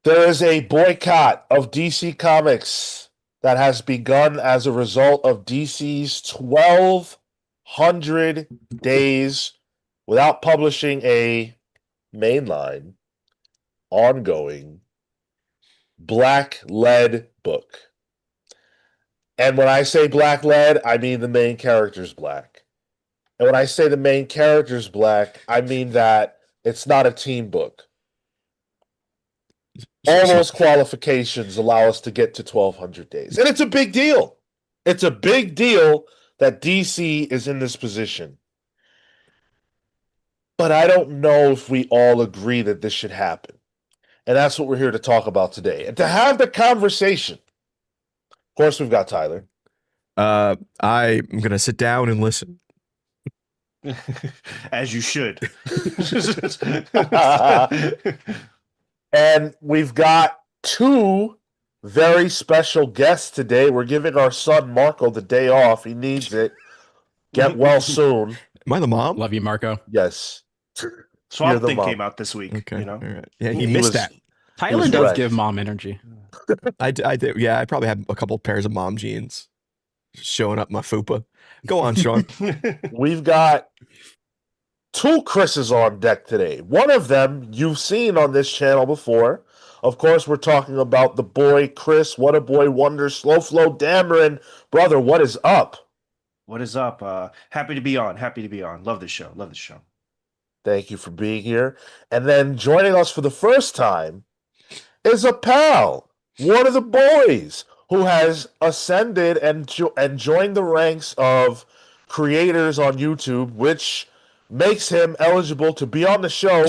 There is a boycott of DC Comics that has begun as a result of DC's 1,200 days without publishing a mainline, ongoing, black lead book. And when I say black lead, I mean the main character's black. And when I say the main character's black, I mean that it's not a team book. All those qualifications allow us to get to 1,200 days. And it's a big deal. It's a big deal that DC is in this position. But I don't know if we all agree that this should happen. And that's what we're here to talk about today. And to have the conversation, of course, we've got Tyler. I'm going to sit down and listen. As you should. And we've got two very special guests today. We're giving our son Marco the day off. He needs it. Get well soon. Am I the mom? Love you, Marco. Yes. Swamp Thing came out this week. Okay. You know? All right. Yeah, he missed that. Tyler does give mom energy. I do. Yeah, I probably have a couple pairs of mom jeans showing up my fupa. Go on, Sean. We've got two Chris's on deck today. One of them you've seen on this channel before. Of course, we're talking about the boy Chris. What a boy wonder. Slow Flow Dameron. Brother, what is up? What is up? Happy to be on. Happy to be on. Love this show. Love this show. Thank you for being here. And then joining us for the first time is a pal, one of the boys who has ascended and joined the ranks of creators on YouTube, which makes him eligible to be on the show.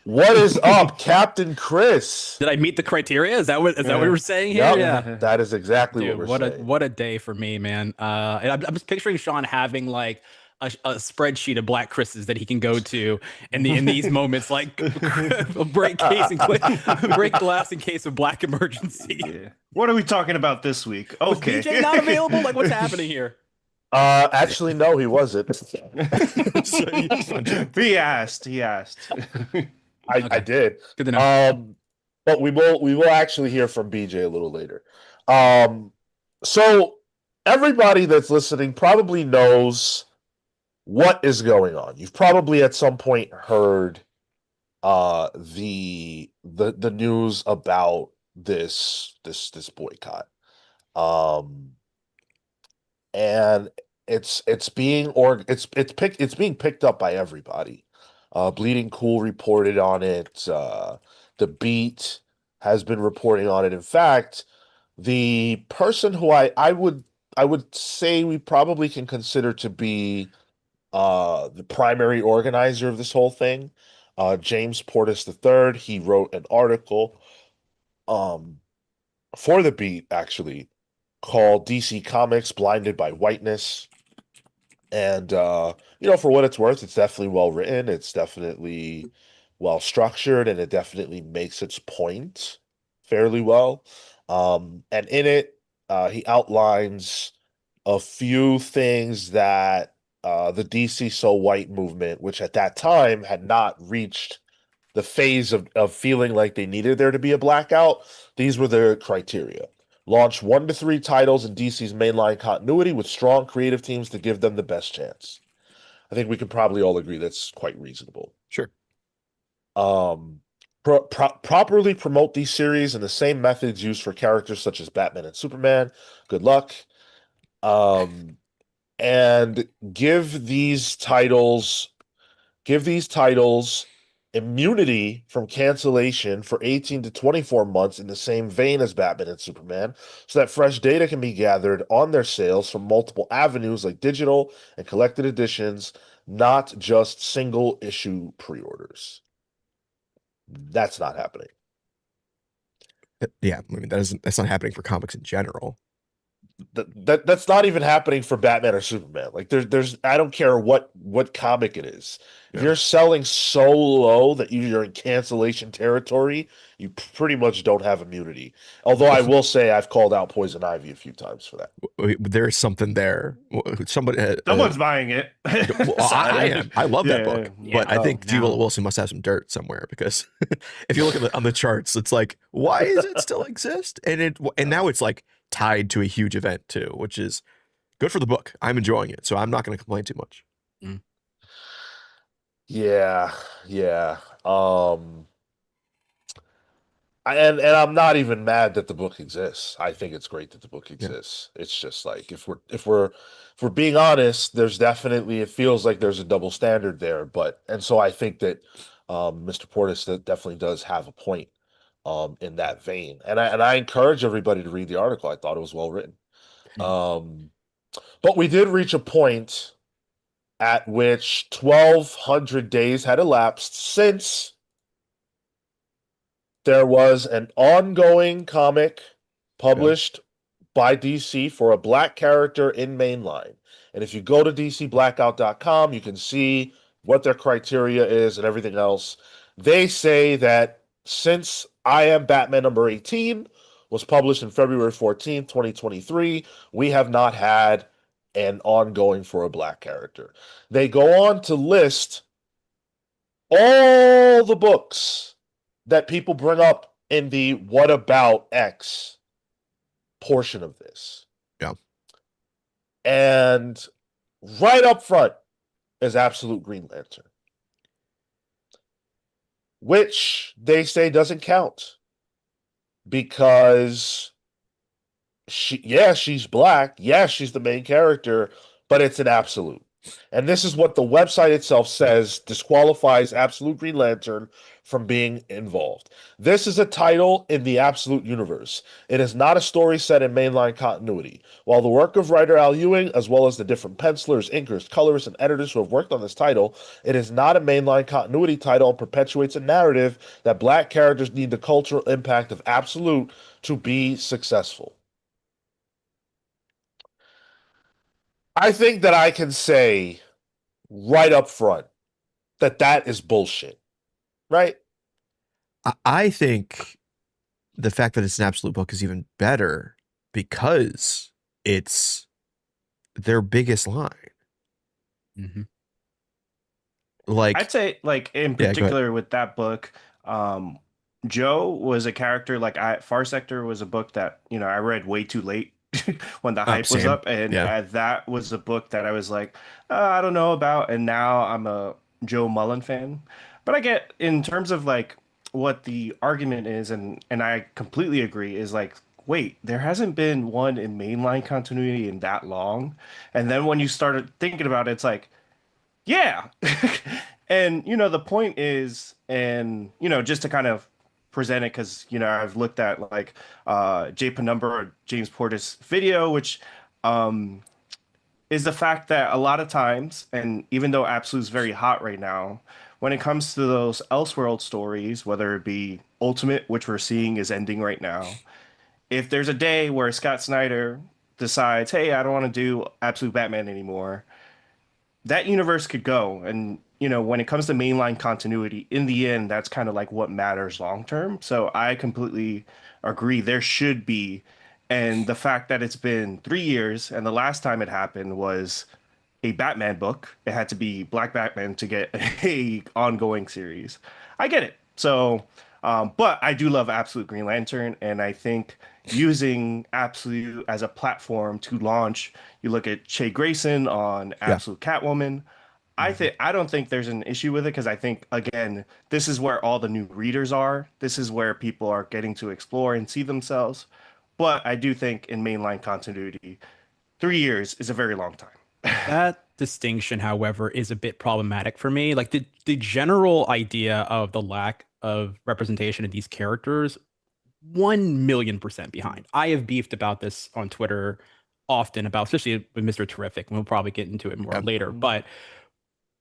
What is up, Captain Chris? Did I meet the criteria? Is that what we're saying here? Yep, Yeah. that is exactly Dude, what we're saying. What a day for me, man. And I'm just picturing Sean having like a spreadsheet of Black Chris's that he can go to in these moments, like break glass in case of Black emergency. Yeah. What are we talking about this week? Okay. Was BJ not available? Like, what's happening here? Actually, no, he wasn't. He asked. I did. Good to know. But we will actually hear from BJ a little later. So everybody that's listening probably knows what is going on. You've probably at some point heard the news about this boycott. And it's being picked up by everybody. Bleeding Cool reported on it. The Beat has been reporting on it. In fact, the person who I would say we probably can consider to be the primary organizer of this whole thing, James Portis III, he wrote an article for The Beat, actually, called DC Comics Blinded by Whiteness. And, for what it's worth, it's definitely well written. It's definitely well structured, and it definitely makes its point fairly well. And in it, he outlines a few things that the DCSoWhite movement, which at that time had not reached the phase of feeling like they needed there to be a blackout, these were their criteria. Launch 1 to 3 titles in DC's mainline continuity with strong creative teams to give them the best chance. I think we can probably all agree that's quite reasonable. Sure. Properly promote these series in the same methods used for characters such as Batman and Superman. Good luck. And give these titles immunity from cancellation for 18 to 24 months in the same vein as Batman and Superman, so that fresh data can be gathered on their sales from multiple avenues like digital and collected editions, not just single issue pre-orders. That's not happening. Yeah, I mean that's not happening for comics in general. that's not even happening for Batman or Superman. Like there's I don't care what comic it is. If Yeah. you're selling so low that you're in cancellation territory, you pretty much don't have immunity. Although I will say I've called out Poison Ivy a few times for that. There's something there. Somebody, Someone's buying it. well, I am. I love that book, yeah. but I think G. now- Wilson must have some dirt somewhere, because if you look at on the charts, it's like, why does it still exist? And now it's like tied to a huge event too, which is good for the book. I'm enjoying it, so I'm not going to complain too much. Yeah, yeah. And I'm not even mad that the book exists. I think it's great that the book exists. It's just like if we're being honest, there's definitely, it feels like there's a double standard there. And so I think that Mr. Portis definitely does have a point in that vein. And I encourage everybody to read the article. I thought it was well written. But we did reach a point at which 1,200 days had elapsed since there was an ongoing comic published by DC for a black character in mainline. And if you go to DCBlackout.com, you can see what their criteria is and everything else. They say that since I Am Batman number 18 was published in February 14th, 2023, we have not had an ongoing for a black character. They go on to list all the books that people bring up in the what about X portion of this. Yeah. And right up front is Absolute Green Lantern, which they say doesn't count because she's black. Yeah, she's the main character, but it's an absolute. And this is what the website itself says disqualifies Absolute Green Lantern from being involved. This is a title in the Absolute universe. It is not a story set in mainline continuity. While the work of writer Al Ewing, as well as the different pencilers, inkers, colorists, and editors who have worked on this title, it is not a mainline continuity title and perpetuates a narrative that black characters need the cultural impact of Absolute to be successful. I think that I can say right up front that is bullshit, right? I think the fact that it's an absolute book is even better because it's their biggest line. Mm-hmm. Like, I'd say, like, in Yeah, go ahead. particular with that book, Joe was a character. Like, Far Sector was a book that, I read way too late when the hype was same. up, and Yeah. that was a book that I was like, I don't know about, and now I'm a Joe Mullen fan. But I get, in terms of like what the argument is, and I completely agree, is like, wait, there hasn't been one in mainline continuity in that long, and then when you started thinking about it, it's like, yeah. And, the point is, and, just to kind of present it, because, I've looked at like Jay Penumbra or James Portis' video, which is the fact that a lot of times, and even though Absolute's very hot right now, when it comes to those Elseworld stories, whether it be Ultimate, which we're seeing is ending right now, if there's a day where Scott Snyder decides, hey, I don't want to do Absolute Batman anymore, that universe could go. And, when it comes to mainline continuity, in the end, that's kind of like what matters long term. So I completely agree. There should be. And the fact that it's been 3 years and the last time it happened was a Batman book, it had to be Black Batman to get a ongoing series. I get it. So, but I do love Absolute Green Lantern, and I think using Absolute as a platform to launch, you look at Che Grayson on Absolute Catwoman. I don't think there's an issue with it, because I think, again, this is where all the new readers are. This is where people are getting to explore and see themselves. But I do think in mainline continuity, 3 years is a very long time. That distinction, however, is a bit problematic for me. Like the general idea of the lack of representation of these characters, 1,000,000% behind. I have beefed about this on Twitter often, especially with Mr. Terrific, and we'll probably get into it more later. But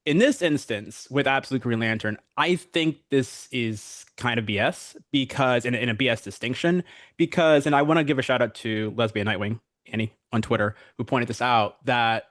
in this instance, with Absolute Green Lantern, I think this is kind of BS, because in a BS distinction, because, and I want to give a shout out to Lesbian Nightwing, Annie on Twitter who pointed this out, that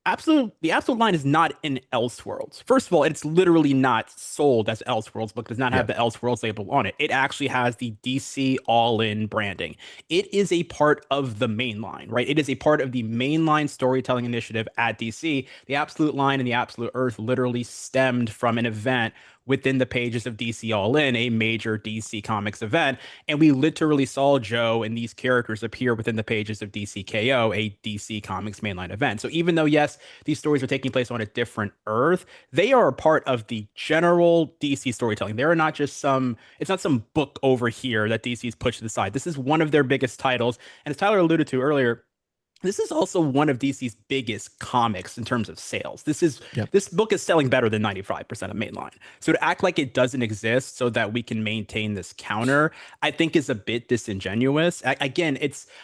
the absolute line is not in Elseworlds. First of all, it's literally not sold as Elseworlds, but does not have the Elseworlds label on it. It actually has the DC all-in branding. It is a part of the main line, right? It is a part of the mainline storytelling initiative at DC. The absolute line and the absolute Earth literally stemmed from an event within the pages of DC All In, a major DC Comics event. And we literally saw Joe and these characters appear within the pages of DC KO, a DC Comics mainline event. So even though, yes, these stories are taking place on a different Earth, they are a part of the general DC storytelling. They are not just it's not some book over here that DC's pushed to the side. This is one of their biggest titles. And as Tyler alluded to earlier, this is also one of DC's biggest comics in terms of sales. This book is selling better than 95% of mainline. So to act like it doesn't exist so that we can maintain this counter, I think is a bit disingenuous. Again,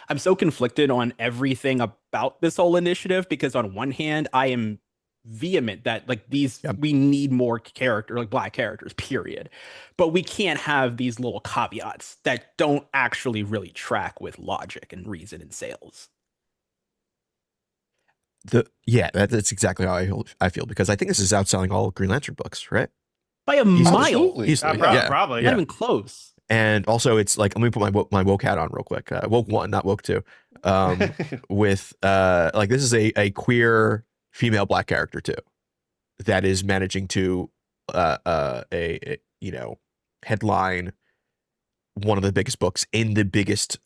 I'm so conflicted on everything about this whole initiative, because on one hand, I am vehement that like we need more black characters, period. But we can't have these little caveats that don't actually really track with logic and reason in sales. That's exactly how I feel, because I think this is outselling all Green Lantern books, right? By a mile. Easily. Probably. Not even close. And also, it's like, let me put my woke hat on real quick. Woke 1, not woke 2. With like, this is a queer female black character too, that is managing to headline one of the biggest books in the biggest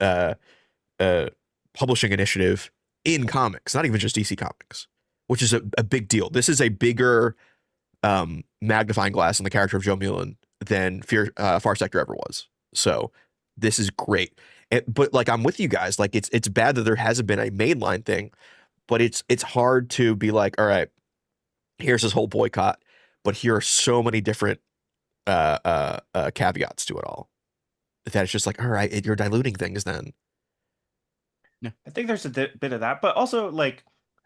publishing initiative in comics, not even just DC Comics, which is a big deal. This is a bigger magnifying glass on the character of Joe Mullen than Far Sector ever was. So this is great. But like, I'm with you guys. Like, it's bad that there hasn't been a mainline thing, but it's hard to be like, all right, here's this whole boycott, but here are so many different caveats to it all, that it's just like, all right, you're diluting things then. I think there's a bit of that, but also like,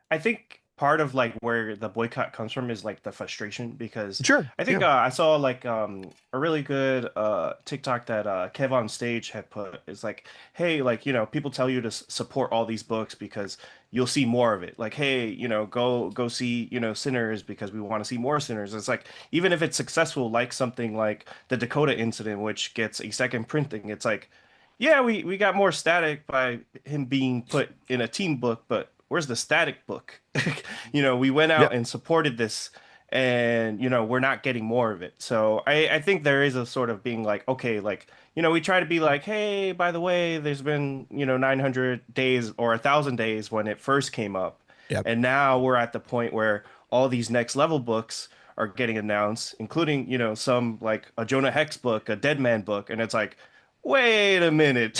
I think part of like where the boycott comes from is like the frustration, because I think I saw like a really good TikTok that Kev on Stage had put. It's like, hey, like, people tell you to support all these books because you'll see more of it. Like, hey, go see, Sinners because we want to see more Sinners. It's like, even if it's successful, like something like the Dakota incident, which gets a second printing, it's like, yeah, we got more static by him being put in a team book, but where's the static book? We went out and supported this, and, we're not getting more of it. So I think there is a sort of being like, okay, like, we try to be like, hey, by the way, there's been, 900 days or 1,000 days when it first came up. Yep. And now we're at the point where all these next level books are getting announced, including, some like a Jonah Hex book, a Dead Man book. And it's like, wait a minute.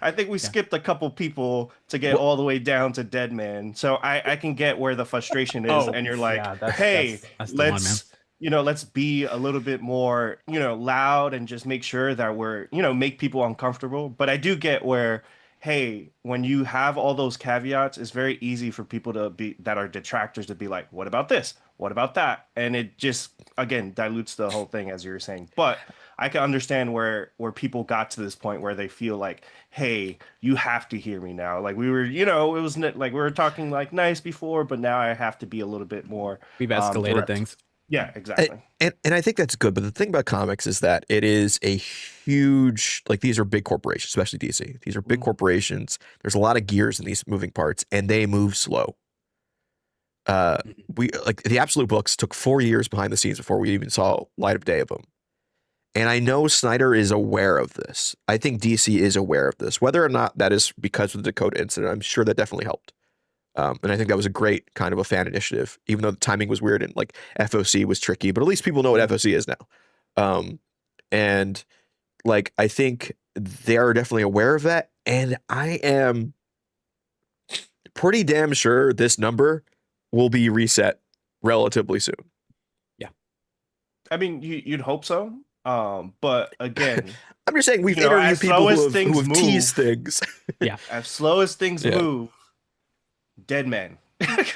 I think we skipped a couple people to get all the way down to Dead Man. So I can get where the frustration is. And you're like, hey, let's be a little bit more, loud and just make sure that we're, make people uncomfortable. But I do get where, hey, when you have all those caveats, it's very easy for people that are detractors to be like, what about this? What about that? And it just, again, dilutes the whole thing, as you were saying. But I can understand where people got to this point where they feel like, hey, you have to hear me now. Like, we were, it was like we were talking like nice before, but now I have to be a little bit more. We've escalated direct. things. Yeah, exactly. And I think that's good. But the thing about comics is that it is a huge, like, these are big corporations, especially DC. These are big corporations. There's a lot of gears in these moving parts, and they move slow. We like the Absolute books took 4 years behind the scenes before we even saw light of day of them. And I know Snyder is aware of this. I think DC is aware of this. Whether or not that is because of the Dakota incident, I'm sure that definitely helped. And I think that was a great kind of a fan initiative, even though the timing was weird and like FOC was tricky, but at least people know what FOC is now. And like, I think they're definitely aware of that. And I am pretty damn sure this number will be reset relatively soon. Yeah. I mean, you'd hope so. But again, I'm just saying we've interviewed people who have teased things. Yeah. As slow as things move, Dead Man.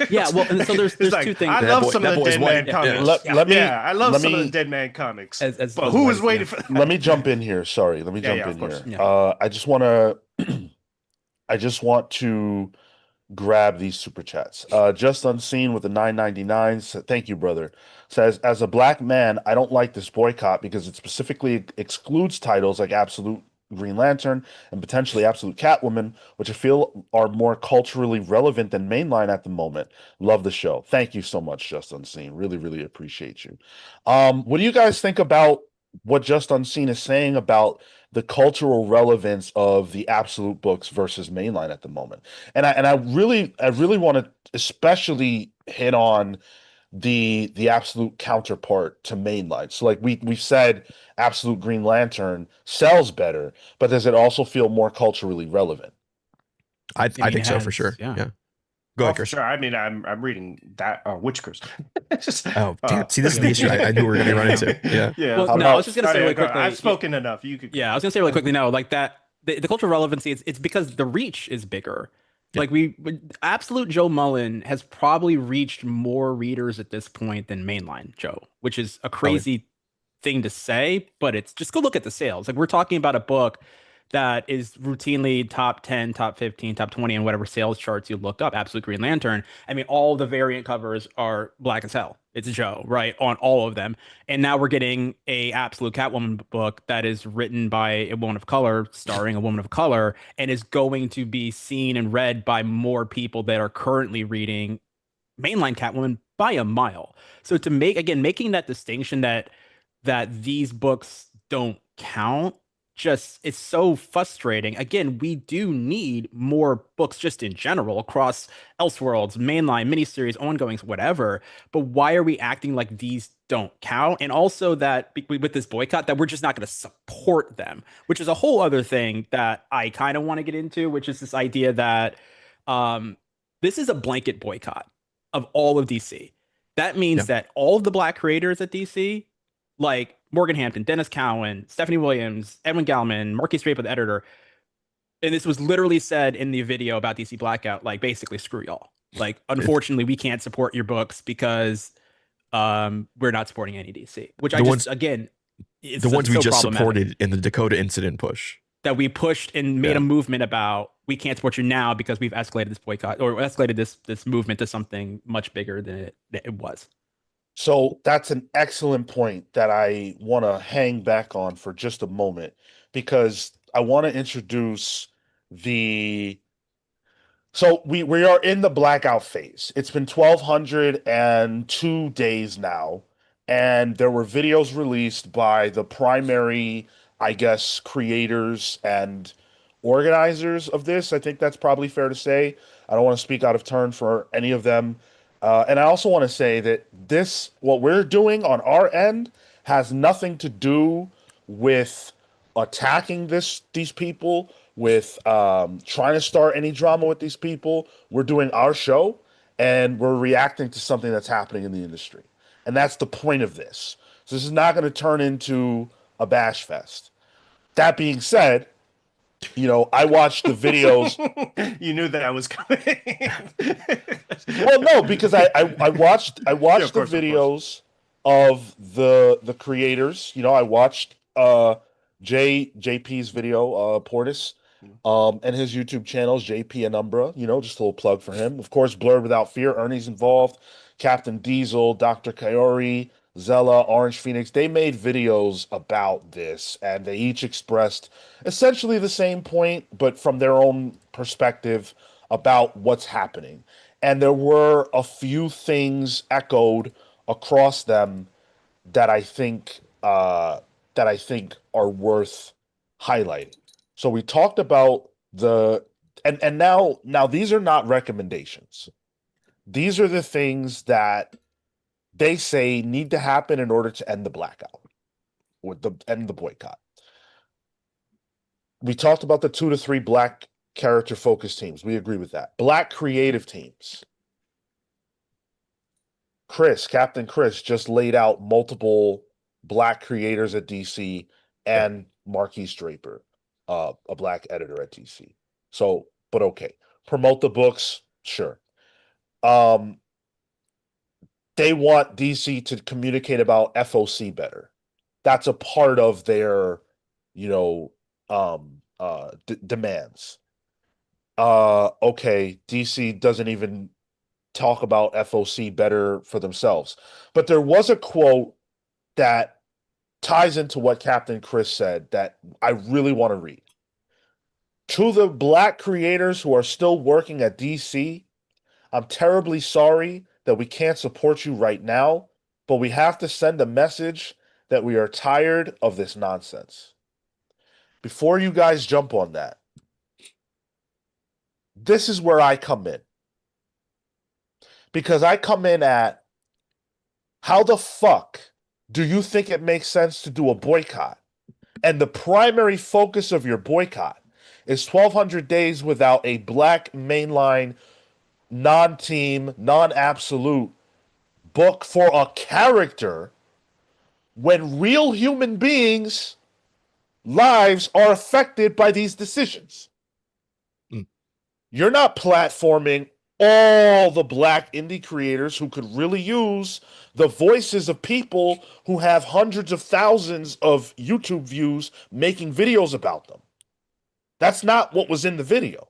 Yeah, well, and so there's like, two things. I love some of the Dead Man comics. I love some of the Dead Man comics. But who was waiting for that? Let me jump in here. Sorry, let me jump in here. Yeah. I just want to grab these super chats. Just Unseen with the 9.99. Thank you, brother. Says, as a black man, I don't like this boycott because it specifically excludes titles like Absolute Green Lantern and potentially Absolute Catwoman, which I feel are more culturally relevant than mainline at the moment. Love the show. Thank you so much, Just Unseen. Really, really appreciate you. What do you guys think about what Just Unseen is saying about the cultural relevance of the Absolute books versus mainline at the moment? And I really want to especially hit on the absolute counterpart to mainline. So like we've said, Absolute Green Lantern sells better, but does it also feel more culturally relevant? I mean, think it so for has- sure. yeah. Yeah. Go Oh, ahead, for Chris. sure. I mean, I'm reading that Witch Curse. It's just, Oh, damn. See, this is the issue I knew we were going to run into. Yeah. Yeah. Well, How no, I was about- just gonna say really quickly. I've spoken enough. You could. Yeah, I was gonna say really quickly. No, like that. The cultural relevancy. It's because the reach is bigger. Yeah. Like Absolute Joe Mullen has probably reached more readers at this point than mainline Joe, which is a crazy thing to say, but it's just go look at the sales. Like we're talking about a book that is routinely top 10, top 15, top 20, and whatever sales charts you look up. Absolute Green Lantern. I mean, all the variant covers are black as hell. It's Joe, right? On all of them. And now we're getting a Absolute Catwoman book that is written by a woman of color, starring a woman of color, and is going to be seen and read by more people that are currently reading mainline Catwoman by a mile. So to making that distinction that these books don't count, just it's so frustrating. Again, we do need more books just in general across Elseworlds, mainline, miniseries, ongoings, whatever. But why are we acting like these don't count? And also that with this boycott, that we're just not going to support them, which is a whole other thing that I kind of want to get into, which is this idea that this is a blanket boycott of all of DC. That means that all of the black creators at DC, like Morgan Hampton, Dennis Cowan, Stephanie Williams, Edwin Gallman, Marquis Draper, the editor, and this was literally said in the video about DC Blackout, like basically screw y'all. Like, unfortunately, we can't support your books because we're not supporting any DC. Which The I just ones- again, it's The ones we so just problematic supported in the Dakota incident push. that we pushed and made Yeah. a movement about we can't support you now because we've escalated this boycott or escalated this movement to something much bigger than it was. So that's an excellent point that I want to hang back on for just a moment because I want to introduce the. So we are in the blackout phase. It's been 1,202 days now, and there were videos released by the primary, I guess, creators and organizers of this. I think that's probably fair to say. I don't want to speak out of turn for any of them. And I also want to say that what we're doing on our end, has nothing to do with attacking these people, with trying to start any drama with these people. We're doing our show, and we're reacting to something that's happening in the industry, and that's the point of this. So this is not going to turn into a bash fest. That being said, I watched the videos. You knew that was coming. Well, no, because I watched of the course, of course. videos of the creators. I watched JP's video, Portis, and his YouTube channels, JP and Umbra. Just a little plug for him. Of course, Blurred Without Fear, Ernie's involved, Captain Diesel, Dr. Coyote, Zella, Orange Phoenix. They made videos about this, and they each expressed essentially the same point, but from their own perspective about what's happening. And there were a few things echoed across them that I think are worth highlighting. So we talked about and now these are not recommendations. These are the things that they say need to happen in order to end the blackout or end the boycott. We talked about the 2 to 3 black character focused teams. We agree with that. Black creative teams. Captain Chris just laid out multiple black creators at DC and Marquis Draper, a black editor at DC. So, but okay. Promote the books, sure. They want DC to communicate about FOC better. That's a part of their, demands. okay, DC doesn't even talk about FOC better for themselves. But there was a quote that ties into what Captain Chris said that I really want to read. To the black creators who are still working at DC, I'm terribly sorry that we can't support you right now, but we have to send a message that we are tired of this nonsense. Before you guys jump on that, this is where I come in. Because I come in at how the fuck do you think it makes sense to do a boycott? And the primary focus of your boycott is 1,200 days without a black mainline, non-team, non-absolute book for a character when real human beings' lives are affected by these decisions. Mm. You're not platforming all the black indie creators who could really use the voices of people who have hundreds of thousands of YouTube views making videos about them. That's not what was in the video.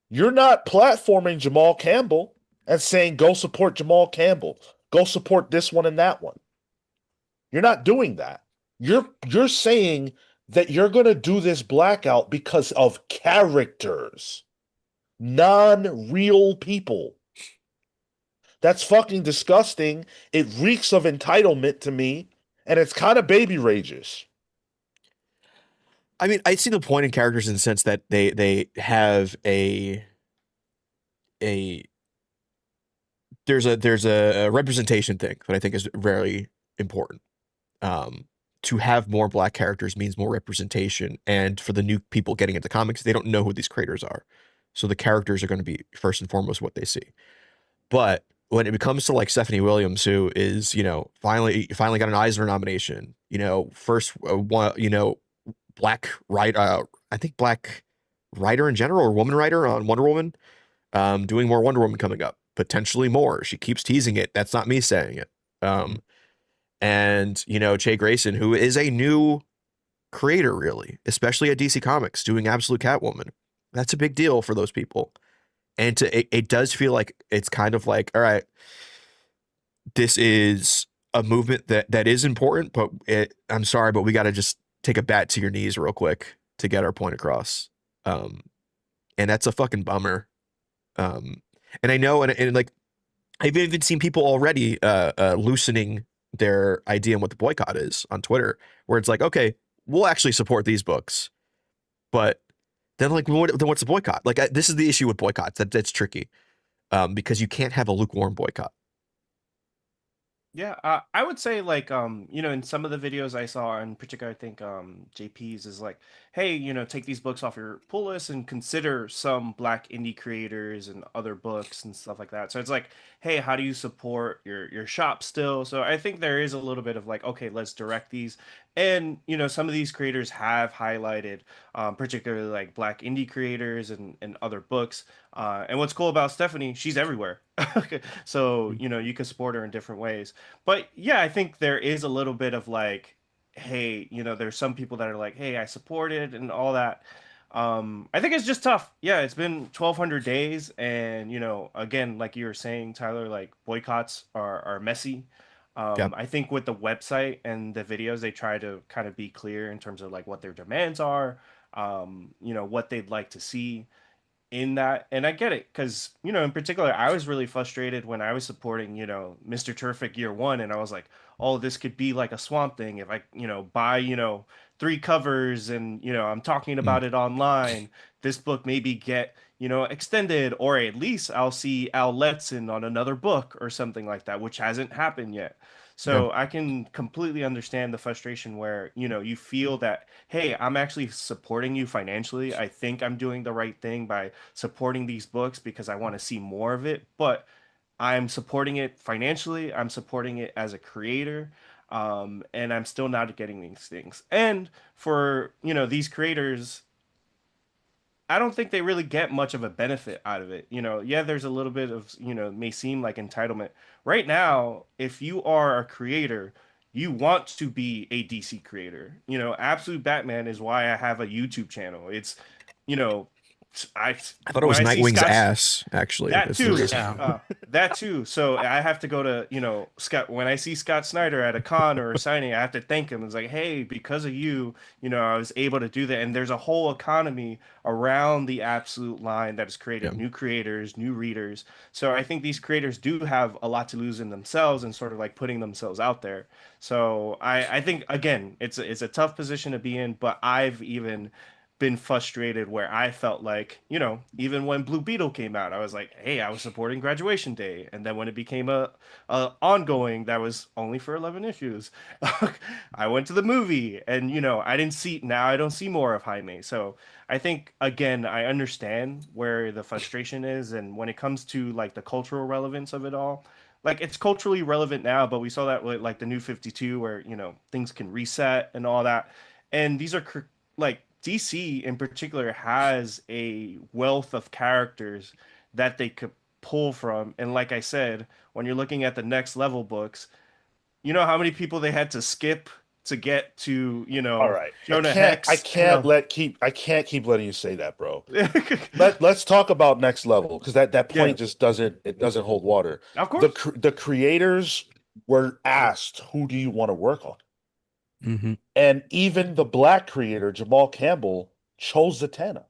You're not platforming Jamal Campbell and saying, go support Jamal Campbell. Go support this one and that one. You're not doing that. You're saying that you're going to do this blackout because of characters, non-real people. That's fucking disgusting. It reeks of entitlement to me, and it's kind of baby rages. I mean, I see the point in characters in the sense that they have a there's a representation thing that I think is very important. To have more black characters means more representation, and for the new people getting into comics, they don't know who these creators are, so the characters are going to be first and foremost what they see. But when it comes to like Stephanie Williams, who is, finally got an Eisner nomination, first one, black writer, I think black writer in general, or woman writer on Wonder Woman, doing more Wonder Woman coming up, potentially more. She keeps teasing it. That's not me saying it. And Che Grayson, who is a new creator, really, especially at DC Comics, doing Absolute Catwoman. That's a big deal for those people. And it does feel like it's kind of like, all right, this is a movement that is important, but I'm sorry, but we got to just take a bat to your knees real quick to get our point across. And that's a fucking bummer. And I know, and like, I've even seen people already loosening their idea on what the boycott is on Twitter, where it's like, okay, we'll actually support these books, but then like, then what's the boycott? Like, this is the issue with boycotts. That's tricky, because you can't have a lukewarm boycott. Yeah, I would say like in some of the videos I saw, in particular, I think JP's is like, hey, take these books off your pull list and consider some black indie creators and other books and stuff like that. So it's like, hey, how do you support your shop still? So I think there is a little bit of like, okay, let's direct these. And some of these creators have highlighted particularly like black indie creators and other books. And what's cool about Stephanie, she's everywhere. So, you can support her in different ways. But yeah, I think there is a little bit of like, hey, there's some people that are like, hey, I support it and all that. I think it's just tough. Yeah, it's been 1,200 days, and again, like you were saying, Tyler, like boycotts are messy. Yeah. I think with the website and the videos, they try to kind of be clear in terms of like what their demands are, what they'd like to see in that. And I get it because in particular I was really frustrated when I was supporting Mr. Terrific year one, and I was like, oh, this could be like a Swamp Thing if I buy 3 covers and I'm talking Mm. about it online, this book maybe get extended, or at least I'll see Al Letson on another book or something like that, which hasn't happened yet. Yeah. So I can completely understand the frustration where, you feel that, hey, I'm actually supporting you financially. I think I'm doing the right thing by supporting these books because I want to see more of it, but I'm supporting it financially. I'm supporting it as a creator. And I'm still not getting these things. And for, these creators, I don't think they really get much of a benefit out of it. Yeah, there's a little bit of, may seem like entitlement. Right now, if you are a creator, you want to be a DC creator. Absolute Batman is why I have a YouTube channel. It's, you know, I I thought it was when I see Nightwing's Scott's ass, actually. that That's the too. reason. Yeah. That too. So I have to go to, Scott, when I see Scott Snyder at a con or a signing, I have to thank him. It's like, hey, because of you, I was able to do that. And there's a whole economy around the Absolute line that is created, Yeah. new creators, new readers. So I think these creators do have a lot to lose in themselves and sort of like putting themselves out there. So I think again, it's a tough position to be in, but I've even been frustrated where I felt like, even when Blue Beetle came out, I was like, hey, I was supporting Graduation Day. And then when it became a ongoing that was only for 11 issues, I went to the movie and, I don't see more of Jaime. So I think, again, I understand where the frustration is. And when it comes to like the cultural relevance of it all, like it's culturally relevant now, but we saw that with like the new 52 where, things can reset and all that. And these are like DC in particular has a wealth of characters that they could pull from. And like I said, when you're looking at the next level books, you know how many people they had to skip to get to, All right. Jonah Hex. I can't keep letting you say that, bro. Let's talk about next level because that Yeah, point just doesn't hold water. of course. The creators were asked, who do you want to work on? Mm-hmm. And even the black creator, Jamal Campbell, chose Zatanna.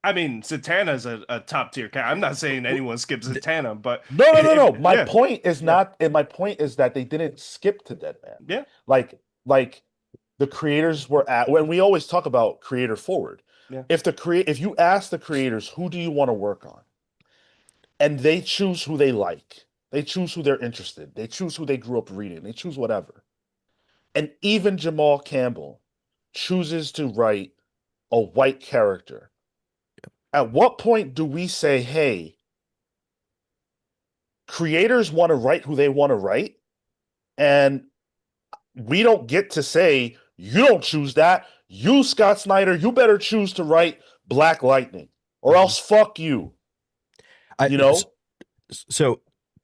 I mean, Zatanna's a top tier cat. I'm not saying anyone skips Zatanna, but No. My yeah, point is not, and my point is that they didn't skip to Dead Man. yeah, Like the creators were at when we always talk about creator forward. yeah. If you ask the creators who do you want to work on, and they choose who they like, they choose who they're interested, they choose who they grew up reading, they choose whatever. And even Jamal Campbell chooses to write a white character. At what point do we say, hey, creators want to write who they want to write, and we don't get to say, you don't choose that. You, Scott Snyder, you better choose to write Black Lightning, or else fuck you. You know? So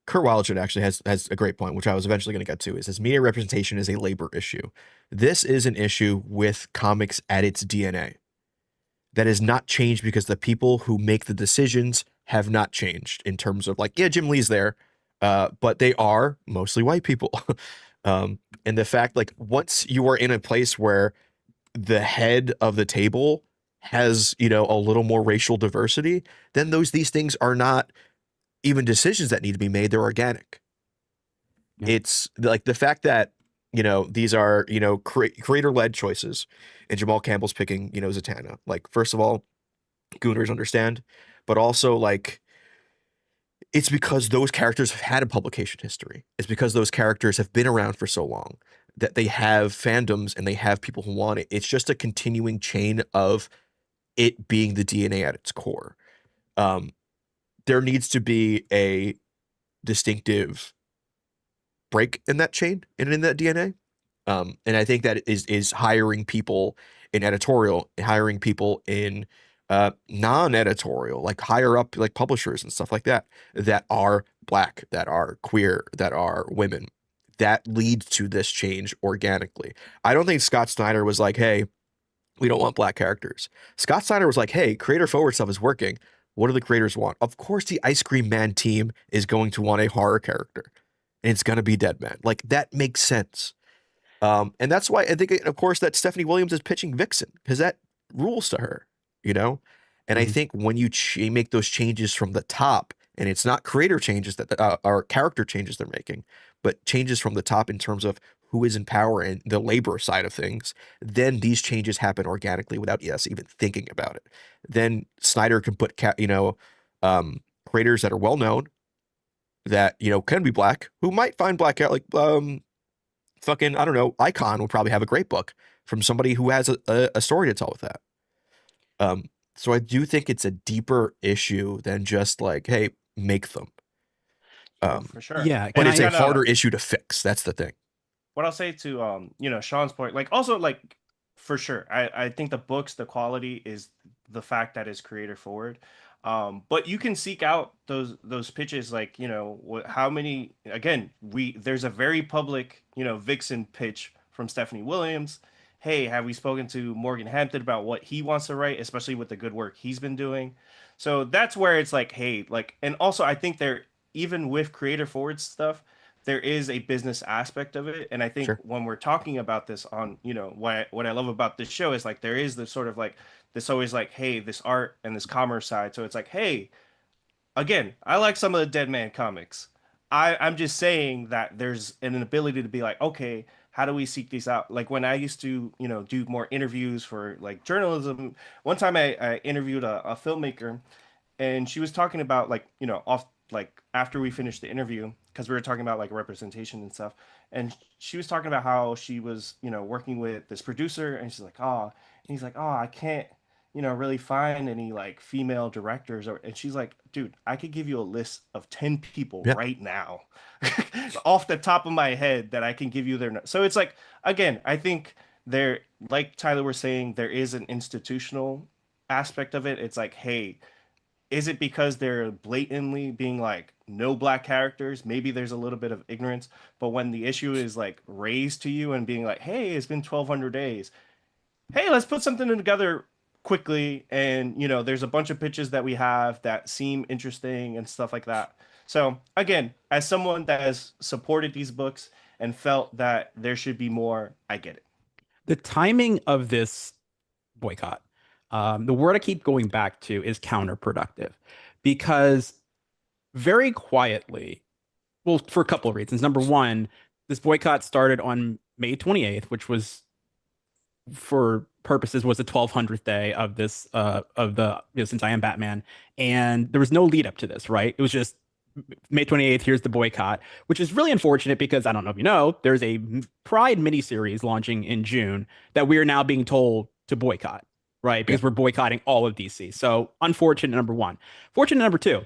Kurt Wildschut actually has a great point, which I was eventually going to get to, is this media representation is a labor issue. This is an issue with comics at its DNA that has not changed because the people who make the decisions have not changed in terms of like, yeah, Jim Lee's there, but they are mostly white people. And the fact, like, once you are in a place where the head of the table has, a little more racial diversity, then these things are not even decisions that need to be made. They're organic. Yeah. It's like the fact that, these are, creator-led choices, and Jamal Campbell's picking, Zatanna. Like, first of all, Gooners understand, but also, like, it's because those characters have had a publication history. It's because those characters have been around for so long that they have fandoms and they have people who want it. It's just a continuing chain of it being the DNA at its core. There needs to be a distinctive break in that chain and in that DNA. And I think that is hiring people in editorial, hiring people in non-editorial, like higher up, like publishers and stuff like that are black, that are queer, that are women. That leads to this change organically. I don't think Scott Snyder was like, hey, we don't want black characters. Scott Snyder was like, hey, creator forward stuff is working. What do the creators want? Of course, the Ice Cream Man team is going to want a horror character, and it's going to be Dead Man. Like, that makes sense. And that's why I think, of course, that Stephanie Williams is pitching Vixen, because that rules to her, And I think when you make those changes from the top, and it's not creator changes that are character changes they're making, but changes from the top in terms of who is in power and the labor side of things, then these changes happen organically without us even thinking about it. Then Snyder can put creators that are well known, that can be black, who might find black out, like fucking, I don't know, Icon will probably have a great book from somebody who has a story to tell with that. So I do think it's a deeper issue than just like, hey, make them. For sure. Yeah, but can it's I- a harder issue to fix. That's the thing. What I'll say to Sean's point, like also like for sure, I think the books, the quality is the fact that it's creator forward. But you can seek out those pitches, like how many, again, there's a very public Vixen pitch from Stephanie Williams, hey, have we spoken to Morgan Hampton about what he wants to write, especially with the good work he's been doing? So that's where it's like, hey, like, and also I think there, even with creator forward stuff, there is a business aspect of it. And I think Sure. when we're talking about this on, what I love about this show is like there is this sort of like this always like, hey, this art and this commerce side. So it's like, hey, again, I like some of the Dead Man comics. I'm just saying that there's an ability to be like, okay, how do we seek these out? Like when I used to, do more interviews for like journalism. One time I interviewed a filmmaker, and she was talking about like, off like after we finished the interview, because we were talking about like representation and stuff, and she was talking about how she was, working with this producer, and she's like, oh, and he's like, oh, I can't, really find any like female directors, and she's like, dude, I could give you a list of 10 people Yeah. right now off the top of my head that I can give you their. So it's like, again, I think there, like Tyler was saying, there is an institutional aspect of it. It's like, hey, is it because they're blatantly being like no black characters? Maybe there's a little bit of ignorance, but when the issue is like raised to you and being like, hey, it's been 1,200 days, hey, let's put something together quickly. And, there's a bunch of pitches that we have that seem interesting and stuff like that. So, again, as someone that has supported these books and felt that there should be more, I get it. The timing of this boycott, the word I keep going back to is counterproductive, because very quietly, well, for a couple of reasons. Number one, this boycott started on May 28th, which was, for purposes, was the 1200th day of this of the Since I Am Batman, and there was no lead up to this, right? It was just May 28th, here's the boycott, which is really unfortunate because I don't know if you know, there's a Pride miniseries launching in June that we are now being told to boycott, right? Because we're boycotting all of DC. So unfortunate, number one. Fortunate, number two,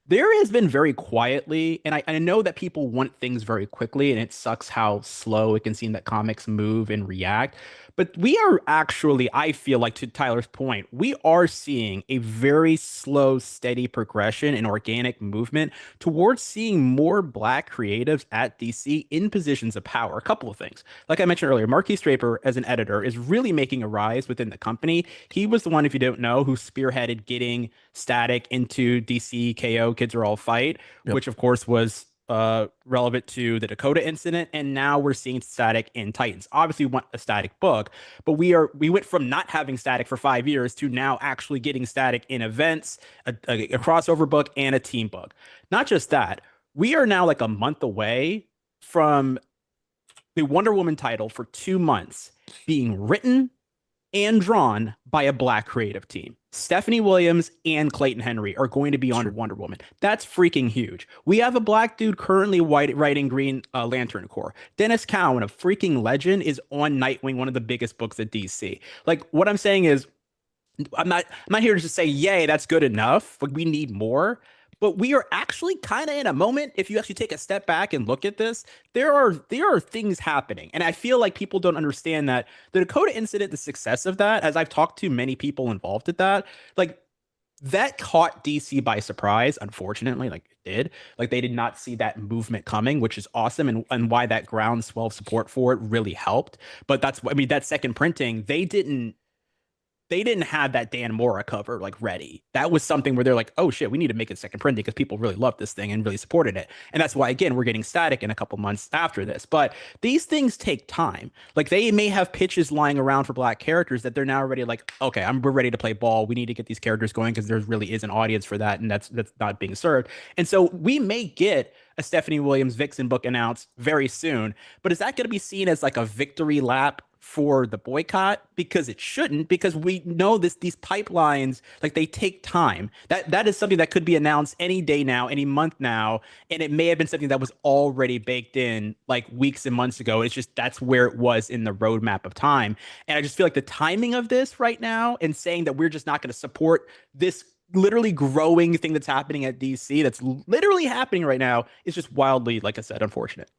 there has been very quietly, and I know that people want things very quickly, and it sucks how slow it can seem that comics move and react. But we are actually, I feel like, to Tyler's point, we are seeing a very slow, steady progression and organic movement towards seeing more black creatives at DC in positions of power. A couple of things. Like I mentioned earlier, Marquis Draper, as an editor, is really making a rise within the company. He was the one, if you don't know, who spearheaded getting Static into DC KO Kids Are All Fight, which of course was relevant to the Dakota incident, and now we're seeing Static in Titans. Obviously, we want a Static book, but we went from not having Static for 5 years to now actually getting Static in events, a crossover book, and a team book. Not just that, we are now like a month away from the Wonder Woman title for 2 months being written and drawn by a black creative team. Stephanie Williams and Clayton Henry are going to be on Wonder Woman. That's freaking huge. We have a black dude currently writing Green Lantern Corps. Dennis Cowan, a freaking legend, is on Nightwing, one of the biggest books at DC. Like, what I'm saying is, I'm not here to just say, yay, that's good enough. Like, we need more. But we are actually kind of in a moment. If you actually take a step back and look at this, there are things happening. And I feel like people don't understand that the Dakota incident, the success of that, as I've talked to many people involved at that, like, that caught DC by surprise, unfortunately. Like, it did. Like, they did not see that movement coming, which is awesome, and why that groundswell of support for it really helped. But that second printing, they didn't have that Dan Mora cover like ready. That was something where they're like, oh shit, we need to make a second printing because people really loved this thing and really supported it. And that's why, again, we're getting Static in a couple months after this. But these things take time. Like, they may have pitches lying around for black characters that they're now already like, okay, we're ready to play ball. We need to get these characters going because there really is an audience for that, and that's not being served. And so we may get a Stephanie Williams Vixen book announced very soon. But is that going to be seen as like a victory lap for the boycott? Because it shouldn't, because we know these pipelines, like, they take time. That is something that could be announced any day now, any month now, and it may have been something that was already baked in like weeks and months ago. It's just that's where it was in the roadmap of time. And I just feel like the timing of this right now, and saying that we're just not going to support this literally growing thing that's happening at DC, that's literally happening right now, is just wildly, like I said, unfortunate.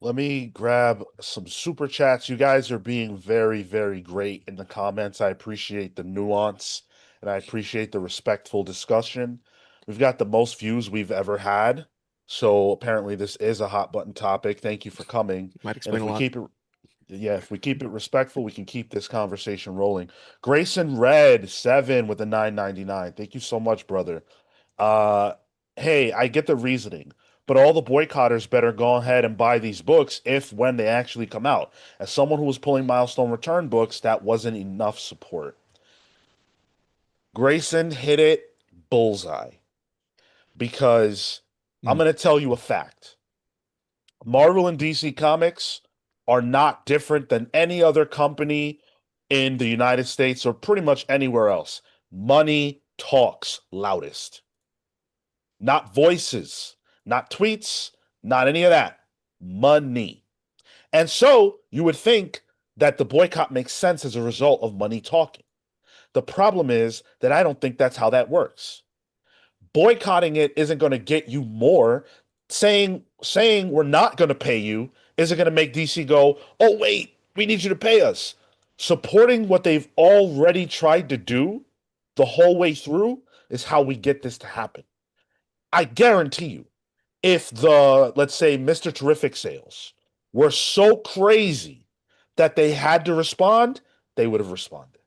Let me grab some super chats. You guys are being very, very great in the comments. I appreciate the nuance, and I appreciate the respectful discussion. We've got the most views we've ever had, so apparently this is a hot button topic. Thank you for coming. Might And explain if a we lot. keep it, Yeah, if we keep it respectful, we can keep this conversation rolling. Grayson Red 7 with a 9.99. Thank you so much, brother. Uh, hey, I get the reasoning, but all the boycotters better go ahead and buy these books if when they actually come out. As someone who was pulling Milestone Return books, that wasn't enough support. Grayson hit it bullseye because I'm going to tell you a fact. Marvel and DC Comics are not different than any other company in the United States or pretty much anywhere else. Money talks loudest. Not voices, not tweets, not any of that. Money. And so you would think that the boycott makes sense as a result of money talking. The problem is that I don't think that's how that works. Boycotting it isn't going to get you more. Saying we're not going to pay you isn't going to make DC go, oh, wait, we need you to pay us. Supporting what they've already tried to do the whole way through is how we get this to happen. I guarantee you, if the, let's say, Mr. Terrific sales were so crazy that they had to respond, they would have responded.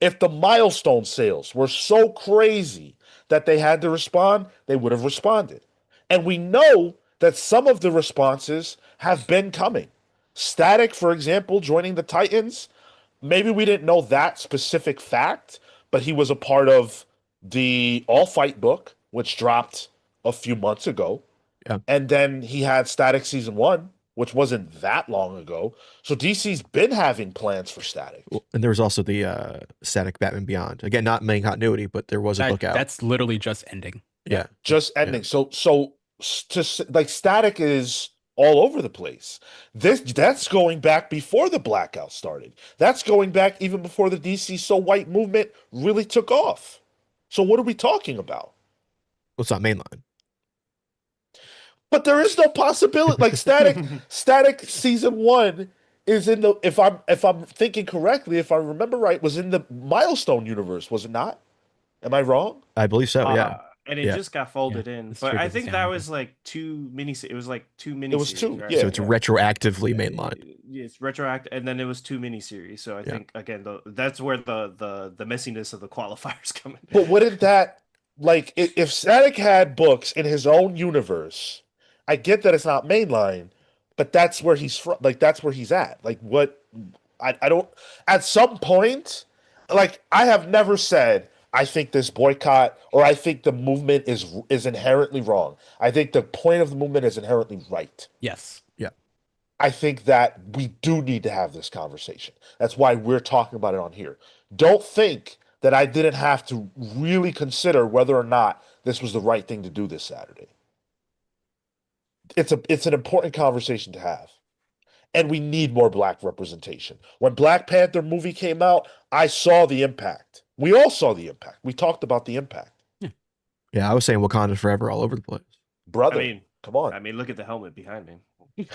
If the Milestone sales were so crazy that they had to respond, they would have responded. And we know that some of the responses have been coming. Static, for example, joining the Titans. Maybe we didn't know that specific fact, but he was a part of the All Fight book, which dropped a few months ago. Yeah. And then he had Static Season 1, which wasn't that long ago. So DC's been having plans for Static. And there was also the Static Batman Beyond. Again, not main continuity, but there was a book out. That's literally just ending. Yeah. Just ending. Yeah. So to like Static is all over the place. That's going back before the blackout started. That's going back even before the DCSoWhite movement really took off. So what are we talking about? Well, it's not mainline. But there is no possibility. Like Static Season 1 is in the, if I'm thinking correctly, if I remember right, was in the Milestone universe, was it not? Am I wrong? I believe so. Yeah. And it just got folded in. It's But true, I it's think down that there. was like two mini. It was like two mini. It was two, right? yeah. So it's retroactively mainline. It's retroactive, and then it was two miniseries. So I think again, that's where the messiness of the qualifiers come in. But wouldn't that, like, if Static had books in his own universe, I get that it's not mainline, but that's where he's from. Like, that's where he's at. Like, what? I don't. At some point, like, I have never said I think this boycott or I think the movement is inherently wrong. I think the point of the movement is inherently right. Yes. Yeah. I think that we do need to have this conversation. That's why we're talking about it on here. Don't think that I didn't have to really consider whether or not this was the right thing to do this Saturday. It's an important conversation to have. And we need more Black representation. When Black Panther movie came out, I saw the impact. We all saw the impact. We talked about the impact. Yeah, I was saying Wakanda forever all over the place. Brother, I mean, come on. I mean, look at the helmet behind me.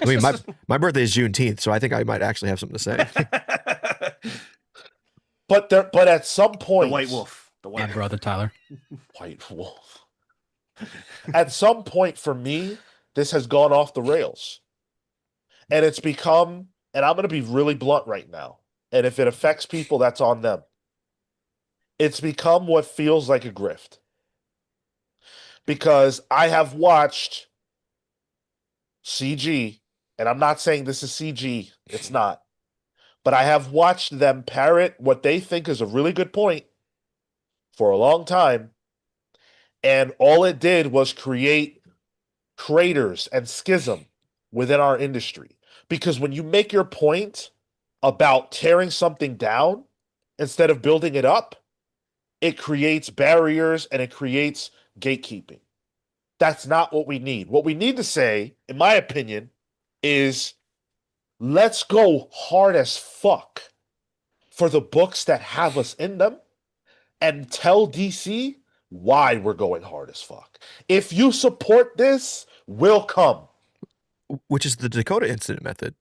I mean, my birthday is Juneteenth, so I think I might actually have something to say. But at some point, The White Wolf. The My White brother Tyler. White Wolf. At some point, for me, this has gone off the rails. And it's become, and I'm going to be really blunt right now, and if it affects people, that's on them. It's become what feels like a grift. Because I have watched CG, and I'm not saying this is CG, it's not. But I have watched them parrot what they think is a really good point for a long time. And all it did was create craters and schism within our industry. Because when you make your point about tearing something down instead of building it up, it creates barriers and it creates gatekeeping. That's not what we need. What we need to say, in my opinion, is let's go hard as fuck for the books that have us in them and tell DC why we're going hard as fuck. If you support this, we'll come. Which is the Dakota incident method.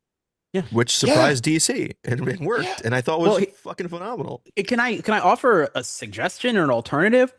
Yeah. Which surprised DC and it worked. Yeah. And I thought was fucking phenomenal. Can I offer a suggestion or an alternative?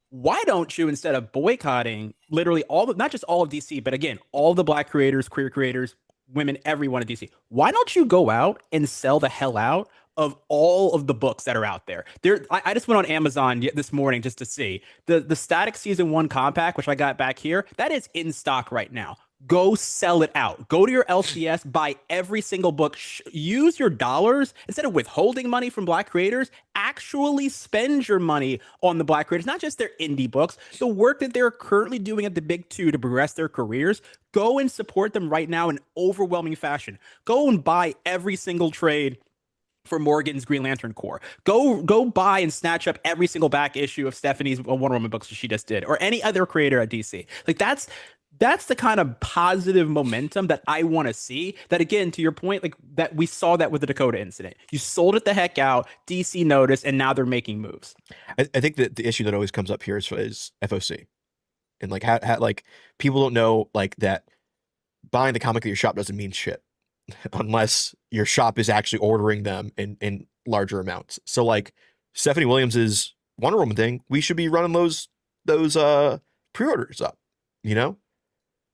Why don't you, instead of boycotting literally not just all of DC, but again, all the Black creators, queer creators, women, everyone at DC. Why don't you go out and sell the hell out of all of the books that are out there? I just went on Amazon this morning just to see the Static Season 1 compact, which I got back here. That is in stock right now. Go sell it out. Go to your LCS, buy every single book. Use your dollars instead of withholding money from Black creators. Actually spend your money on the Black creators, not just their indie books, the work that they're currently doing at the big two to progress their careers. Go and support them right now in overwhelming fashion. Go and buy every single trade for Morgan's Green Lantern Corps. Go buy and snatch up every single back issue of Stephanie's Wonder Woman books that she just did, or any other creator at DC. Like that's the kind of positive momentum that I want to see. That, again, to your point, like that we saw that with the Dakota incident. You sold it the heck out, DC noticed, and now they're making moves. I think that the issue that always comes up here is FOC, and like how like people don't know like that buying the comic at your shop doesn't mean shit unless your shop is actually ordering them in larger amounts. So like Stephanie Williams's Wonder Woman thing, we should be running those pre-orders up, you know?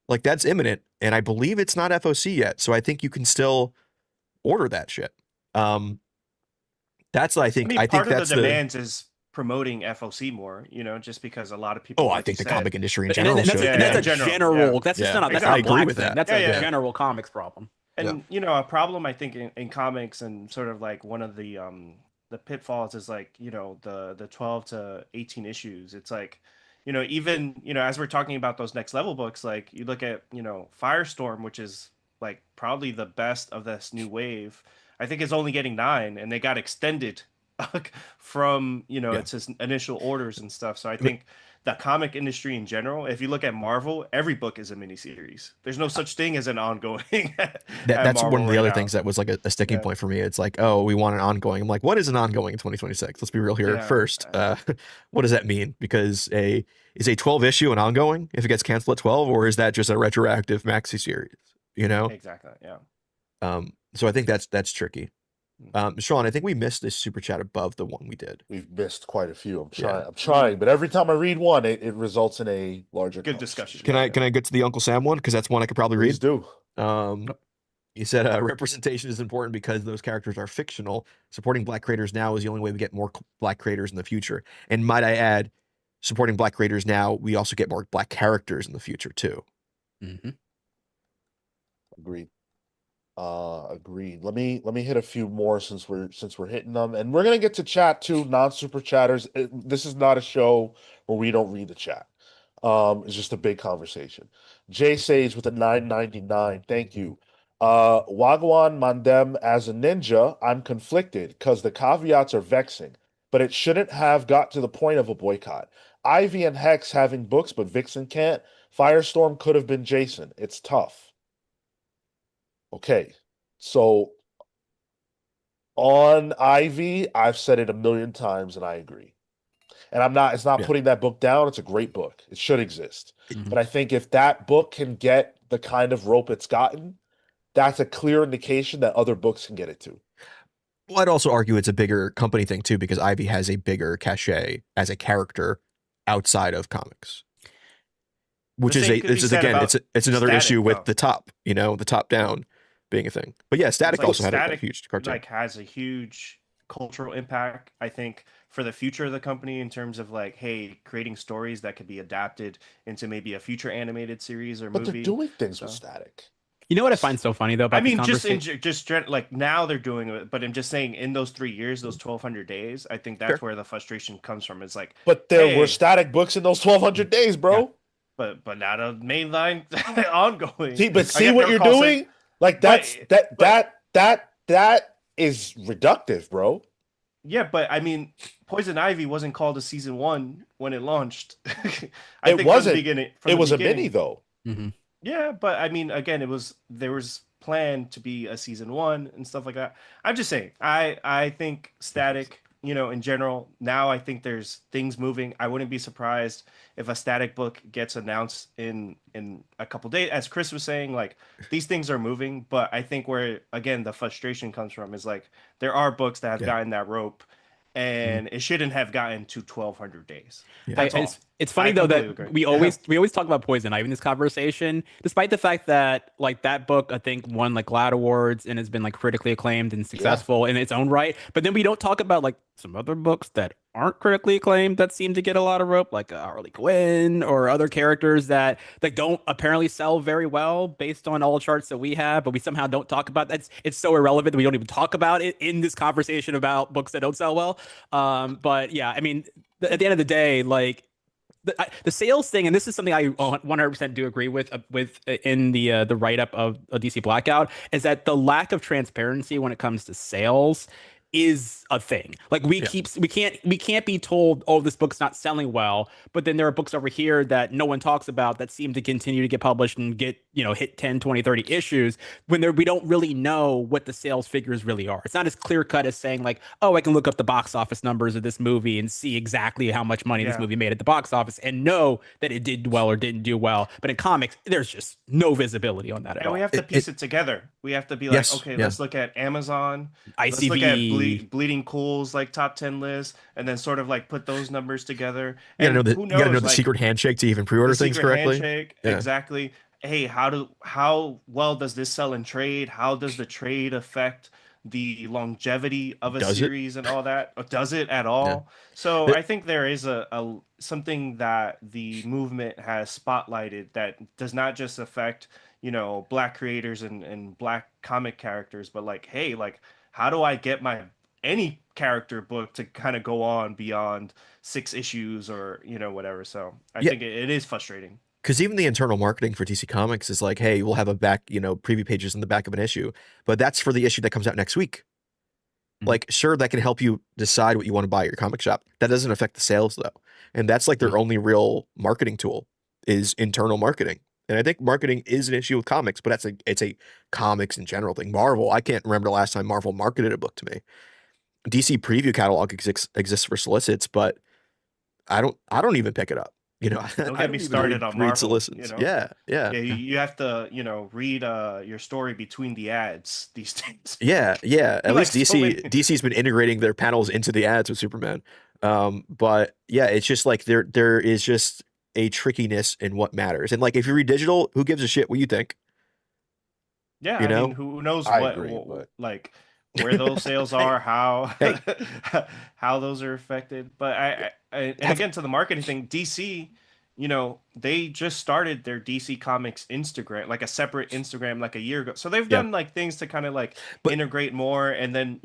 Like that's imminent, and I believe it's not FOC yet, so I think you can still order that shit. That's I think part of that's the demands is promoting FOC more, you know, just because a lot of people. Oh, I think the comic industry in general that's should. a general. That's just not. That's I not a agree Black with thing. that. That's a general comics problem. And you know, a problem I think in comics, and sort of like one of the pitfalls is like, you know, the 12 to 18 issues. It's like, you know, even, you know, as we're talking about those next level books, like you look at, you know, Firestorm, which is like probably the best of this new wave. I think it's only getting 9, and they got extended from, you know, its initial orders and stuff. So I think the comic industry in general, if you look at Marvel, every book is a miniseries. There's no such thing as an ongoing. That's Marvel one of the right other now. things that was like a sticking point for me. It's like, oh, we want an ongoing. I'm like, what is an ongoing in 2026? Let's be real here first. What does that mean? Because is a 12 issue an ongoing if it gets canceled at 12, or is that just a retroactive maxi series? You know? Exactly. Yeah. So I think that's tricky. Sean, I think we missed this super chat above the one we did. We've missed quite a few. I'm trying, but every time I read one, it results in a larger discussion. Can I get to the Uncle Sam one? Because that's one I could probably read. Please do. He said representation is important because those characters are fictional. Supporting Black creators now is the only way we get more Black creators in the future. And might I add, supporting Black creators now, we also get more Black characters in the future too. Mm-hmm. Agreed. Agreed. Let me hit a few more since we're hitting them, and we're gonna get to chat too, non-super chatters. This is not a show where we don't read the chat. It's just a big conversation. Jay Sage with a 9.99. Thank you. Wagwan Mandem as a ninja. I'm conflicted because the caveats are vexing, but it shouldn't have got to the point of a boycott. Ivy and Hex having books, but Vixen can't. Firestorm could have been Jason. It's tough. Okay, so on Ivy, I've said it a million times, and I agree. And it's not putting that book down. It's a great book. It should exist. Mm-hmm. But I think if that book can get the kind of rope it's gotten, that's a clear indication that other books can get it too. Well, I'd also argue it's a bigger company thing too, because Ivy has a bigger cachet as a character outside of comics. Which is it's another Static, issue with the top, you know, the top down being a thing. But yeah, Static also had a huge cartoon. Like has a huge cultural impact, I think, for the future of the company in terms of like, hey, creating stories that could be adapted into maybe a future animated series or movie. But they're doing things with Static. You know what I find so funny though? About I mean, just like now they're doing it, but I'm just saying in those 3 years, those 1,200 days, I think that's where the frustration comes from. It's like, but there were Static books in those 1,200 days, bro. Yeah. But not a mainline ongoing. See what you're doing? Like that is reductive, bro. Yeah, but I mean, Poison Ivy wasn't called a season 1 when it launched. It wasn't. It was a mini though. Mm-hmm. Yeah, but I mean, again, there was planned to be a season 1 and stuff like that. I'm just saying, I think Static, you know, in general, now I think there's things moving. I wouldn't be surprised if a Static book gets announced in a couple days. As Chris was saying, like, these things are moving, but I think where, again, the frustration comes from is like, there are books that have gotten that rope, and it shouldn't have gotten to 1,200 days. Yeah. That's all. It's funny I though that completely agree. we always talk about Poison Ivy in this conversation, despite the fact that like that book I think won like GLAAD awards and has been like critically acclaimed and successful in its own right. But then we don't talk about like some other books that aren't critically acclaimed that seem to get a lot of rope, like Harley Quinn or other characters that don't apparently sell very well based on all the charts that we have, but we somehow don't talk about that. It's so irrelevant that we don't even talk about it in this conversation about books that don't sell well. But yeah, I mean, at the end of the day, like the sales thing, and this is something I 100% do agree with in the write up of a DC Blackout, is that the lack of transparency when it comes to sales is a thing. Like we can't be told, oh, this book's not selling well, but then there are books over here that no one talks about that seem to continue to get published and get, hit 10, 20, 30 issues when we don't really know what the sales figures really are. It's not as clear cut as saying like, oh, I can look up the box office numbers of this movie and see exactly how much money this movie made at the box office and know that it did well or didn't do well. But in comics, there's just no visibility on that at all. We have to piece it together. We have to be like, okay, let's look at Amazon, let's look at Bleeding Cool's like top 10 list, and then sort of like put those numbers together. And you who knows, gotta know the like, secret handshake to even pre-order things correctly. Exactly. Hey, how well does this sell in trade? How does the trade affect the longevity of a series and all that? Or does it at all? Yeah. So I think there is a something that the movement has spotlighted that does not just affect, Black creators and Black comic characters, but like, hey, like, how do I get any character book to kind of go on beyond 6 issues or, whatever. So I think it is frustrating. Because even the internal marketing for DC Comics is like, hey, we'll have a back, preview pages in the back of an issue, but that's for the issue that comes out next week. Mm-hmm. Like, sure, that can help you decide what you want to buy at your comic shop. That doesn't affect the sales though. And that's like their only real marketing tool is internal marketing. And I think marketing is an issue with comics, but it's a comics in general thing. Marvel, I can't remember the last time Marvel marketed a book to me. DC preview catalog exists for solicits, but I don't even pick it up. Don't get me started on Marvel. Solicits. Yeah. You have to, read your story between the ads these days. Yeah. At least DC's been integrating their panels into the ads with Superman. But yeah, it's just like there is just a trickiness in what matters. And like if you read digital, who gives a shit what you think? Yeah, I mean, who knows like where those sales are, how those are affected. But and again, to the marketing thing, DC, they just started their DC Comics Instagram, like a separate Instagram, like a year ago. So they've done like things to kind of like integrate more. And then,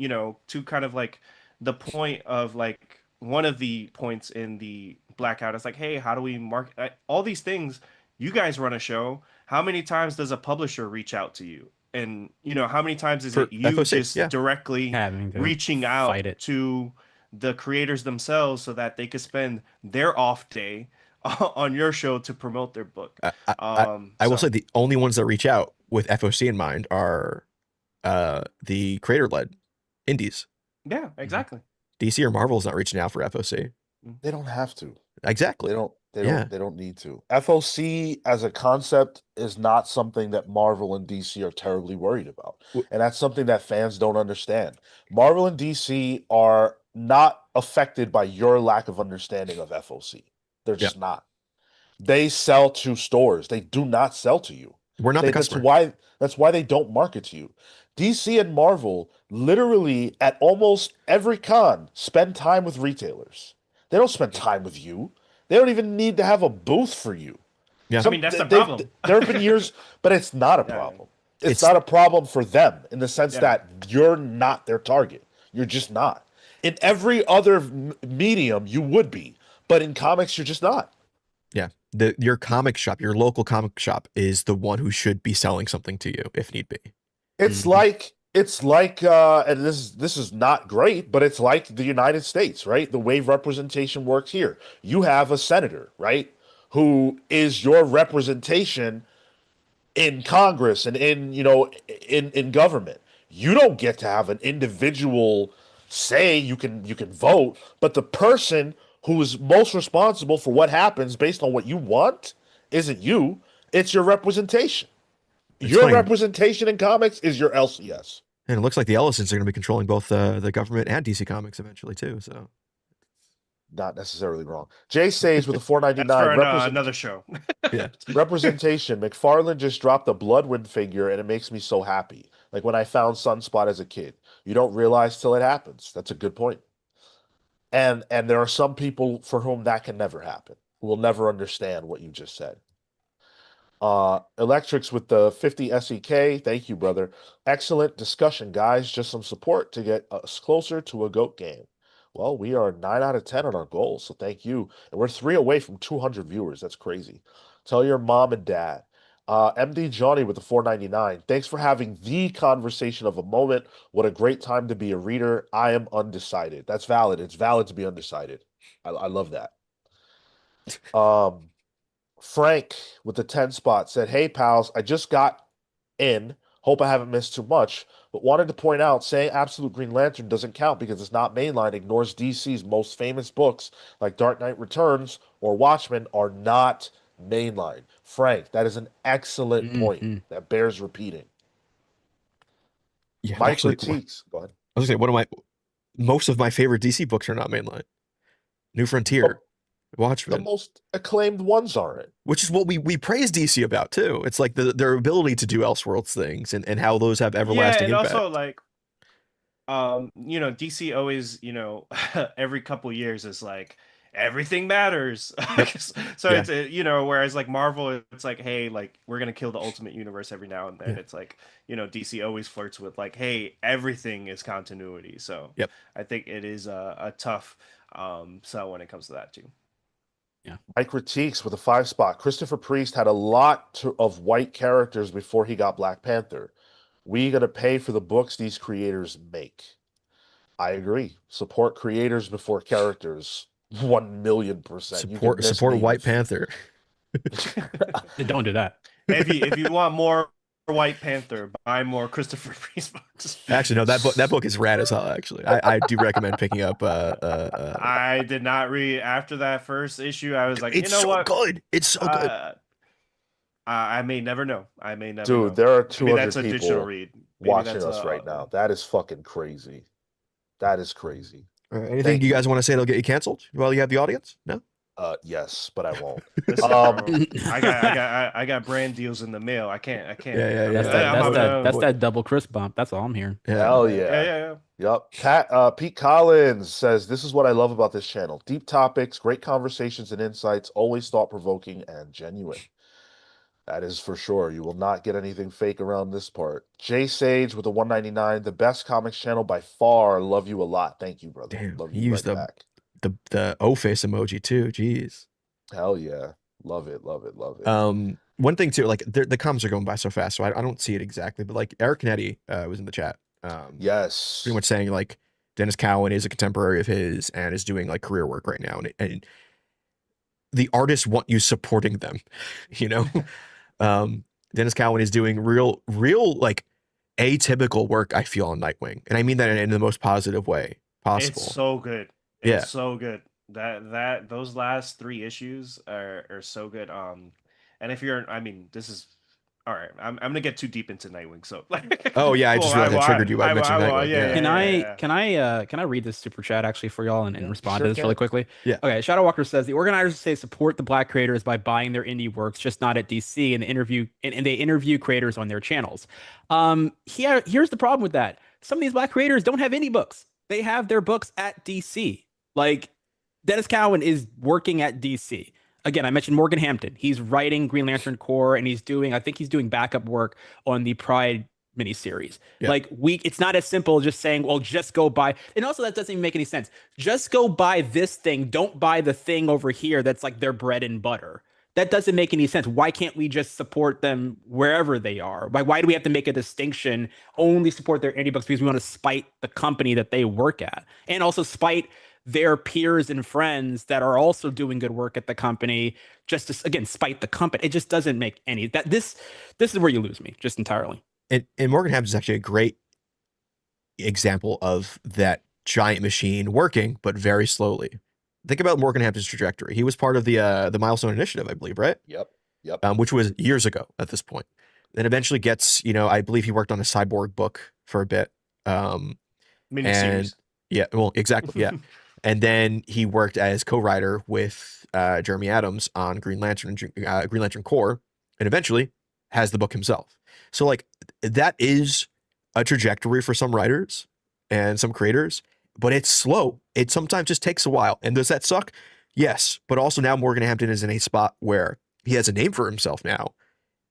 to kind of like the point of like one of the points in the Blackout is like, hey, how do we market all these things? You guys run a show. How many times does a publisher reach out to you? And, how many times is it you FOC, just directly reaching out to the creators themselves so that they could spend their off day on your show to promote their book? I will say the only ones that reach out with FOC in mind are the creator-led indies. Yeah, exactly. DC or Marvel is not reaching out for FOC. They don't have to. Exactly. They don't need to. FOC as a concept is not something that Marvel and DC are terribly worried about. And that's something that fans don't understand. Marvel and DC are not affected by your lack of understanding of FOC. They're just not. They sell to stores. They do not sell to you. We're not the customer. That's why they don't market to you. DC and Marvel literally at almost every con spend time with retailers. They don't spend time with you. They don't even need to have a booth for you. Yeah. I mean, that's the problem. There have been years, but it's not a problem. It's not a problem for them in the sense that you're not their target. You're just not. In every other medium, you would be. But in comics, you're just not. Yeah. Your comic shop, your local comic shop is the one who should be selling something to you if need be. It's like and this is not great, but it's like the United States, right? The way representation works here. You have a senator, right, who is your representation in Congress and in government. You don't get to have an individual say. You can vote, but the person who is most responsible for what happens based on what you want isn't you. It's your representation. Your representation in comics is your LCS. And it looks like the Ellisons are going to be controlling both the government and DC Comics eventually too. So not necessarily wrong. Jay Sage with a That's 499 for another show. Yeah. representation. McFarlane just dropped a Bloodwind figure, and it makes me so happy. Like when I found Sunspot as a kid. You don't realize till it happens. That's a good point. And there are some people for whom that can never happen, who will never understand what you just said. Electrics with the 50 SEK. Thank you, brother. Excellent discussion, guys. Just some support to get us closer to a GOAT game. Well, we are 9 out of 10 on our goal, so thank you. And we're 3 away from 200 viewers. That's crazy. Tell your mom and dad. MD Johnny with the 499. Thanks for having the conversation of a moment. What a great time to be a reader. I am undecided. That's valid. It's valid to be undecided. I love that. Frank with the 10 spot said, hey, pals, I just got in. Hope I haven't missed too much, but wanted to point out saying Absolute Green Lantern doesn't count because it's not mainline, ignores DC's most famous books like Dark Knight Returns or Watchmen are not mainline. Frank, that is an excellent point that bears repeating. Yeah, Mike actually, critiques. Go ahead. I was gonna say most of my favorite DC books are not mainline. New Frontier, The Watchmen, most acclaimed ones aren't. which is what we praise DC about too. It's like their ability to do Elseworlds things and how those have everlasting and impact. also like, DC always, every couple years is like everything matters. So Yeah. it's whereas like Marvel, it's like, hey, like we're gonna kill the Ultimate Universe every now and then. Yeah. It's like, DC always flirts with like, hey, everything is continuity. So Yep. I think it is a tough sell when it comes to that too. Mike critiques with a 5 spot. Christopher Priest had a lot of white characters before he got Black Panther. We gonna pay for the books these creators make. I agree. Support creators before characters. 1,000,000%. Support White Panther. Don't do that. If you want more White Panther, buy more Christopher Priest books. Actually, no, that book is rad as hell. Actually, I do recommend picking up. I did not read after that first issue. I was like, it's you know what? Good. It's so good. I may never know. I may never. Dude, know. there are Maybe 200 that's a digital people read. Maybe watching that's us right now. That is fucking crazy. That is crazy. Anything Thank you you. guys want to say that'll get you canceled while you have the audience? No. Yes, but I won't. Listen, Um, I got brand deals in the mail. I can't. Yeah. That's that double Chris bump. That's all I'm hearing. Hell Yeah. yeah. Yep. Pete Collins says, this is what I love about this channel. Deep topics, great conversations and insights, always thought-provoking and genuine. That is for sure. You will not get anything fake around this part. Jay Sage with a 199, the best comics channel by far. Love you a lot. Thank you, brother. Damn, Love he you used right back. the O face emoji too. Jeez. Hell yeah. Love it. One thing too, like the comments are going by so fast, so I don't see it exactly, but like Eric Canetti was in the chat. Yes. Pretty much saying like Dennis Cowan is a contemporary of his and is doing like career work right now, and the artists want you supporting them, Dennis Cowan is doing real like atypical work, I feel, on Nightwing, and I mean that in the most positive way possible. It's so good. Yeah. It's so good. That those last 3 issues are so good. And if you're, this is all right. I'm gonna get too deep into Nightwing. So oh yeah, I just realized I triggered you by mentioning Nightwing. Yeah. Can I read this super chat actually for y'all and respond sure to this really quickly? Yeah. Okay. Shadow Walker says the organizers say support the Black creators by buying their indie works, just not at DC, and they interview creators on their channels. Here's the problem with that. Some of these Black creators don't have indie books. They have their books at DC. Like Dennis Cowan is working at DC. Again, I mentioned Morgan Hampton. He's writing Green Lantern Corps, and I think he's doing backup work on the Pride miniseries. Yeah. Like it's not as simple as just saying, well, just go buy. And also that doesn't even make any sense. Just go buy this thing. Don't buy the thing over here that's like their bread and butter. That doesn't make any sense. Why can't we just support them wherever they are? Why do we have to make a distinction? Only support their indie books because we want to spite the company that they work at, and also spite their peers and friends that are also doing good work at the company, just to, again, spite the company. It just doesn't make any that this is where you lose me just entirely. And Morgan Hampton is actually a great example of that giant machine working, but very slowly. Think about Morgan Hampton's trajectory. He was part of the Milestone Initiative, I believe, right? Yep. Which was years ago at this point. Then eventually gets, I believe he worked on a Cyborg book for a bit. Miniseries. Yeah, well, exactly, yeah. And then he worked as co-writer with Jeremy Adams on Green Lantern Corps, and eventually has the book himself. So like that is a trajectory for some writers and some creators, but it's slow. It sometimes just takes a while. And does that suck? Yes, but also now Morgan Hampton is in a spot where he has a name for himself now,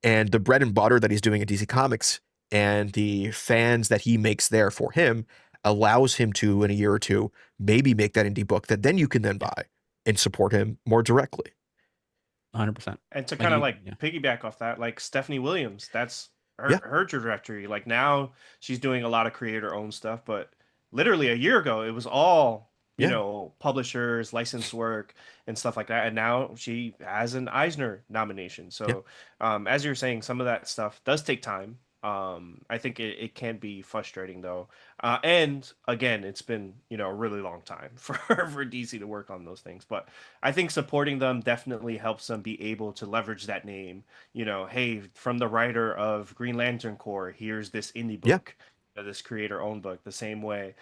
and the bread and butter that he's doing at DC Comics and the fans that he makes there for him allows him to, in a year or two, maybe make that indie book that then you can then buy and support him more directly. 100%. And to Like kind of you- like yeah. piggyback off that, like Stephanie Williams, that's her Yeah. her trajectory. Like now she's doing a lot of creator owned stuff, but literally a year ago it was all Yeah. publishers, licensed work, and stuff like that. And now she has an Eisner nomination. So as you're saying, some of that stuff does take time. I think it can be frustrating though. And again, it's been, a really long time for DC to work on those things. But I think supporting them definitely helps them be able to leverage that name. Hey, from the writer of Green Lantern Corps, here's this indie Yeah. book, this creator-owned book. The same way,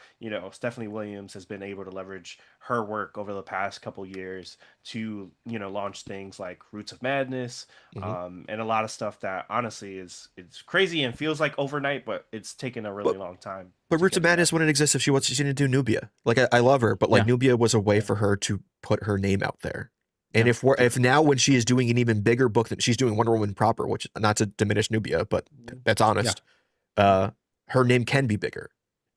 Stephanie Williams has been able to leverage her work over the past couple years to, launch things like Roots of Madness, and a lot of stuff that honestly it's crazy and feels like overnight, but it's taken a really long time. But to Roots get of to Madness that. wouldn't exist if she didn't do Nubia. Like I love her, but like Nubia was a way for her to put her name out there. And if now when she is doing an even bigger book than she's doing Wonder Woman proper, which not to diminish Nubia, but that's honest. Her name can be bigger.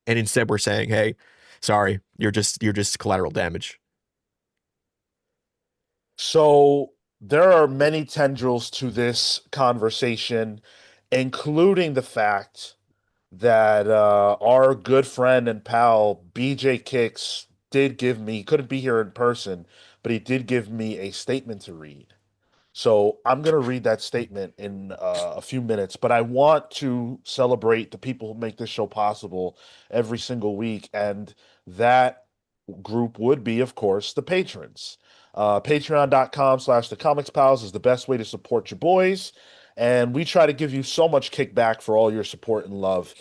And instead we're saying, hey, sorry, you're just collateral damage. So there are many tendrils to this conversation, including the fact that our good friend and pal BJ Kicks did give me, he couldn't be here in person, but he did give me a statement to read. So I'm going to read that statement in a few minutes, but I want to celebrate the people who make this show possible every single week. And that group would be, of course, the patrons. Patreon.com/the Comics Pals is the best way to support your boys. And we try to give you so much kickback for all your support and love.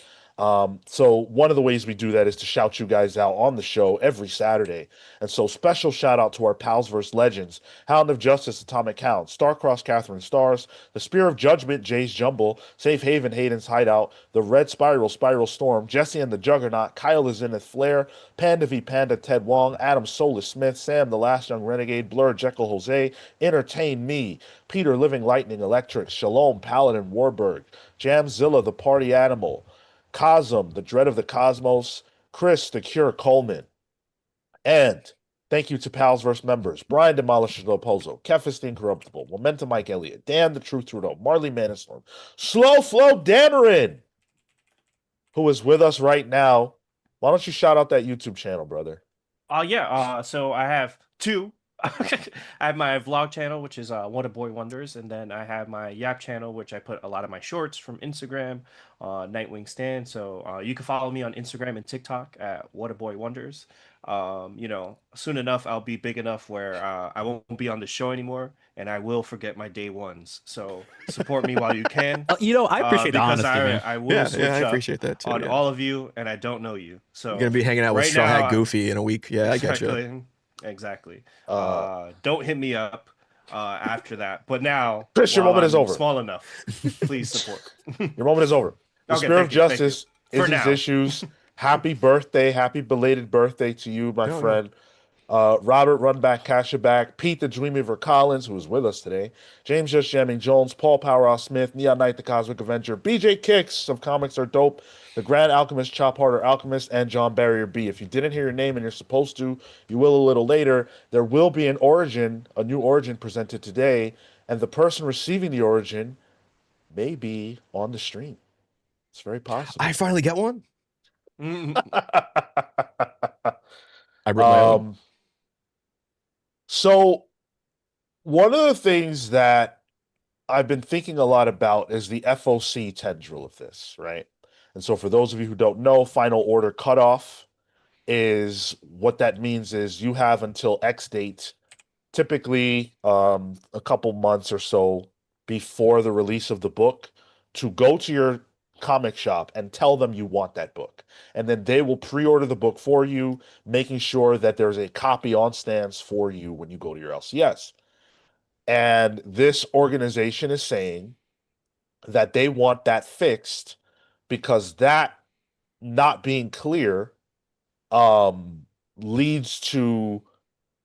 So one of the ways we do that is to shout you guys out on the show every Saturday. And so special shout out to our Pals vs. Legends, Hound of Justice, Atomic Hound, Starcross, Catherine Stars, the Spear of Judgment, Jay's Jumble, Safe Haven, Hayden's Hideout, the Red Spiral, Spiral Storm, Jesse and the Juggernaut, Kyle the Zenith Flare, Panda v Panda, Ted Wong, Adam Solus Smith, Sam the Last Young Renegade, Blur, Jekyll Jose, Entertain Me, Peter Living Lightning Electric, Shalom Paladin Warburg, Jamzilla the Party Animal, Cosm, the Dread of the Cosmos, Chris, the Cure Coleman. And thank you to Pals vs. members, Brian Demolisher Lopozo, Kefis the Incorruptible, Momentum Mike Elliott, Dan the Truth Trudeau, Marley Manistorm, Slow Flow Damarin, who is with us right now. Why don't you shout out that YouTube channel, brother? So I have two. I have my vlog channel, which is What a Boy Wonders, and then I have my Yap channel, which I put a lot of my shorts from Instagram, Nightwing Stand. So you can follow me on Instagram and TikTok at What a Boy Wonders. Soon enough I'll be big enough where I won't be on the show anymore, and I will forget my day ones. So support me while you can. I appreciate the because honesty, man. I will switch I up appreciate that too. on all of you, and I don't know you. So You're gonna be hanging out with right Straw now, Hat Goofy in a week. Yeah, I got you. Exactly. Don't hit me up after that. But now, Chris, your while moment is I'm over. Small enough. Please support. Your moment is over. The Okay, Spirit of thank you, thank Justice you. is For his now. issues. Happy birthday. Happy belated birthday to you, my No, friend. Robert Runback Cashaback, Pete the Dreamweaver Collins, who is with us today, James Just Jamming Jones, Paul Powerhouse Smith, Neon Knight the Cosmic Avenger, BJ Kicks of Comics Are Dope, the Grand Alchemist, Chop Harder Alchemist, and John Barrier B. If you didn't hear your name and you're supposed to, you will a little later. There will be a new origin presented today, and the person receiving the origin may be on the stream. It's very possible. I finally get one. Mm-hmm. I wrote my own. So one of the things that I've been thinking a lot about is the FOC tendril of this, right? And so for those of you who don't know, final order cutoff is what that means is you have until X date, typically a couple months or so before the release of the book, to go to your comic shop and tell them you want that book. And then they will pre-order the book for you, making sure that there's a copy on stands for you when you go to your LCS. And this organization is saying that they want that fixed because that not being clear leads to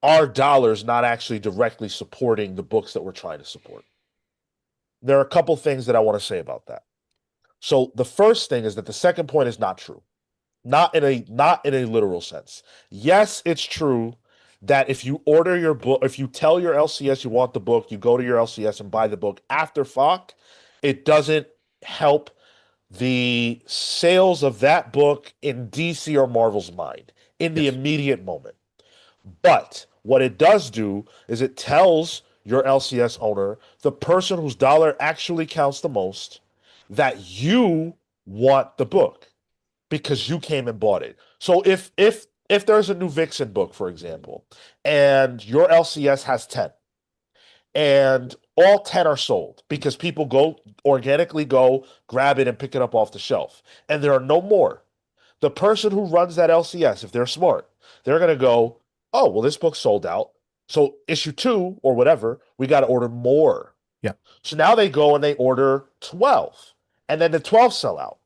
our dollars not actually directly supporting the books that we're trying to support. There are a couple things that I want to say about that. So the first thing is that the second point is not true. Not in a literal sense. Yes, it's true that if you order your book, if you tell your LCS you want the book, you go to your LCS and buy the book after FOC, it doesn't help the sales of that book in DC or Marvel's mind in the immediate moment. But what it does do is it tells your LCS owner, the person whose dollar actually counts the most, that you want the book because you came and bought it. So if there's a new Vixen book, for example, and your LCS has 10, and all 10 are sold because people go organically go grab it and pick it up off the shelf, and there are no more. The person who runs that LCS, if they're smart, they're going to go, oh, well, this book's sold out. So issue 2 or whatever, we got to order more. Yeah. So now they go and they order 12, and then the 12 sell out.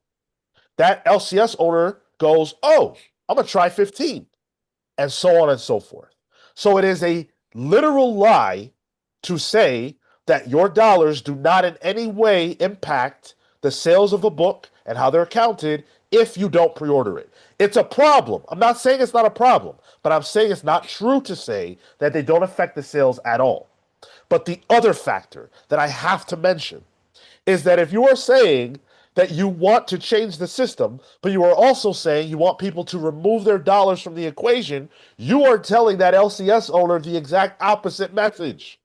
That LCS owner goes, oh, I'm going to try 15, and so on and so forth. So it is a literal lie to say that your dollars do not in any way impact the sales of a book and how they're counted if you don't pre-order it. It's a problem. I'm not saying it's not a problem, but I'm saying it's not true to say that they don't affect the sales at all. But the other factor that I have to mention is that if you are saying that you want to change the system, but you are also saying you want people to remove their dollars from the equation, you are telling that LCS owner the exact opposite message.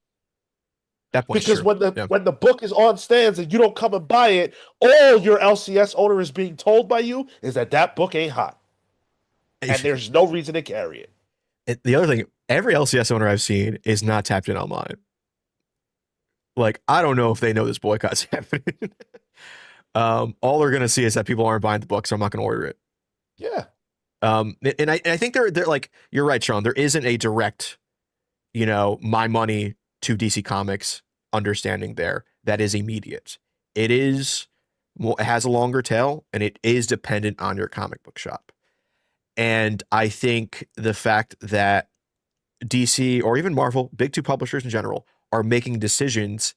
That point's Because true. when the book is on stands and you don't come and buy it, all your LCS owner is being told by you is that book ain't hot. And there's no reason to carry it. The other thing, every LCS owner I've seen is not tapped in online. Like, I don't know if they know this boycott's happening. All they're gonna see is that people aren't buying the book, so I'm not gonna order it. Yeah. And I think they're like, you're right, Sean. There isn't a direct, my money to DC Comics understanding there that is immediate. It has a longer tail, and it is dependent on your comic book shop. And I think the fact that DC or even Marvel, big two publishers in general, are making decisions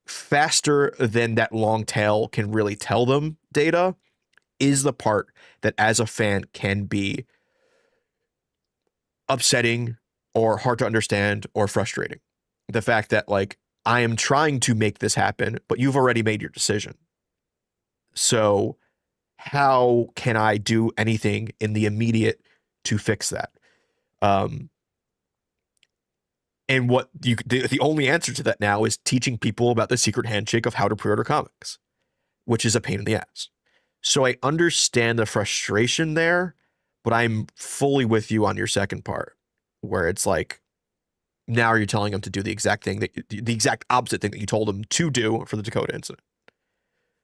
faster than that long tail can really tell them data is the part that as a fan can be upsetting or hard to understand or frustrating. The fact that, like, I am trying to make this happen, but you've already made your decision. So how can I do anything in the immediate to fix that? And what the only answer to that now is teaching people about the secret handshake of how to pre-order comics, which is a pain in the ass. So I understand the frustration there, but I'm fully with you on your second part, where it's like, now you're telling them to do the exact opposite thing that you told them to do for the Dakota incident.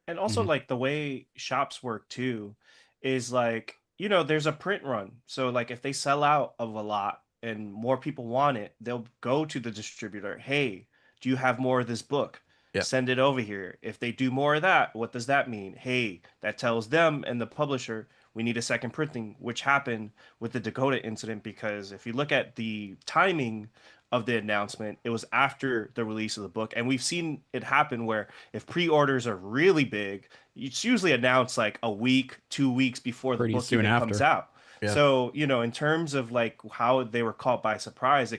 And also, like, the way shops work too is like, there's a print run. So like if they sell out of a lot and more people want it, they'll go to the distributor. Hey, do you have more of this book? Yeah. Send it over here. If they do more of that, what does that mean? Hey, that tells them and the publisher we need a second printing, which happened with the Dakota incident, because if you look at the timing of the announcement, it was after the release of the book. And we've seen it happen where if pre-orders are really big, it's usually announced like a week, 2 weeks before the Pretty book soon even after. comes out. Yeah. So, in terms of like how they were caught by surprise,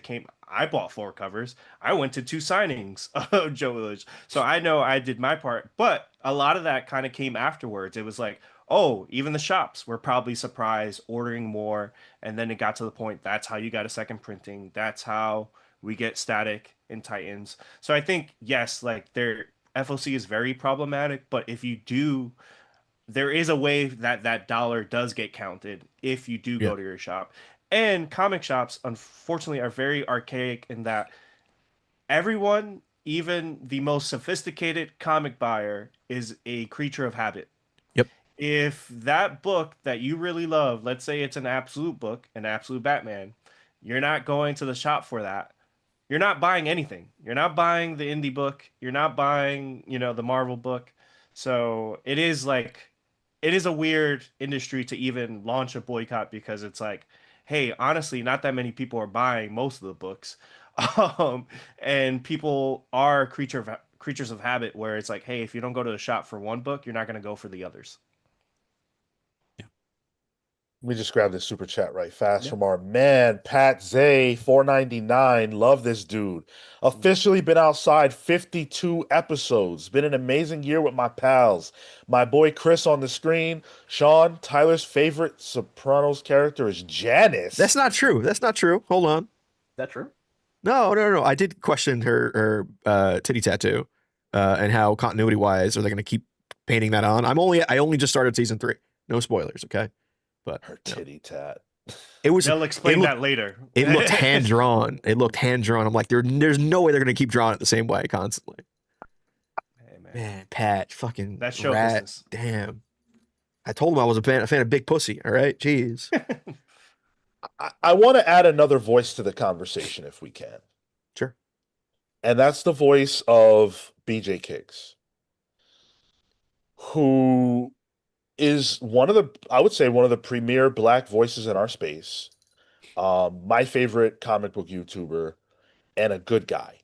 I bought 4 covers. I went to 2 signings of Joe Village. So I know I did my part, but a lot of that kind of came afterwards. It was like, oh, even the shops were probably surprised, ordering more. And then it got to the point, that's how you got a second printing. That's how we get static in Titans. So I think, yes, like their FOC is very problematic, but if you do, there is a way that that dollar does get counted if you do go to your shop. And comic shops, unfortunately, are very archaic in that everyone even the most sophisticated comic buyer is a creature of habit. Yep. If that book that you really love, let's say it's an absolute book, an absolute Batman, you're not going to the shop for that. You're not buying anything. You're not buying the indie book. You're not buying, the Marvel book. So it is a weird industry to even launch a boycott because it's like, hey, honestly, not that many people are buying most of the books. And people are creatures of habit where it's like, hey, if you don't go to the shop for one book, you're not going to go for the others. Let me just grab this super chat right fast Yeah. from our man, Pat Zay, 499. Love this dude. Officially been outside 52 episodes. Been an amazing year with my pals. My boy Chris on the screen. Sean, Tyler's favorite Sopranos character is Janice. That's not true. That's not true. Hold on. Is that true? No. I did question her titty tattoo and how continuity wise are they going to keep painting that on. I only just started season 3. No spoilers, okay? But her titty tat. It was. They'll explain that later. It looked hand drawn. I'm like, there's no way they're going to keep drawing it the same way constantly. Hey, Man, Pat, fucking that show rat. business. Damn. I told him I was a fan of Big Pussy. All right, jeez. I want to add another voice to the conversation if we can. Sure. And that's the voice of BJ Kiggs, who is I would say one of the premier Black voices in our space. My favorite comic book YouTuber and a good guy.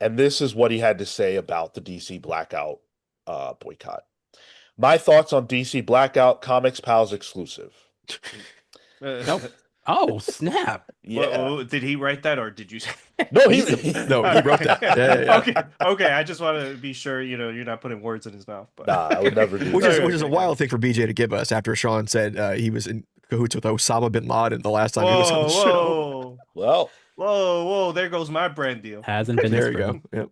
And this is what he had to say about the DC Blackout boycott. My thoughts on DC Blackout, Comics Pals exclusive. Nope. Oh, snap. Yeah. Did he write that or did you say? No, he wrote that. Yeah. Okay. I just want to be sure, you're not putting words in his mouth. But... Nah, I would never do which that. is a wild thing for BJ to give us after Sean said he was in cahoots with Osama bin Laden the last time he was on the show. Well. Whoa, there goes my brand deal. Hasn't been There you go. Yep.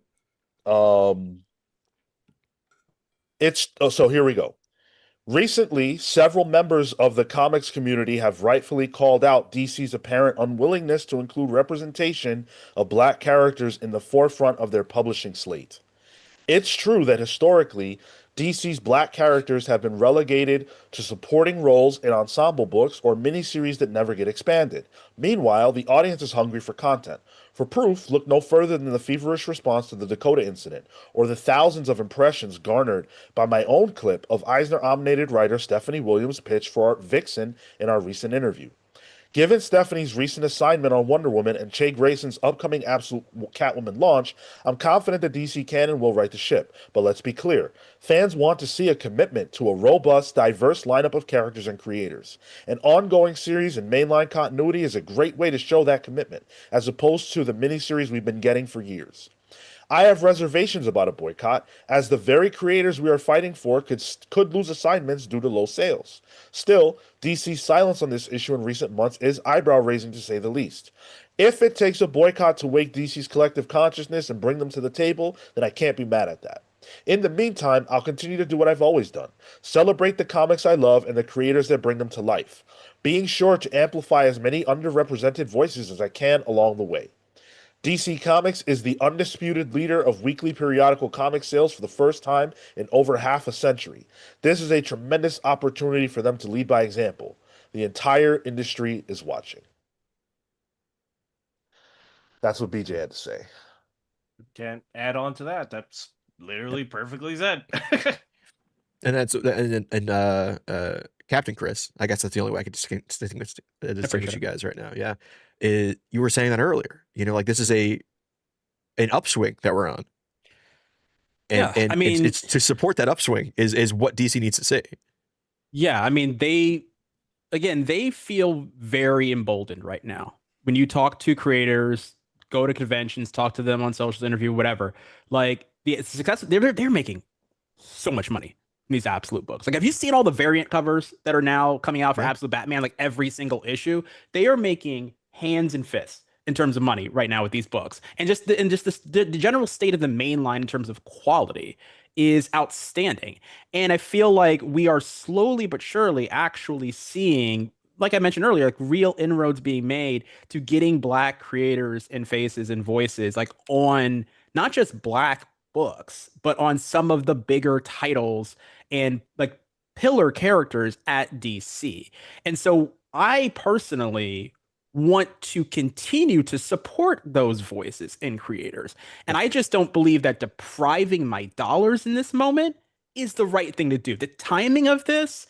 So here we go. Recently, several members of the comics community have rightfully called out DC's apparent unwillingness to include representation of Black characters in the forefront of their publishing slate. It's true that historically, DC's Black characters have been relegated to supporting roles in ensemble books or miniseries that never get expanded. Meanwhile, the audience is hungry for content. For proof, look no further than the feverish response to the Dakota incident, or the thousands of impressions garnered by my own clip of Eisner-nominated writer Stephanie Williams' pitch for Vixen in our recent interview. Given Stephanie's recent assignment on Wonder Woman and Che Grayson's upcoming Absolute Catwoman launch, I'm confident that DC Canon will right the ship. But let's be clear, fans want to see a commitment to a robust, diverse lineup of characters and creators. An ongoing series and mainline continuity is a great way to show that commitment, as opposed to the miniseries we've been getting for years. I have reservations about a boycott, as the very creators we are fighting for could lose assignments due to low sales. Still, DC's silence on this issue in recent months is eyebrow-raising to say the least. If it takes a boycott to wake DC's collective consciousness and bring them to the table, then I can't be mad at that. In the meantime, I'll continue to do what I've always done. Celebrate the comics I love and the creators that bring them to life, being sure to amplify as many underrepresented voices as I can along the way. DC Comics is the undisputed leader of weekly periodical comic sales for the first time in over half a century. This is a tremendous opportunity for them to lead by example. The entire industry is watching. That's what BJ had to say. Can't add on to that. That's literally perfectly said. And that's Captain Chris. I guess that's the only way I could distinguish you guys right now. Yeah, you were saying that earlier. This is an upswing that we're on. And I mean, it's to support that upswing is what DC needs to see. Yeah, I mean, they feel very emboldened right now. When you talk to creators, go to conventions, talk to them on social interview, whatever, like the success, they're making so much money in these Absolute books. Like, have you seen all the variant covers that are now coming out for Absolute Batman? Like every single issue, they are making hands and fists in terms of money right now with these books, and the general state of the main line in terms of quality is outstanding. And I feel like we are slowly but surely actually seeing, like I mentioned earlier, like real inroads being made to getting Black creators and faces and voices like on not just Black books, but on some of the bigger titles and like pillar characters at DC. And so I personally want to continue to support those voices and creators. And I just don't believe that depriving my dollars in this moment is the right thing to do. The timing of this,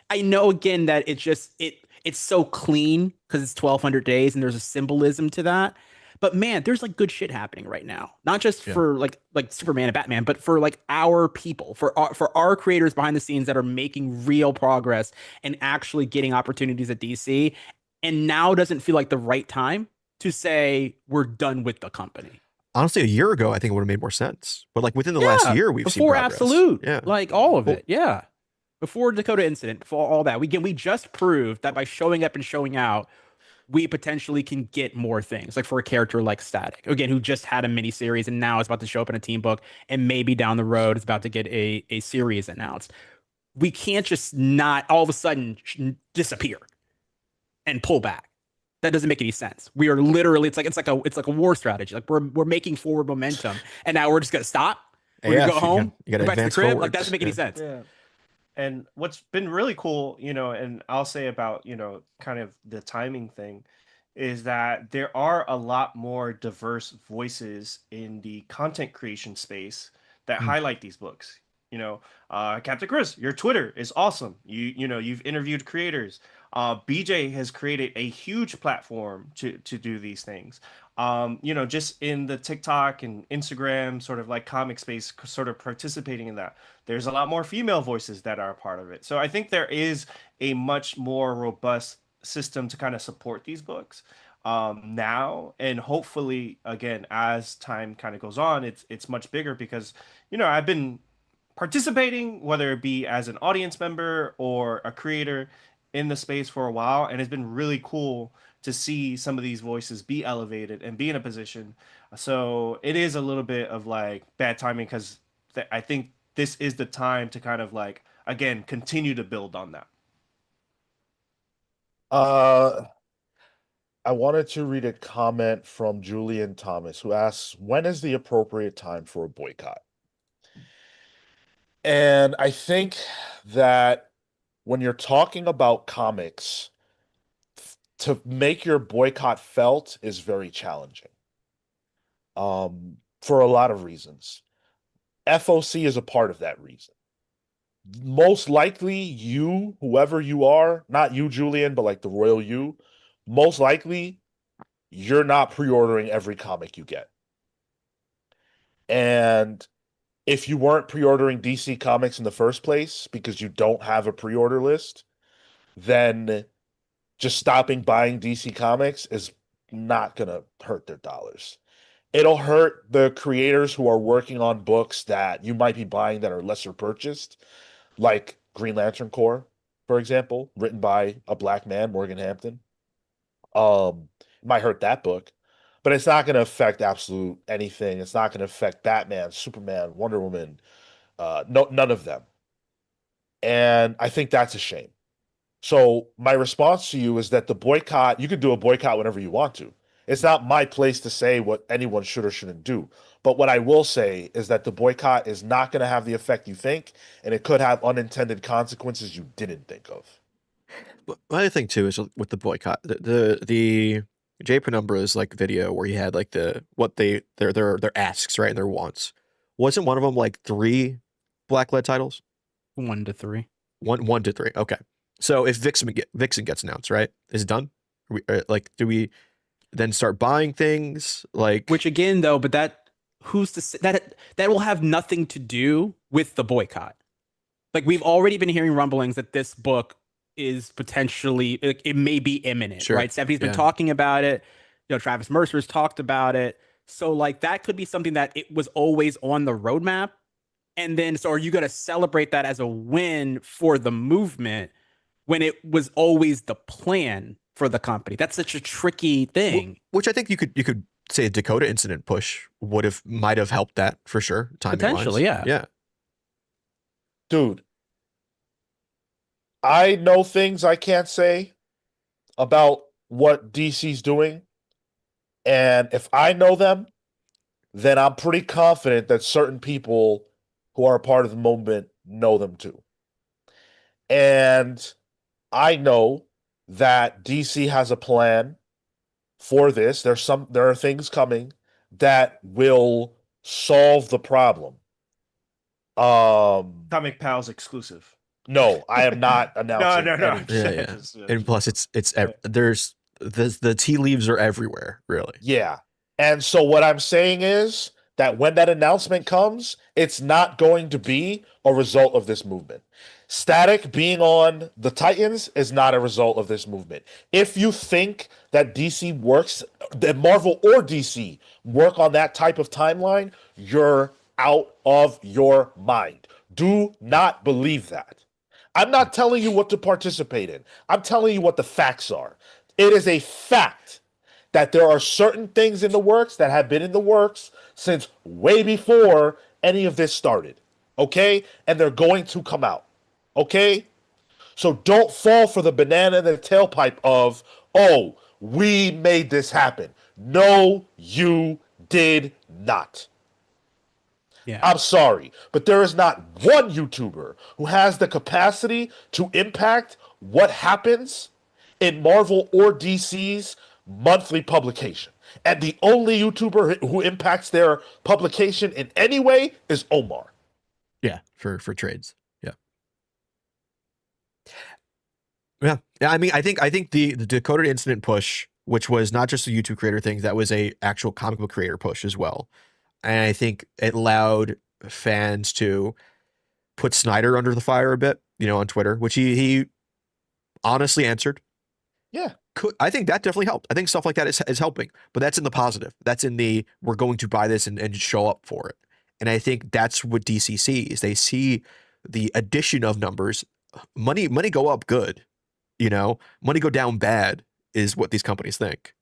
I know again that it's so clean because it's 1200 days and there's a symbolism to that. But man, there's like good shit happening right now. Not just for like Superman and Batman, but for like our people, for our creators behind the scenes that are making real progress and actually getting opportunities at DC. And now doesn't feel like the right time to say we're done with the company. Honestly, a year ago, I think it would have made more sense. But like within the last year, we've seen before progress. Absolute, Yeah, like all of it, yeah. Before Dakota Incident, before all that, we just proved that by showing up and showing out, we potentially can get more things. Like for a character like Static, again, who just had a mini series and now is about to show up in a team book, and maybe down the road is about to get a series announced. We can't just not all of a sudden disappear and pull back. That doesn't make any sense. We are literally it's like a war strategy. Like we're making forward momentum, and now we're just gonna stop. We're gonna go home. You got to go back to the advance crib. forward. Like that doesn't make any sense. Yeah. And what's been really cool, and I'll say about, kind of the timing thing is that there are a lot more diverse voices in the content creation space that highlight these books. Captain Chris, your Twitter is awesome. You've interviewed creators. BJ has created a huge platform to do these things. Just in the TikTok and Instagram sort of like comic space, sort of participating in that. There's a lot more female voices that are a part of it. So I think there is a much more robust system to kind of support these books now, and hopefully, again, as time kind of goes on, it's much bigger because I've been participating, whether it be as an audience member or a creator in the space for a while, and it's been really cool to see some of these voices be elevated and be in a position. So it is a little bit of like bad timing because I think this is the time to kind of like, again, continue to build on that. I wanted to read a comment from Julian Thomas, who asks, when is the appropriate time for a boycott? And I think that when you're talking about comics, to make your boycott felt is very challenging. For a lot of reasons. FOC is a part of that reason. Most likely you, whoever you are, not you, Julian, but like the royal you, most likely you're not pre-ordering every comic you get. And if you weren't pre-ordering DC Comics in the first place because you don't have a pre-order list, then just stopping buying DC Comics is not going to hurt their dollars. It'll hurt the creators who are working on books that you might be buying that are lesser purchased, like Green Lantern Corps, for example, written by a Black man, Morgan Hampton. It might hurt that book, but it's not going to affect absolute anything. It's not going to affect Batman, Superman, Wonder Woman, none of them. And I think that's a shame. So my response to you is that the boycott, you can do a boycott whenever you want to. It's not my place to say what anyone should or shouldn't do. But what I will say is that the boycott is not going to have the effect you think, and it could have unintended consequences you didn't think of. My other thing too is with the boycott, the Jay Penumbra's like video where he had like their asks, right, and their wants. Wasn't one of them like 3 black-led titles? 1 to 3. 1 to 3. Okay. So if Vixen gets announced, right? Is it done? Do we then start buying things like? Which again, though, but that who's to say that will have nothing to do with the boycott. Like we've already been hearing rumblings that this book is potentially it may be imminent, Sure. right? Stephanie's been talking about it. Travis Mercer's talked about it. So like that could be something that it was always on the roadmap. And then so are you going to celebrate that as a win for the movement when it was always the plan for the company? That's such a tricky thing. Which I think you could say a Dakota Incident push might have helped that for sure. Potentially, yeah. Yeah. Dude, I know things I can't say about what DC's doing. And if I know them, then I'm pretty confident that certain people who are a part of the movement know them too. And I know that DC has a plan for this. There are things coming that will solve the problem. Comic Pals exclusive. No, I am not announcing No. anything. Yeah. And plus, there's the tea leaves are everywhere, really. Yeah. And so what I'm saying is that when that announcement comes, it's not going to be a result of this movement. Static being on the Titans is not a result of this movement. If you think that DC works, that Marvel or DC work on that type of timeline, you're out of your mind. Do not believe that. I'm not telling you what to participate in. I'm telling you what the facts are. It is a fact that there are certain things in the works that have been in the works since way before any of this started. Okay? And they're going to come out. Okay? So don't fall for the banana in the tailpipe of, oh, we made this happen. No, you did not. Yeah. I'm sorry, but there is not one YouTuber who has the capacity to impact what happens in Marvel or DC's monthly publication. And the only YouTuber who impacts their publication in any way is Omar. Yeah, for trades. Yeah. Yeah. I mean, I think the Decoded Incident push, which was not just a YouTube creator thing, that was a actual comic book creator push as well. And I think it allowed fans to put Snyder under the fire a bit, on Twitter, which he honestly answered. Yeah. I think that definitely helped. I think stuff like that is helping, but that's in the positive. That's in the, we're going to buy this and show up for it. And I think that's what DC sees. They see the addition of numbers, money go up good, money go down bad is what these companies think.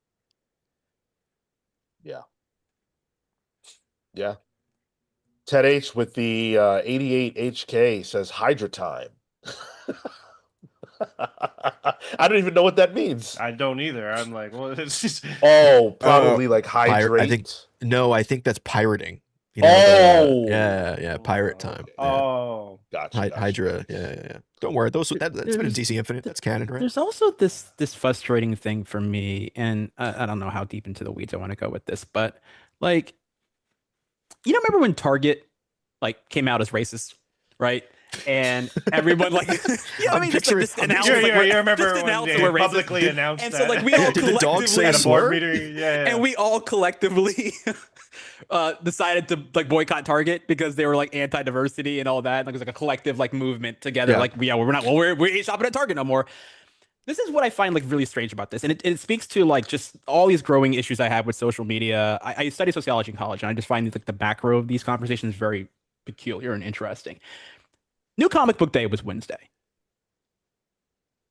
Yeah. Yeah. Ted H with the 88 HK says Hydra time. I don't even know what that means. I don't either. I'm like, well, it's just... Oh, probably like hydrate. I think that's pirating. Pirate time. Oh, gotcha. Hydra. Yeah. Don't worry. That's been in DC Infinite. That's canon, right? There's also this frustrating thing for me, and I don't know how deep into the weeds I want to go with this, but like, remember when Target came out as racist, right? And everyone this announcement. You remember when they publicly announced and that? So we all did the dog say at a a board slur? meeting, and we all collectively decided to boycott Target because they were anti-diversity and all that. Like it was a collective movement together. Yeah. We ain't shopping at Target no more. This is what I find really strange about this, and it speaks to just all these growing issues I have with social media. I study sociology in college, and I just find the back row of these conversations very peculiar and interesting. New Comic Book Day was Wednesday.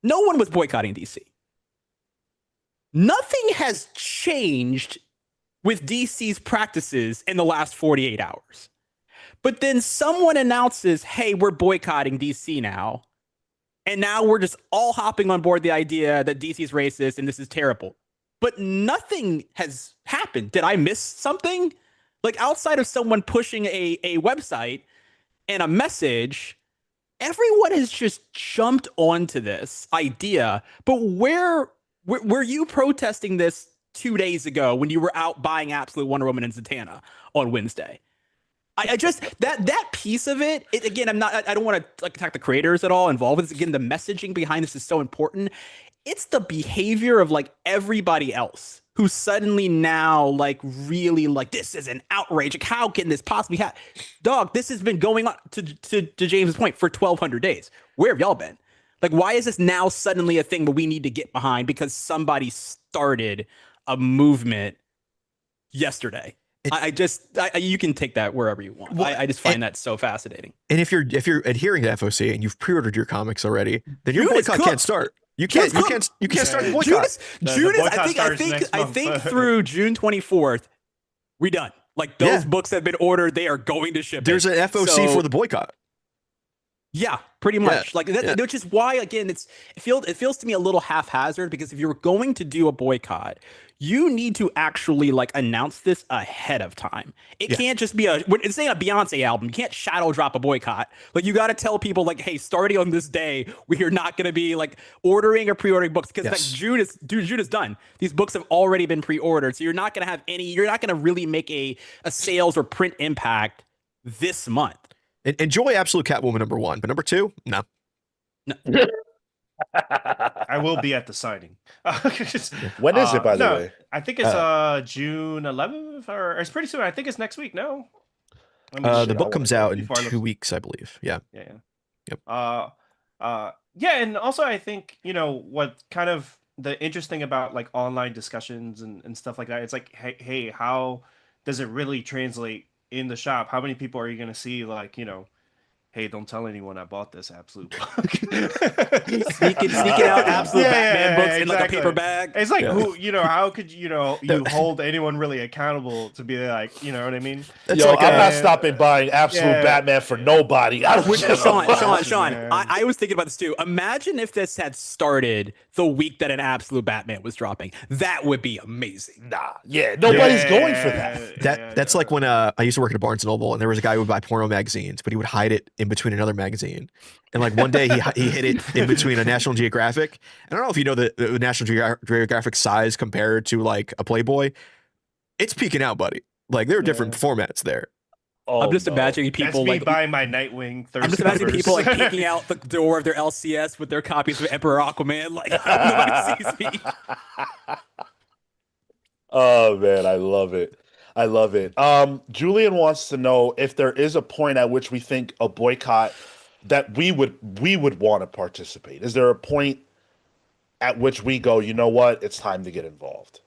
No one was boycotting DC. Nothing has changed with DC's practices in the last 48 hours. But then someone announces, hey, we're boycotting DC now. And now we're just all hopping on board the idea that DC is racist and this is terrible. But nothing has happened. Did I miss something? Outside of someone pushing a website and a message, everyone has just jumped onto this idea. But where were you protesting this 2 days ago when you were out buying Absolute Wonder Woman and Zatanna on Wednesday? I just that piece of it again, I don't want to attack the creators at all involved with this. Again, the messaging behind this is so important. It's the behavior of everybody else who suddenly now really this is an outrage. How can this possibly happen? Dog, this has been going on to James's point for 1,200 days. Where have y'all been? Why is this now suddenly a thing that we need to get behind because somebody started a movement yesterday? You can take that wherever you want. Well, I just find that so fascinating. And if you're adhering to FOC and you've pre-ordered your comics already, then your boycott can't start. You can't start the boycott. I think through June 24th, we done. Those books have been ordered. They are going to ship. There's an FOC for the boycott. Yeah, pretty much. Like that, which is why again it feels to me a little haphazard because if you're going to do a boycott, you need to actually like announce this ahead of time. It can't just be it's ain't a Beyonce album. You can't shadow drop a boycott. Like you got to tell people like, hey, starting on this day, we are not going to be like ordering or pre-ordering books because like June is done. These books have already been pre-ordered, so you're not going to have any. You're not going to really make a sales or print impact this month. Enjoy Absolute Catwoman #1, but #2, no. I will be at the signing. When is it, by the way? I think it's June 11th, or it's pretty soon. I think it's next week. No, the book comes out in 2 weeks, I believe. Yeah. Yep. Yeah, and also I think what kind of the interesting about like online discussions and stuff like that. It's like, hey, how does it really translate in the shop? How many people are you going to see like hey, don't tell anyone I bought this Absolute book. sneaking out Absolute Batman books in like a paper bag. It's like, how could you hold anyone really accountable to be like, you know what I mean? I'm not stopping buying Absolute Batman for nobody. Sean, I was thinking about this too. Imagine if this had started the week that an Absolute Batman was dropping. That would be amazing. Nobody's going for that. That's like when I used to work at a Barnes & Noble, and there was a guy who would buy porno magazines, but he would hide it in between another magazine. And like one day he hid it in between a National Geographic. And I don't know if you know the National Geographic size compared to like a Playboy. It's peeking out, buddy. Like there are different formats there. I'm just imagining people like buying my Nightwing. I'm just imagining people like peeking out the door of their LCS with their copies of Emperor Aquaman. Like nobody sees me. Oh man, I love it. Julian wants to know if there is a point at which we think a boycott that we would want to participate. Is there a point at which we go, you know what, it's time to get involved?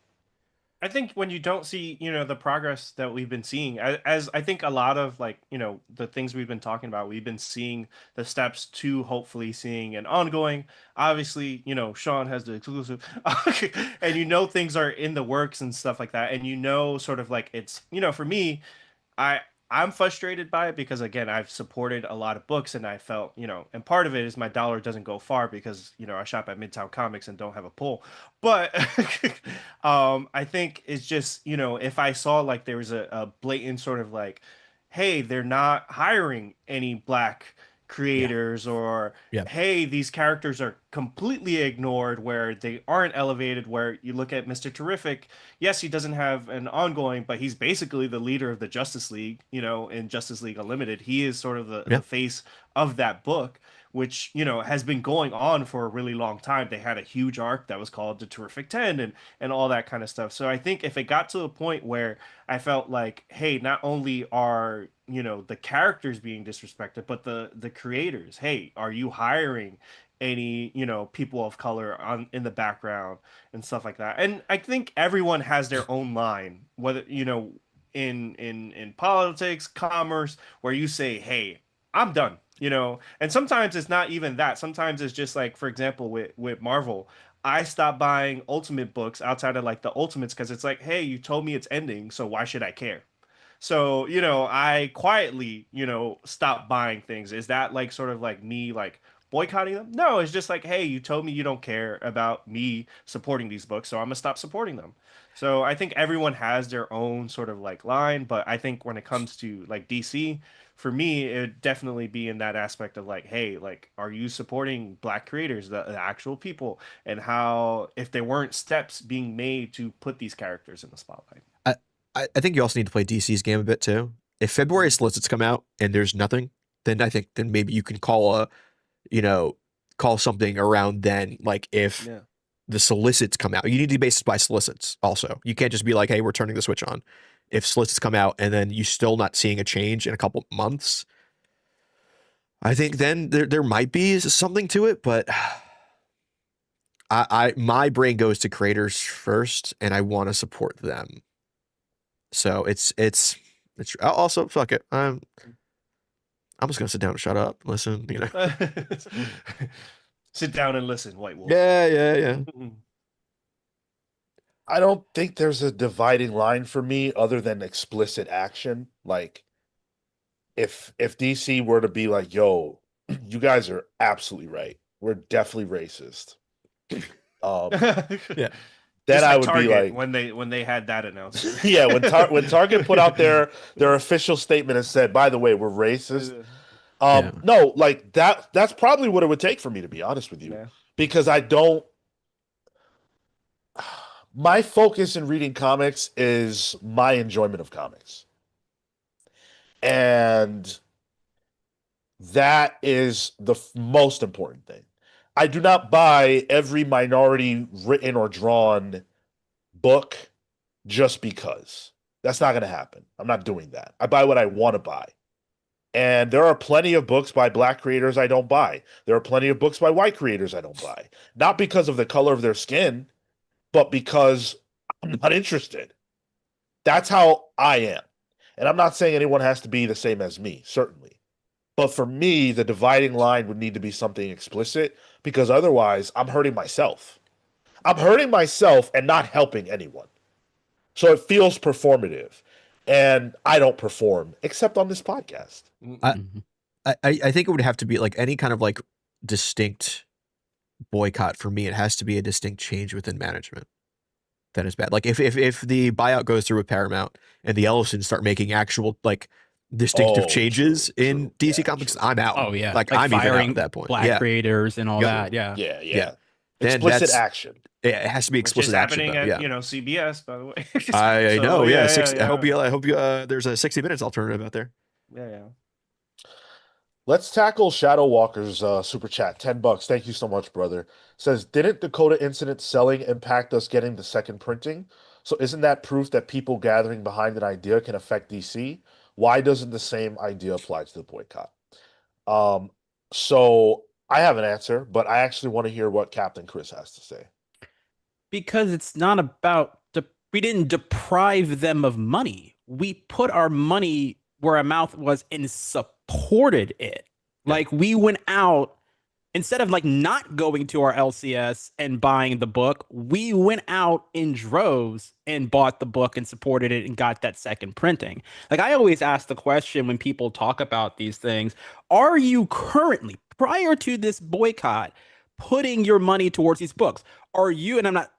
I think when you don't see, the progress that we've been seeing, as I think a lot of like, the things we've been talking about, we've been seeing the steps to hopefully seeing an ongoing. Obviously, Sean has the exclusive, and things are in the works and stuff like that, and sort of like it's, for me, I'm frustrated by it because again, I've supported a lot of books and I felt, and part of it is my dollar doesn't go far because, I shop at Midtown Comics and don't have a pull. But I think it's just, if I saw like there was a blatant sort of like, hey, they're not hiring any Black creators or hey, these characters are completely ignored, where they aren't elevated, where you look at Mr. Terrific, yes, he doesn't have an ongoing, but he's basically the leader of the Justice League, in Justice League Unlimited. He is sort of the face of that book, which has been going on for a really long time. They had a huge arc that was called the Terrific 10 and all that kind of stuff. So I think if it got to the point where I felt like, hey, not only are the characters being disrespected, but the creators, hey, are you hiring any people of color in the background and stuff like that? And I think everyone has their own line, whether in politics, commerce, where you say, hey, I'm done. And sometimes it's not even that. Sometimes it's just like, for example, with Marvel, I stopped buying Ultimate books outside of like the Ultimates because it's like, hey, you told me it's ending, so why should I care? So, I quietly, stopped buying things. Is that like sort of like me like boycotting them? No, it's just like, hey, you told me you don't care about me supporting these books, so I'm gonna stop supporting them. So I think everyone has their own sort of like line, but I think when it comes to like DC, for me, it would definitely be in that aspect of like, hey, like, are you supporting Black creators, the actual people, and how if there weren't steps being made to put these characters in the spotlight? I think you also need to play DC's game a bit too. If February solicits come out and there's nothing, then I think then maybe you can call something around then. Like if the solicits come out, you need to base it by solicits also. You can't just be like, hey, we're turning the switch on. If solicits come out and then you're still not seeing a change in a couple months, I think then there might be something to it, but my brain goes to creators first and I want to support them. So it's also, fuck it. I'm just gonna sit down and shut up, listen, Sit down and listen, White Wolf. Yeah. I don't think there's a dividing line for me other than explicit action. Like if DC were to be like, yo, you guys are absolutely right. We're definitely racist. Yeah. Then Just I like would be Target like, when they had that announcement. yeah, when Target put out their official statement and said, by the way, we're racist. Yeah. No, like that's probably what it would take for me, to be honest with you, Yeah. because I don't. My focus in reading comics is my enjoyment of comics, and that is the most important thing. I do not buy every minority written or drawn book just because. That's not going to happen. I'm not doing that. I buy what I want to buy. And there are plenty of books by black creators I don't buy. There are plenty of books by white creators I don't buy. Not because of the color of their skin, but because I'm not interested. That's how I am. And I'm not saying anyone has to be the same as me, certainly. But for me, the dividing line would need to be something explicit, because otherwise I'm hurting myself. I'm hurting myself and not helping anyone. So it feels performative. And I don't perform except on this podcast. I think it would have to be like any kind of like distinct boycott for me. It has to be a distinct change within management. That is bad. Like if the buyout goes through with Paramount and the Ellisons start making actual like distinctive changes in DC Comics, I'm out. Oh yeah, like I'm even out firing at that point. black creators and all that. Yeah. Yeah. Then Explicit action. It has to be Which is explicit action. happening Though, at CBS, by the way. I So, know. Yeah, yeah. I hope you. There's a 60 Minutes alternative out there. Yeah. Let's tackle Shadow Walker's super chat. $10. Thank you so much, brother. Says, didn't Dakota Incident selling impact us getting the second printing? So isn't that proof that people gathering behind an idea can affect DC? Why doesn't the same idea apply to the boycott? So I have an answer, but I actually want to hear what Captain Chris has to say. Because it's not about we didn't deprive them of money. We put our money where our mouth was and supported it. Like we went out instead of like not going to our LCS and buying the book, we went out in droves and bought the book and supported it and got that second printing. Like I always ask the question when people talk about these things, are you currently, prior to this boycott, putting your money towards these books? Are you, and I'm not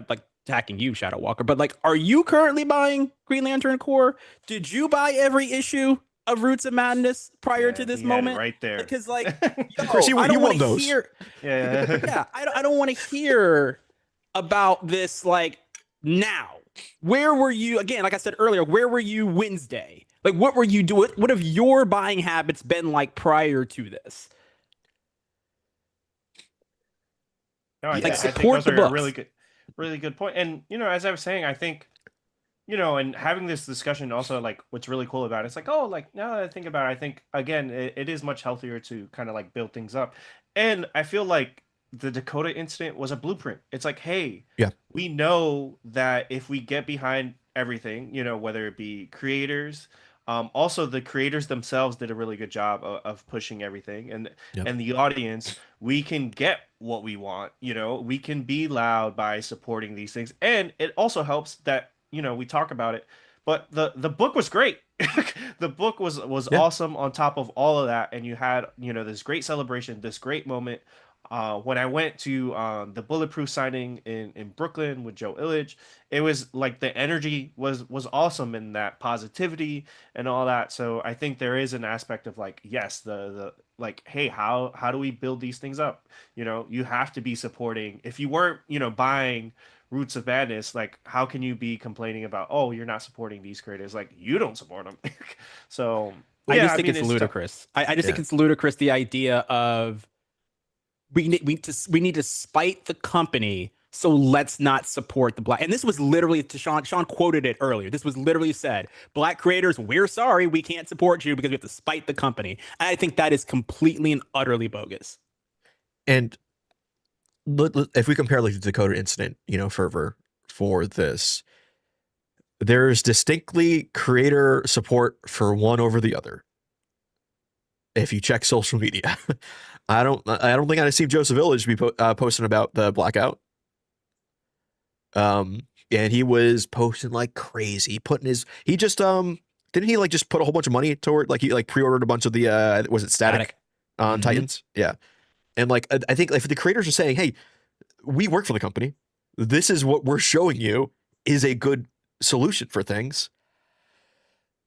like attacking you, Shadow Walker, but like, are you currently buying Green Lantern Corps? Did you buy every issue of Roots of Madness prior to this moment? Right there. Because like, Chris, you want those. Yeah, I don't want to hear about this like now. Where were you, again, like I said earlier, where were you Wednesday? Like what were you doing? What have your buying habits been like prior to this? No, I Like, think support those the are books. a really good point. And as I was saying, I think and having this discussion also, like what's really cool about it, it's like, oh, like now that I think about it, I think again it is much healthier to kind of like build things up. And I feel like the Dakota incident was a blueprint. It's like, hey, we know that if we get behind everything, whether it be creators, also the creators themselves did a really good job of pushing everything, and the audience, we can get what we want. We can be loud by supporting these things, and it also helps that we talk about it, but the book was great. The book was awesome on top of all of that, and you had this great celebration, this great moment. When I went to the Bulletproof signing in Brooklyn with Joe Illich, it was like the energy was awesome, and that positivity and all that. So I think there is an aspect of like, yes, the like, hey, how do we build these things up? You have to be supporting. If you weren't buying Roots of Madness, like how can you be complaining about, oh, you're not supporting these creators? Like you don't support them. So I just think it's ludicrous. I just think it's ludicrous, the idea of we need to spite the company, so let's not support the black. And this was literally, to Sean quoted it earlier. This was literally said, black creators, we're sorry, we can't support you because we have to spite the company. And I think that is completely and utterly bogus. And if we compare like the Dakota incident, fervor for this, there's distinctly creator support for one over the other. If you check social media, I don't think I've seen Joseph Village be posting about the blackout. And he was posting like crazy, he just didn't he like just put a whole bunch of money toward, like he like pre-ordered a bunch of the was it Static? on Titans. Yeah. And like, I think if the creators are saying, hey, we work for the company, this is what we're showing you is a good solution for things.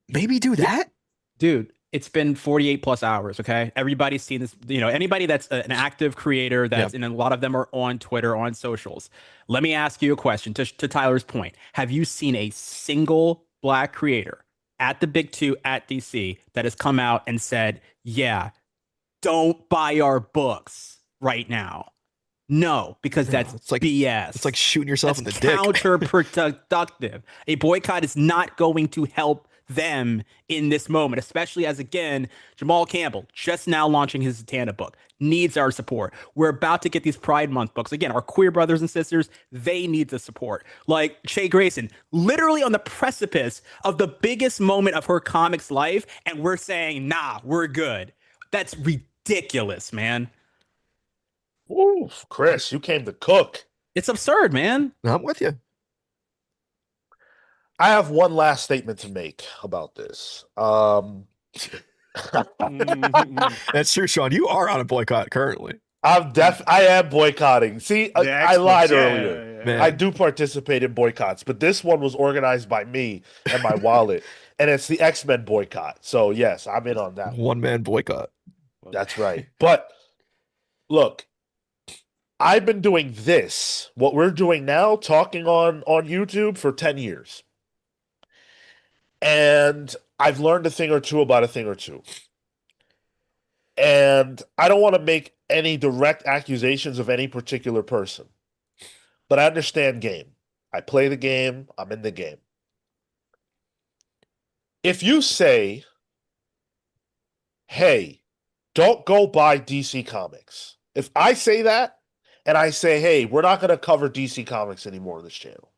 Maybe do that. Dude, it's been 48 plus hours. Okay. Everybody's seen this. You know, anybody that's an active creator that's, and a lot of them are on Twitter, on socials. Let me ask you a question to Tyler's point. Have you seen a single Black creator at the big two at DC that has come out and said, yeah, don't buy our books right now? No, because that's it's like BS. It's like shooting yourself in the dick. Counterproductive. A boycott is not going to help them in this moment, especially as, again, Jamal Campbell, just now launching his Zatanna book, needs our support. We're about to get these Pride Month books. Again, our queer brothers and sisters, they need the support. Like Shay Grayson, literally on the precipice of the biggest moment of her comics life, and we're saying, nah, we're good. That's ridiculous, man. Ooh, Chris, you came to cook. It's absurd, man. I'm with you. I have one last statement to make about this. That's true, Sean. You are on a boycott currently. I am boycotting. See, I lied earlier. Man. I do participate in boycotts, but this one was organized by me and my wallet, and it's the X-Men boycott. So yes, I'm in on that. One man boycott. That's right. But look, I've been doing this, what we're doing now, talking on YouTube for 10 years. And I've learned a thing or two about a thing or two. And I don't want to make any direct accusations of any particular person. But I understand game. I play the game. I'm in the game. If you say, hey, don't go buy DC Comics. If I say that, and I say, hey, we're not going to cover DC Comics anymore on this channel,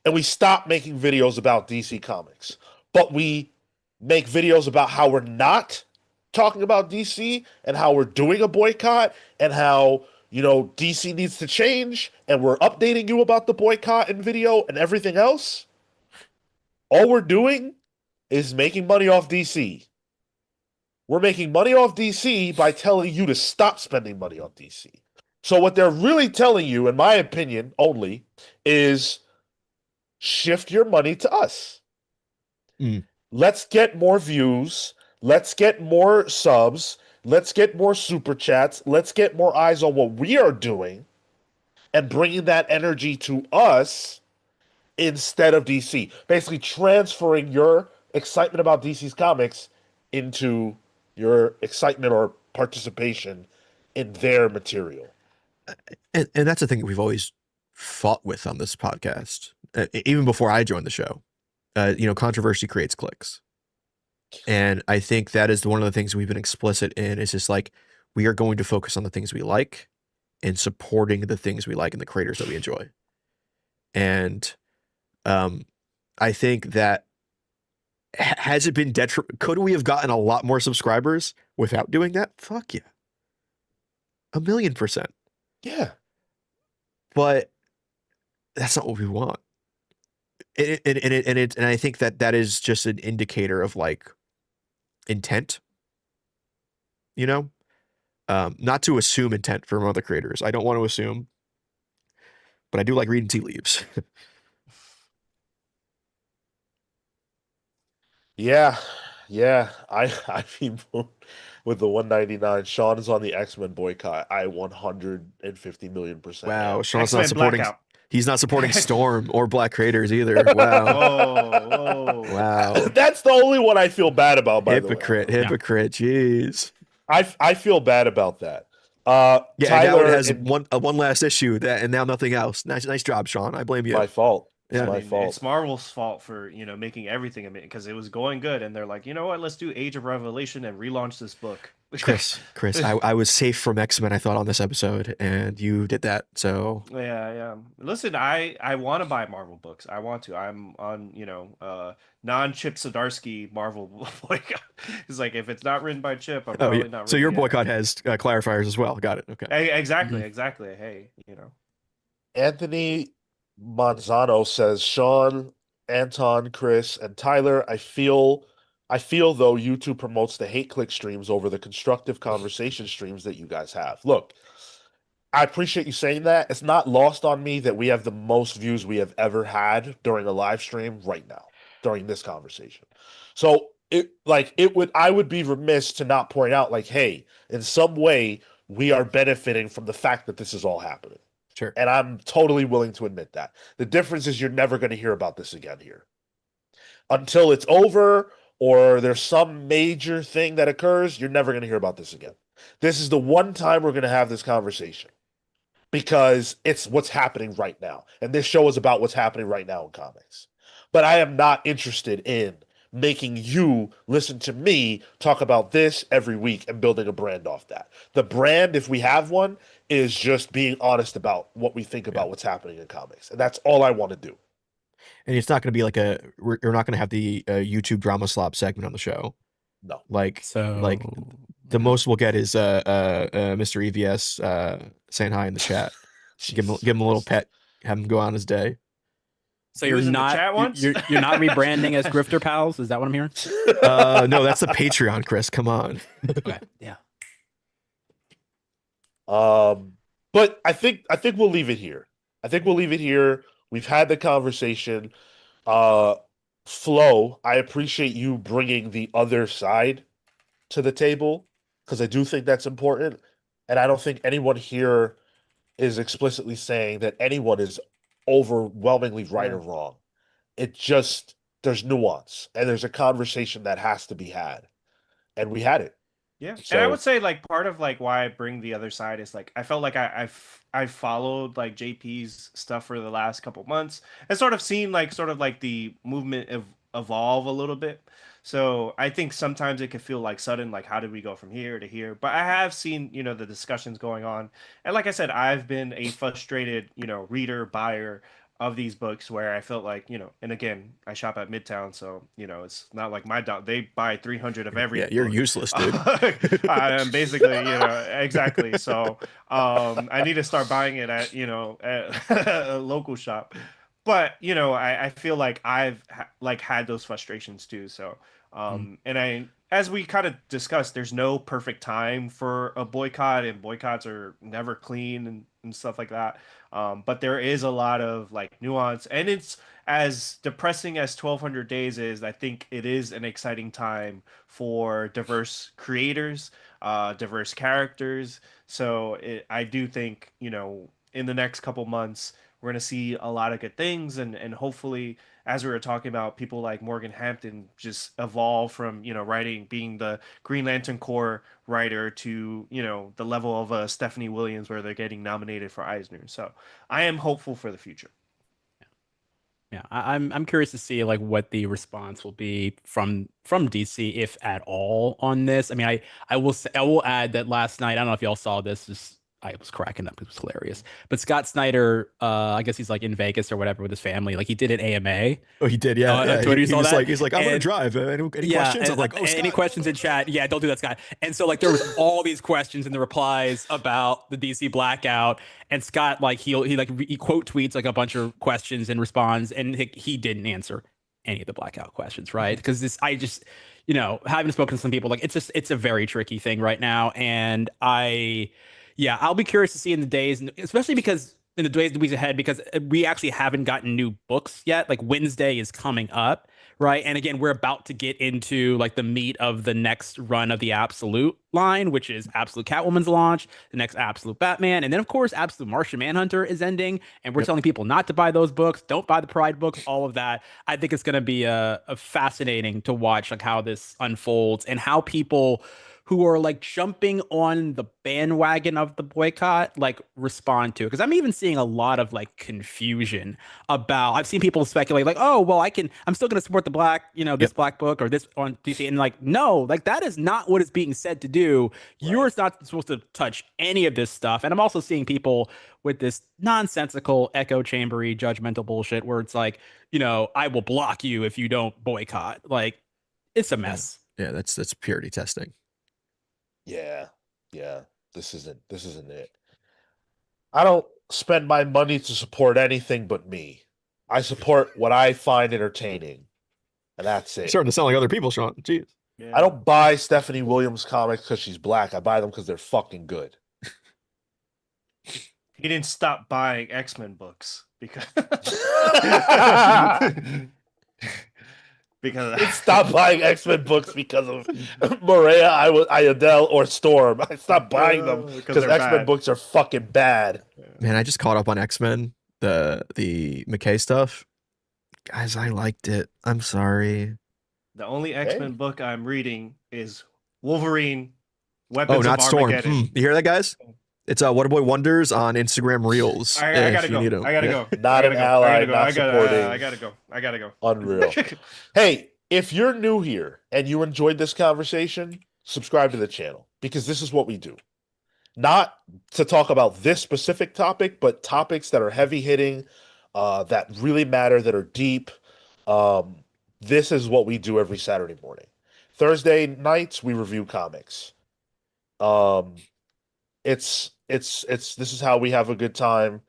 and we stop making videos about DC Comics, but we make videos about how we're not talking about DC and how we're doing a boycott and how, you know, DC needs to change, and we're updating you about the boycott in video and everything else, all we're doing is making money off DC. We're making money off DC by telling you to stop spending money on DC. So what they're really telling you, in my opinion only, is shift your money to us. Let's get more views. Let's get more subs. Let's get more super chats. Let's get more eyes on what we are doing and bringing that energy to us instead of DC. Basically transferring your excitement about DC's comics into your excitement or participation in their material. And that's the thing that we've always fought with on this podcast, even before I joined the show. You know, controversy creates clicks. And I think that is one of the things we've been explicit in, is just like, we are going to focus on the things we like and supporting the things we like and the creators that we enjoy. And I think that, has it been could we have gotten a lot more subscribers without doing that? Fuck yeah. 1,000,000%. Yeah. But that's not what we want. And I think that is just an indicator of like intent, you know, not to assume intent from other creators. I don't want to assume, but I do like reading tea leaves. Yeah. I mean, with the 199, Sean is on the X-Men boycott. I 150 million%. Wow, Sean's X-Men not supporting. Blackout. He's not supporting Storm or Black creators either. Wow. Whoa. Wow. That's the only one I feel bad about, by Hypocrite. the way. Jeez. I feel bad about that. Yeah, Tyler, and now it has one last issue, and now nothing else. Nice job, Sean. I blame you. my fault. Yeah. It's my fault. It's Marvel's fault for, you know, making everything, because it was going good, and they're like, you know what, let's do Age of Revelation and relaunch this book. Chris, I was safe from X-Men, I thought, on this episode, and you did that. So Yeah. Listen, I want to buy Marvel books. I want to. I'm on, you know, non-Chip Zdarsky Marvel boycott. It's like, if it's not written by Chip, I'm probably not. So your reading it. boycott has clarifiers as well. Got it. Okay. Exactly. Hey, you know. Anthony Manzano says, Sean, Anton, Chris, and Tyler, I feel I feel though YouTube promotes the hate click streams over the constructive conversation streams that you guys have. Look, I appreciate you saying that. It's not lost on me that we have the most views we have ever had during a live stream right now, during this conversation. So I would be remiss to not point out, like, hey, in some way we are benefiting from the fact that this is all happening. Sure. And I'm totally willing to admit that. The difference is you're never going to hear about this again here. Until it's over or there's some major thing that occurs, you're never going to hear about this again. This is the one time we're going to have this conversation because it's what's happening right now. And this show is about what's happening right now in comics. But I am not interested in making you listen to me talk about this every week and building a brand off that. The brand, if we have one, is just being honest about what we think about what's happening in comics. And that's all I want to do. And it's not going to be like we're not going to have the YouTube drama slop segment on the show. No. Like So the most we'll get is Mr. EVS saying hi in the chat. give him a little pet, have him go on his day. So He you're was in the not chat once? you're not rebranding as Grifter Pals? Is that what I'm hearing? No, that's the Patreon, Chris. Come on. Okay. Yeah. But I think we'll leave it here. I think we'll leave it here. We've had the conversation. Flo, I appreciate you bringing the other side to the table because I do think that's important. And I don't think anyone here is explicitly saying that anyone is overwhelmingly right or wrong. It just, there's nuance and there's a conversation that has to be had. And we had it. Yeah, So- and I would say like part of like why I bring the other side is like I felt like I've followed like JP's stuff for the last couple months and sort of seen like the movement evolve a little bit. So I think sometimes it can feel like sudden, like how did we go from here to here? But I have seen, you know, the discussions going on. And like I said, I've been a frustrated, you know, reader, buyer of these books where I felt like, you know, and again, I shop at Midtown, so, you know, it's not like they buy 300 of every Yeah, you're book. useless, dude. I'm basically, you know, exactly. So I need to start buying it at, you know, at a local shop. But, you know, I feel like I've had those frustrations too. So and as we kind of discussed, there's no perfect time for a boycott, and boycotts are never clean and stuff like that. But there is a lot of like nuance, and it's as depressing as 1200 days is. I think it is an exciting time for diverse creators, diverse characters. So I do think, you know, in the next couple months, we're going to see a lot of good things, and hopefully, as we were talking about, people like Morgan Hampton just evolve from, you know, being the Green Lantern Corps writer to, you know, the level of Stephanie Williams where they're getting nominated for Eisner. So I am hopeful for the future. Yeah, I'm curious to see like what the response will be from DC, if at all, on this. I mean, I will add that last night, I don't know if y'all saw this. I was cracking up. It was hilarious. But Scott Snyder, I guess he's like in Vegas or whatever with his family. Like he did an AMA. Oh, he did, yeah. On Twitter, you saw that? He's like, I'm gonna drive. Any questions? I'm like, oh, any Scott. questions in chat? Yeah, don't do that, Scott. And so like there was all these questions in the replies about the DC blackout, and Scott like he quote tweets like a bunch of questions and responds, and he didn't answer any of the blackout questions, right? Because I just, you know, having spoken to some people, like it's a very tricky thing right now, and I'll be curious to see in the days, especially because in the days, the weeks ahead, because we actually haven't gotten new books yet. Like Wednesday is coming up, right? And again, we're about to get into like the meat of the next run of the Absolute line, which is Absolute Catwoman's launch, the next Absolute Batman, and then of course Absolute Martian Manhunter is ending, and we're telling people not to buy those books, don't buy the Pride books, all of that. I think it's going to be a fascinating to watch like how this unfolds and how people who are like jumping on the bandwagon of the boycott like respond to it, because I'm even seeing a lot of like confusion about, I've seen people speculate like, oh well, I'm still going to support the black, you know, this black book or this on DC, and like no, like that is not what is being said to do. You're not supposed to touch any of this stuff. And I'm also seeing people with this nonsensical echo chambery judgmental bullshit where it's like, you know, I will block you if you don't boycott. Like it's a mess. Yeah, that's purity testing. Yeah. This isn't it. I don't spend my money to support anything but me. I support what I find entertaining. and that's You're it. starting to sound like other people, Sean. Jeez. Yeah. I don't buy Stephanie Williams comics because she's black. I buy them because they're fucking good. He didn't stop buying X-Men books because Stop buying X-Men books because of Maria, Ayadel, or Storm. I stopped buying them because they're X-Men bad. books are fucking bad. Man, I just caught up on X-Men, the McKay stuff. Guys, I liked it. I'm sorry. The only X-Men book I'm reading is Wolverine, Weapons Oh, of not Storm. Armageddon. You hear that, guys? It's Waterboy Wonders on Instagram Reels. I gotta if you go. need 'em. I gotta Yeah. go. Not an ally, not supporting. I gotta go. I gotta go. Unreal. Hey, if you're new here and you enjoyed this conversation, subscribe to the channel because this is what we do. Not to talk about this specific topic, but topics that are heavy hitting, that really matter, that are deep. This is what we do every Saturday morning. Thursday nights, we review comics. This is how we have a good time.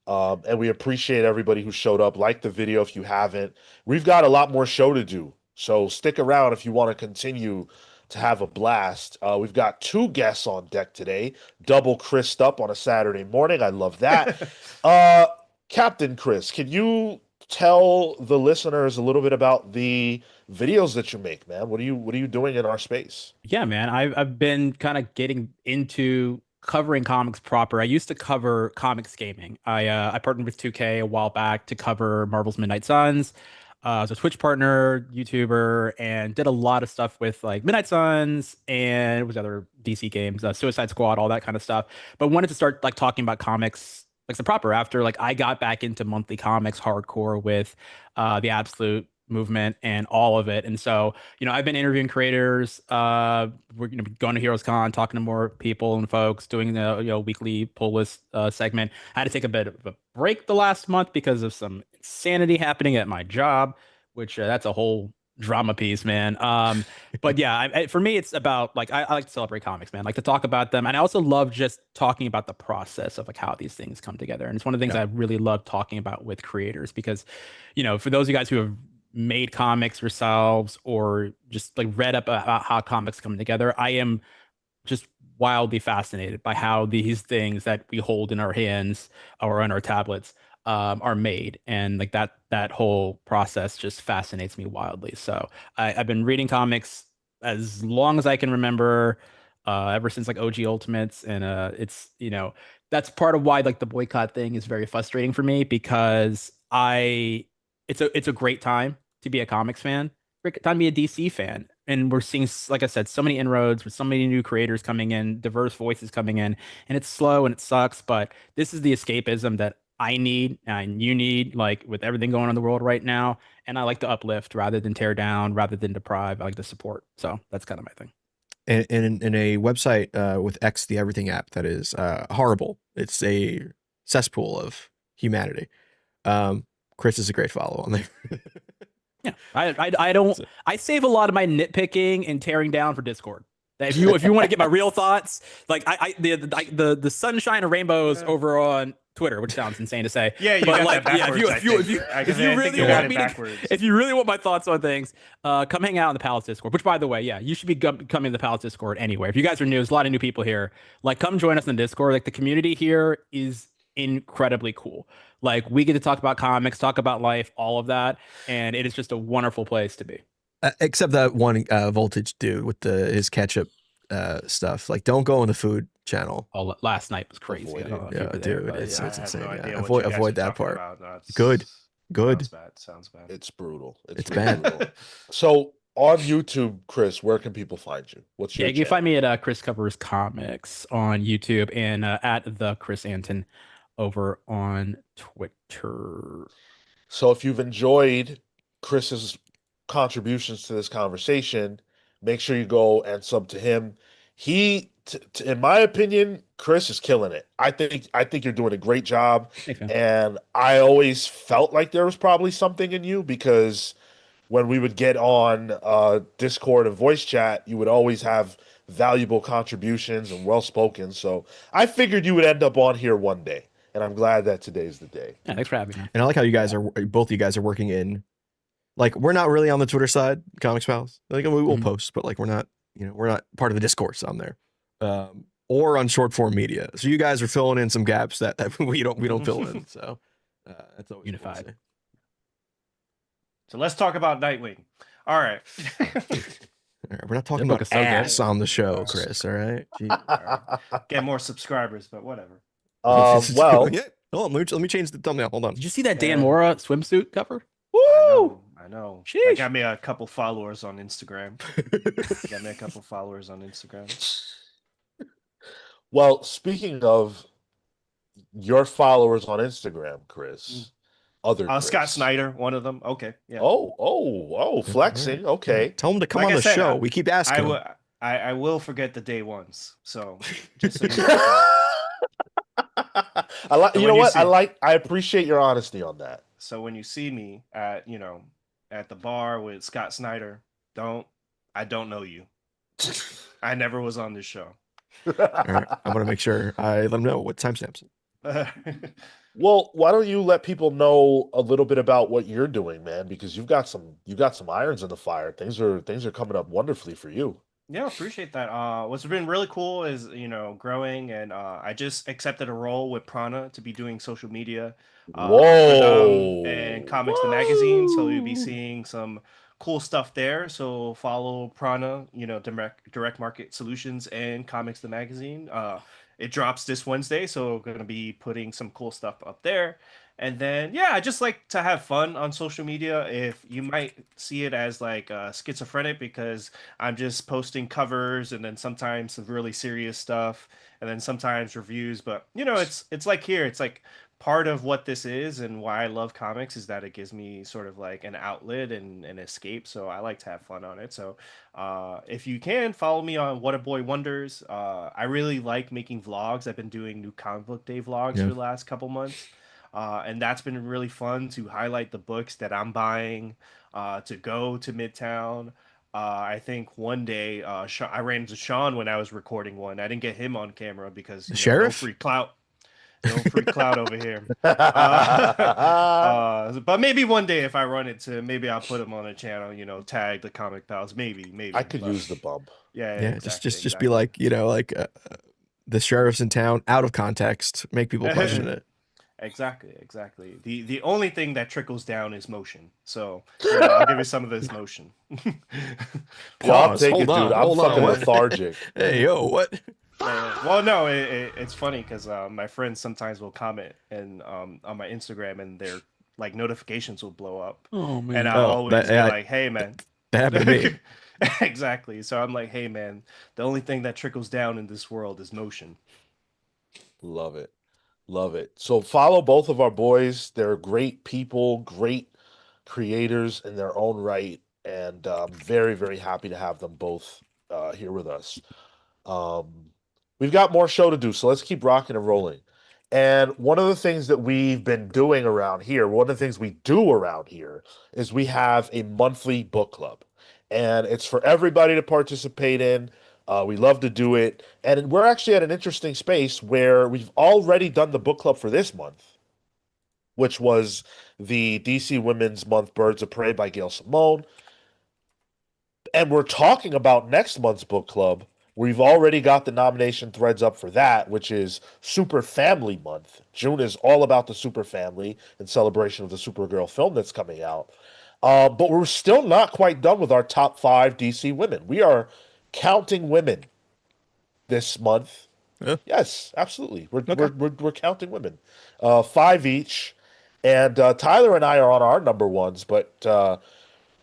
And we appreciate everybody who showed up. Like the video if you haven't. We've got a lot more show to do. So stick around if you want to continue to have a blast. We've got 2 guests on deck today. Double Chris'd up on a Saturday morning. I love that. Captain Chris, can you tell the listeners a little bit about the videos that you make, man? What are you doing in our space? Yeah, man. I've been kind of getting into covering comics proper. I used to cover comics gaming. I partnered with 2K a while back to cover Marvel's Midnight Suns. I was a Twitch partner, YouTuber, and did a lot of stuff with like Midnight Suns and it was other DC games, Suicide Squad, all that kind of stuff. But wanted to start like talking about comics like the proper after like I got back into monthly comics hardcore with the Absolute movement and all of it. And so, I've been interviewing creators, we're going to Heroes Con, talking to more people and folks, doing the weekly pull list segment. I had to take a bit of a break the last month because of some insanity happening at my job, which that's a whole drama piece, man. But yeah, for me, it's about like I like to celebrate comics, man. Like to talk about them, and I also love just talking about the process of like how these things come together. And it's one of the things I really love talking about with creators because, for those of you guys who have made comics yourselves or just like read up about how comics come together, I am just wildly fascinated by how these things that we hold in our hands or on our tablets are made, and like that whole process just fascinates me wildly. So I've been reading comics as long as I can remember, ever since like OG Ultimates, and it's that's part of why like the boycott thing is very frustrating for me because it's a great time to be a comics fan, great time to be a DC fan. And we're seeing, like I said, so many inroads with so many new creators coming in, diverse voices coming in, and it's slow and it sucks, but this is the escapism that I need and you need, like with everything going on in the world right now. And I like to uplift rather than tear down, rather than deprive. I like to support. So that's kind of my thing. And in a website with X, the Everything app that is horrible. It's a cesspool of humanity. Chris is a great follow on there. Yeah, I save a lot of my nitpicking and tearing down for Discord. If you want to get my real thoughts, like the sunshine and rainbows over on Twitter, which sounds insane to say. Yeah, you but got like, that backwards. if you really want me if you really want my thoughts on things, come hang out in the Palace Discord. Which, by the way, yeah, you should be coming to the Palace Discord anyway. If you guys are new, there's a lot of new people here. Like, come join us in the Discord. Like, the community here is incredibly cool. Like, we get to talk about comics, talk about life, all of that, and it is just a wonderful place to be. Except that one Voltage dude with his ketchup stuff. Like, don't go on the food channel. Oh, last night was crazy. Yeah, dude, it's insane. No Yeah. idea what you guys Avoid are that talking part. about. Good. Sounds bad. It's brutal. It's really bad. brutal. So on YouTube, Chris, where can people find you? What's your you can find me at Chris Covers Comics on YouTube and at the Chris Anton over on Twitter. So if you've enjoyed Chris's contributions to this conversation, make sure you go and sub to him. In my opinion, Chris is killing it. I think you're doing a great job. Thanks, man. And I always felt like there was probably something in you because when we would get on Discord and voice chat, you would always have valuable contributions and well-spoken. So I figured you would end up on here one day. And I'm glad that today's the day. Yeah, thanks for having me. And I like how both of you guys are working in like we're not really on the Twitter side, Comics Pals. Like we will Mhm. post, but like we're not part of the discourse on there, or on short form media. So you guys are filling in some gaps that we don't fill in. So that's always Unified. Unified. So let's talk about Nightwing. All right. All right, we're not talking book about is so good. ass on the show, Alright. Chris. All right. Gee. Get more subscribers, but whatever. Well, Yeah. Hold on, let me change the thumbbell. Hold on. Did you see that Dan Yeah. Mora swimsuit cover? I know. I Sheesh. got me a couple followers on Instagram. Got me a couple followers on Instagram. well, speaking of your followers on Instagram, Chris, other Chris. Scott Snyder, one of them. Okay. Yeah. Oh, flexing. Okay. Tell him to come Like on I the said, show. We keep asking. I will forget the day ones. So just so you know. I like. So You when know you what? see- I appreciate your honesty on that. So when you see me at the bar with Scott Snyder, I don't know you. I never was on this show. All right. I'm gonna make sure I let him know what timestamps. Well, why don't you let people know a little bit about what you're doing, man? Because you've got some irons in the fire. Things are coming up wonderfully for you. Yeah, appreciate that. What's been really cool is, growing, and I just accepted a role with Prana to be doing social media for them and Comics the magazine. So you'll be Whoa. seeing some cool stuff there. So follow Prana, direct market solutions and Comics the magazine. It drops this Wednesday, so we're gonna be putting some cool stuff up there. And then, yeah, I just like to have fun on social media. If you might see it as like schizophrenic, because I'm just posting covers and then sometimes some really serious stuff and then sometimes reviews. But it's like here, it's like part of what this is and why I love comics is that it gives me sort of like an outlet and an escape. So I like to have fun on it. So if you can follow me on What a Boy Wonders. I really like making vlogs. I've been doing new comic book day vlogs for the last couple months. And that's been really fun to highlight the books that I'm buying, to go to Midtown. I think one day I ran into Sean when I was recording one. I didn't get him on camera because no Sheriff? free clout. No free clout over here. But maybe one day if I run into, maybe I'll put him on a channel, tag the Comic Pals. Maybe. I could but- use the bump. Yeah, Yeah. exactly, Just be like the sheriff's in town, out of context, make people question it. Exactly. The only thing that trickles down is motion. So I'll give you some of this motion. Well, I'll Pause. take Hold it, dude. on, I'm hold on, fucking what? lethargic. Hey, yo, what? Well, no, it's funny because my friends sometimes will comment and on my Instagram and their like notifications will blow up, Oh man. and I'll always be yeah, like, "Hey, man." That happened to me. Exactly. So I'm like, "Hey, man, the only thing that trickles down in this world is motion." Love it. Love it. So follow both of our boys. They're great people, great creators in their own right. And I'm very, very happy to have them both here with us. We've got more show to do, so let's keep rocking and rolling. And one of the things that we've been doing around here, one of the things we do around here is we have a monthly book club. And it's for everybody to participate in. We love to do it. And we're actually at an interesting space where we've already done the book club for this month, which was the DC Women's Month Birds of Prey by Gail Simone. And we're talking about next month's book club. We've already got the nomination threads up for that, which is Super Family Month. June is all about the Super Family in celebration of the Supergirl film that's coming out. But we're still not quite done with our top 5 DC women. We are counting women this month. Yeah. Yes, absolutely. We're counting women, 5 each, and Tyler and I are on our number ones. But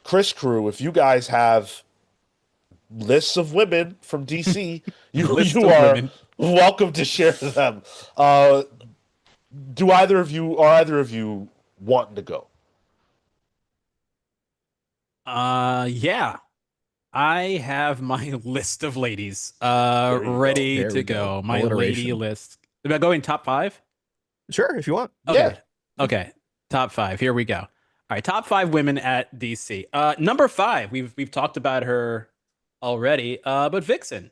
Chris Crew, if you guys have lists of women from DC, Lists you of are women. welcome to share them. Do either of you wanting to go? Yeah. I have my list of ladies There you ready go. There to we go. go. My lady Alliteration. list. Am I going top 5? Sure, if you want. Okay. Okay. Top 5. Here we go. All right. Top 5 women at DC. Number 5. We've talked about her already. But Vixen,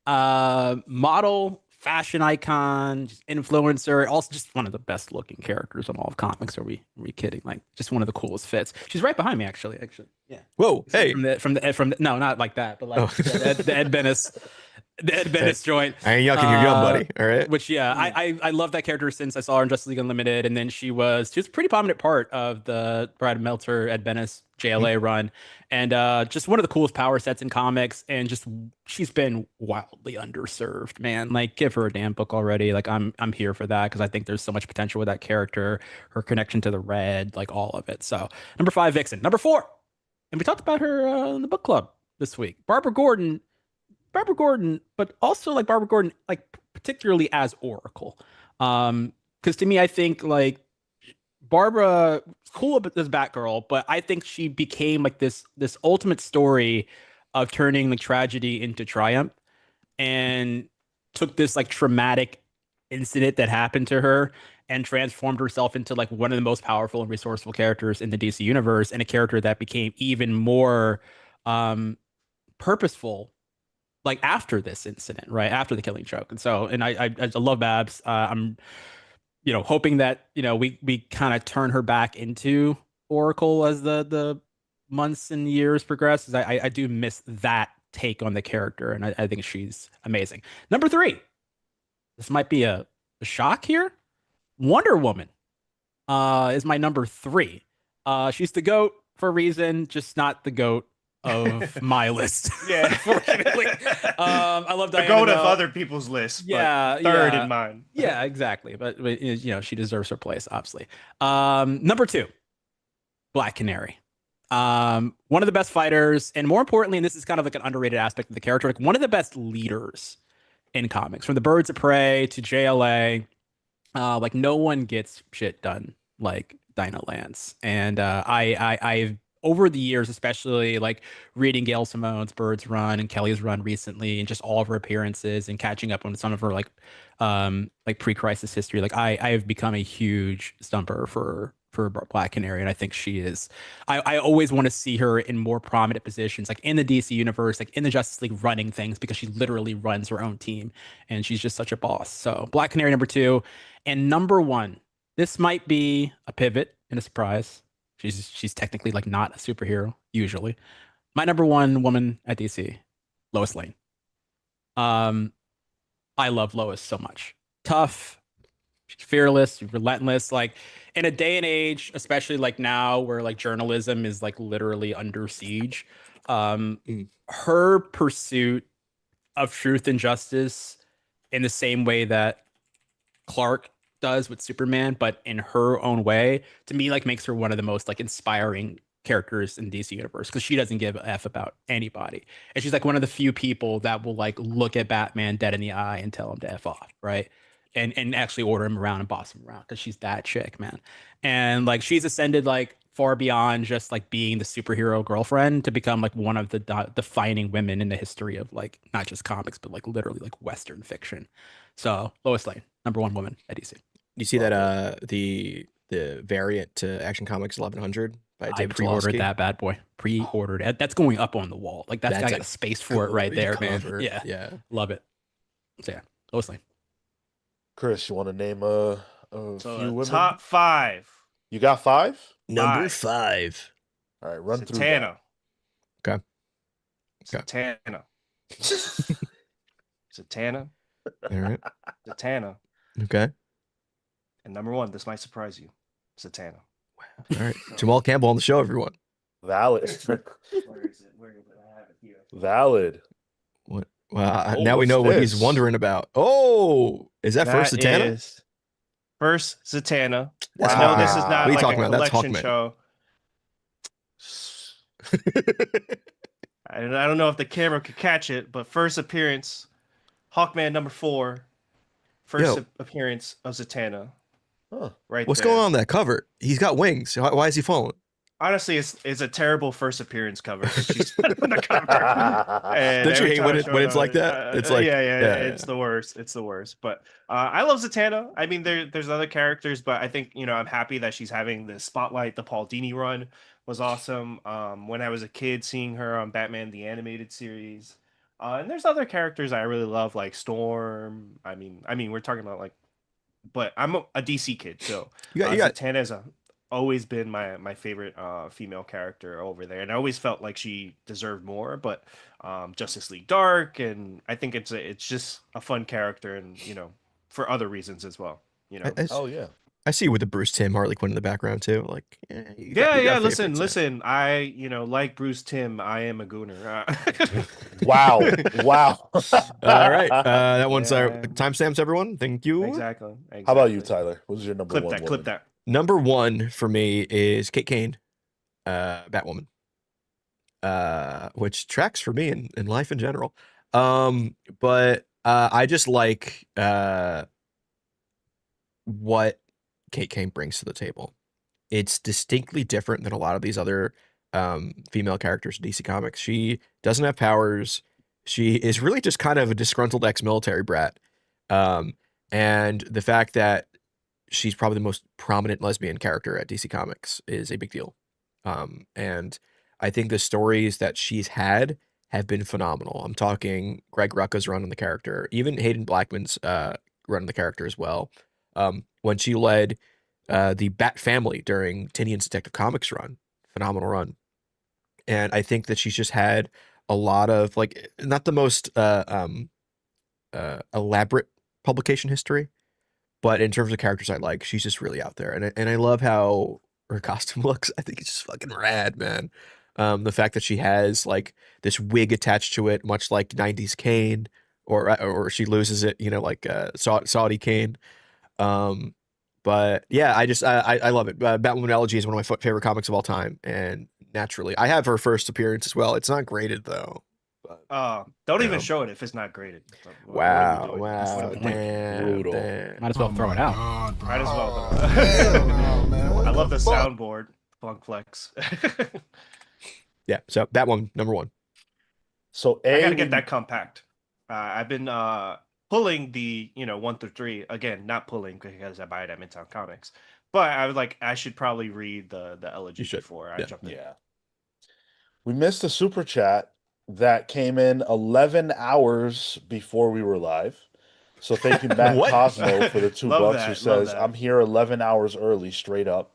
model fashion icon, just influencer, also just one of the best looking characters in all of comics. Are we kidding? Like just one of the coolest fits. She's right behind me, actually. Yeah. Whoa, hey. From the no, not like that, but like the Ed Bennis. The Ed Bennis joint. I ain't yucking your yum, buddy. All right. Which I love that character since I saw her in Justice League Unlimited, and then she was a pretty prominent part of the Brad Meltzer, Ed Bennis JLA run, and just one of the coolest power sets in comics, and just she's been wildly underserved, man. Like give her a damn book already. Like I'm here for that because I think there's so much potential with that character, her connection to the Red, like all of it. So number 5, Vixen. Number 4, and we talked about her in the book club this week. Barbara Gordon, but also like Barbara Gordon, like particularly as Oracle. Because to me, I think like Barbara cool as Batgirl, but I think she became like this ultimate story of turning the tragedy into triumph, and took this like traumatic incident that happened to her and transformed herself into like one of the most powerful and resourceful characters in the DC universe, and a character that became even more purposeful like after this incident, right after the Killing Joke. And so, and I love Babs. I'm, hoping that we kind of turn her back into Oracle as the months and years progress. 'Cause I do miss that take on the character, and I think she's amazing. Number 3, this might be a shock here. Wonder Woman is my number 3. She's the GOAT for a reason, just not the GOAT of my list. Yeah, unfortunately. I love Diana. The GOAT of other people's lists. Yeah, but third in mine. Yeah, exactly. But she deserves her place, obviously. Number 2, Black Canary. One of the best fighters, and more importantly, and this is kind of like an underrated aspect of the character, like one of the best leaders in comics, from the Birds of Prey to JLA. Like no one gets shit done like Dinah Lance, and I've over the years, especially like reading Gail Simone's Bird's run and Kelly's run recently, and just all of her appearances and catching up on some of her like pre-crisis history, like I've become a huge stumper for Black Canary, and I think she is. I always want to see her in more prominent positions, like in the DC universe, like in the Justice League, running things, because she literally runs her own team, and she's just such a boss. So Black Canary number 2, and number 1. This might be a pivot and a surprise. She's technically like not a superhero usually. My number 1 woman at DC, Lois Lane. I love Lois so much. Tough, she's fearless, relentless. Like in a day and age, especially like now, where like journalism is like literally under siege. Her pursuit of truth and justice, in the same way that Clark does with Superman, but in her own way, to me, like makes her one of the most like inspiring characters in DC universe, because she doesn't give a F about anybody, and she's like one of the few people that will like look at Batman dead in the eye and tell him to F off, right? And actually order him around and boss him around, because she's that chick, man. And like she's ascended like far beyond just like being the superhero girlfriend to become like one of the defining women in the history of like not just comics, but like literally like Western fiction. So Lois Lane, number 1 woman at DC. You see that the variant to Action Comics 1100 by David pre-ordered Zalowski? that bad boy. Pre-ordered it. That's going up on the wall. Like that's got a space for it right there, man. Yeah, love it. So yeah, Lois Lane. Chris, you want to name a few women? Top 5. You got 5? Number 5. All right, run through Zatanna. Okay. Zatanna. Zatanna. All right. Zatanna. Okay. And number 1, this might surprise you, Zatanna. All right. Jamal Campbell on the show, everyone. Valid. Where is it? Where is it? I have it here. Valid. What? Well, Oh, now we what's know what he's this? wondering about. Oh, is that first Zatanna? Is first Zatanna. That's I know Hawkman. this is not What are you like talking a about? That's collection Hawkman. show. I don't know if the camera could catch it, but first appearance, Hawkman number 4. First appearance of Zatanna. Huh. Right. What's there. going on that cover? He's got wings. Why is he falling? Honestly, it's a terrible first appearance cover. She's on the cover. And Don't you every hate time when I it- show when it it's on- like that? It's like- yeah, it's the worst. It's the worst. But I love Zatanna. I mean, there's other characters, but I think I'm happy that she's having the spotlight. The Paul Dini run was awesome. When I was a kid, seeing her on Batman the Animated Series, And there's other characters I really love, like Storm. We're talking about like, but I'm a DC kid, so You got Zatanna has always been my favorite female character over there, and I always felt like she deserved more. But Justice League Dark, and I think it's just a fun character, and for other reasons as well. Oh yeah. I see you with the Bruce Tim Harley Quinn in the background too. Like, you Yeah, got yeah. favorites, Listen. I like Bruce Timm. I am a gooner. Wow. Wow. All right, that one's our Yeah. timestamps. Everyone, thank you. Exactly. How about you, Tyler? What's your number Clip one that. woman? Clip that. Number one for me is Kate Kane, Batwoman, which tracks for me in life in general. But I just like what Kate Kane brings to the table. It's distinctly different than a lot of these other female characters in DC Comics. She doesn't have powers. She is really just kind of a disgruntled ex-military brat. And the fact that she's probably the most prominent lesbian character at DC Comics is a big deal. And I think the stories that she's had have been phenomenal. I'm talking Greg Rucka's run on the character, even Hayden Blackman's run on the character as well. When she led the Bat Family during Tinian's Detective Comics run, phenomenal run. And I think that she's just had a lot of, like, not the most elaborate publication history, but in terms of characters I like, she's just really out there. And I love how her costume looks. I think it's just fucking rad, man. The fact that she has like this wig attached to it, much like 90s Kane, or she loses it, like Saudi Kane. But yeah, I love it. Batwoman Elegy is one of my favorite comics of all time, and naturally, I have her first appearance as well. It's not graded though. Don't even show it if it's not graded. What are we doing? Wow, What's the point? damn, Brutal. damn. Might as well throw it out. Might as well. Man, what I love the fuck? soundboard. Funk flex. Yeah, so that one, number one. So I gotta get that compact. I've been pulling the 1 through 3 again, not pulling because I buy it at Midtown Comics, but I should probably read the elegy You should. before I Yeah. jump in. Yeah. We missed a super chat that came in 11 hours before we were live. So thank you, Matt What? Cosmo, for the $2 Love who that, love says, that. I'm here 11 hours early, straight up.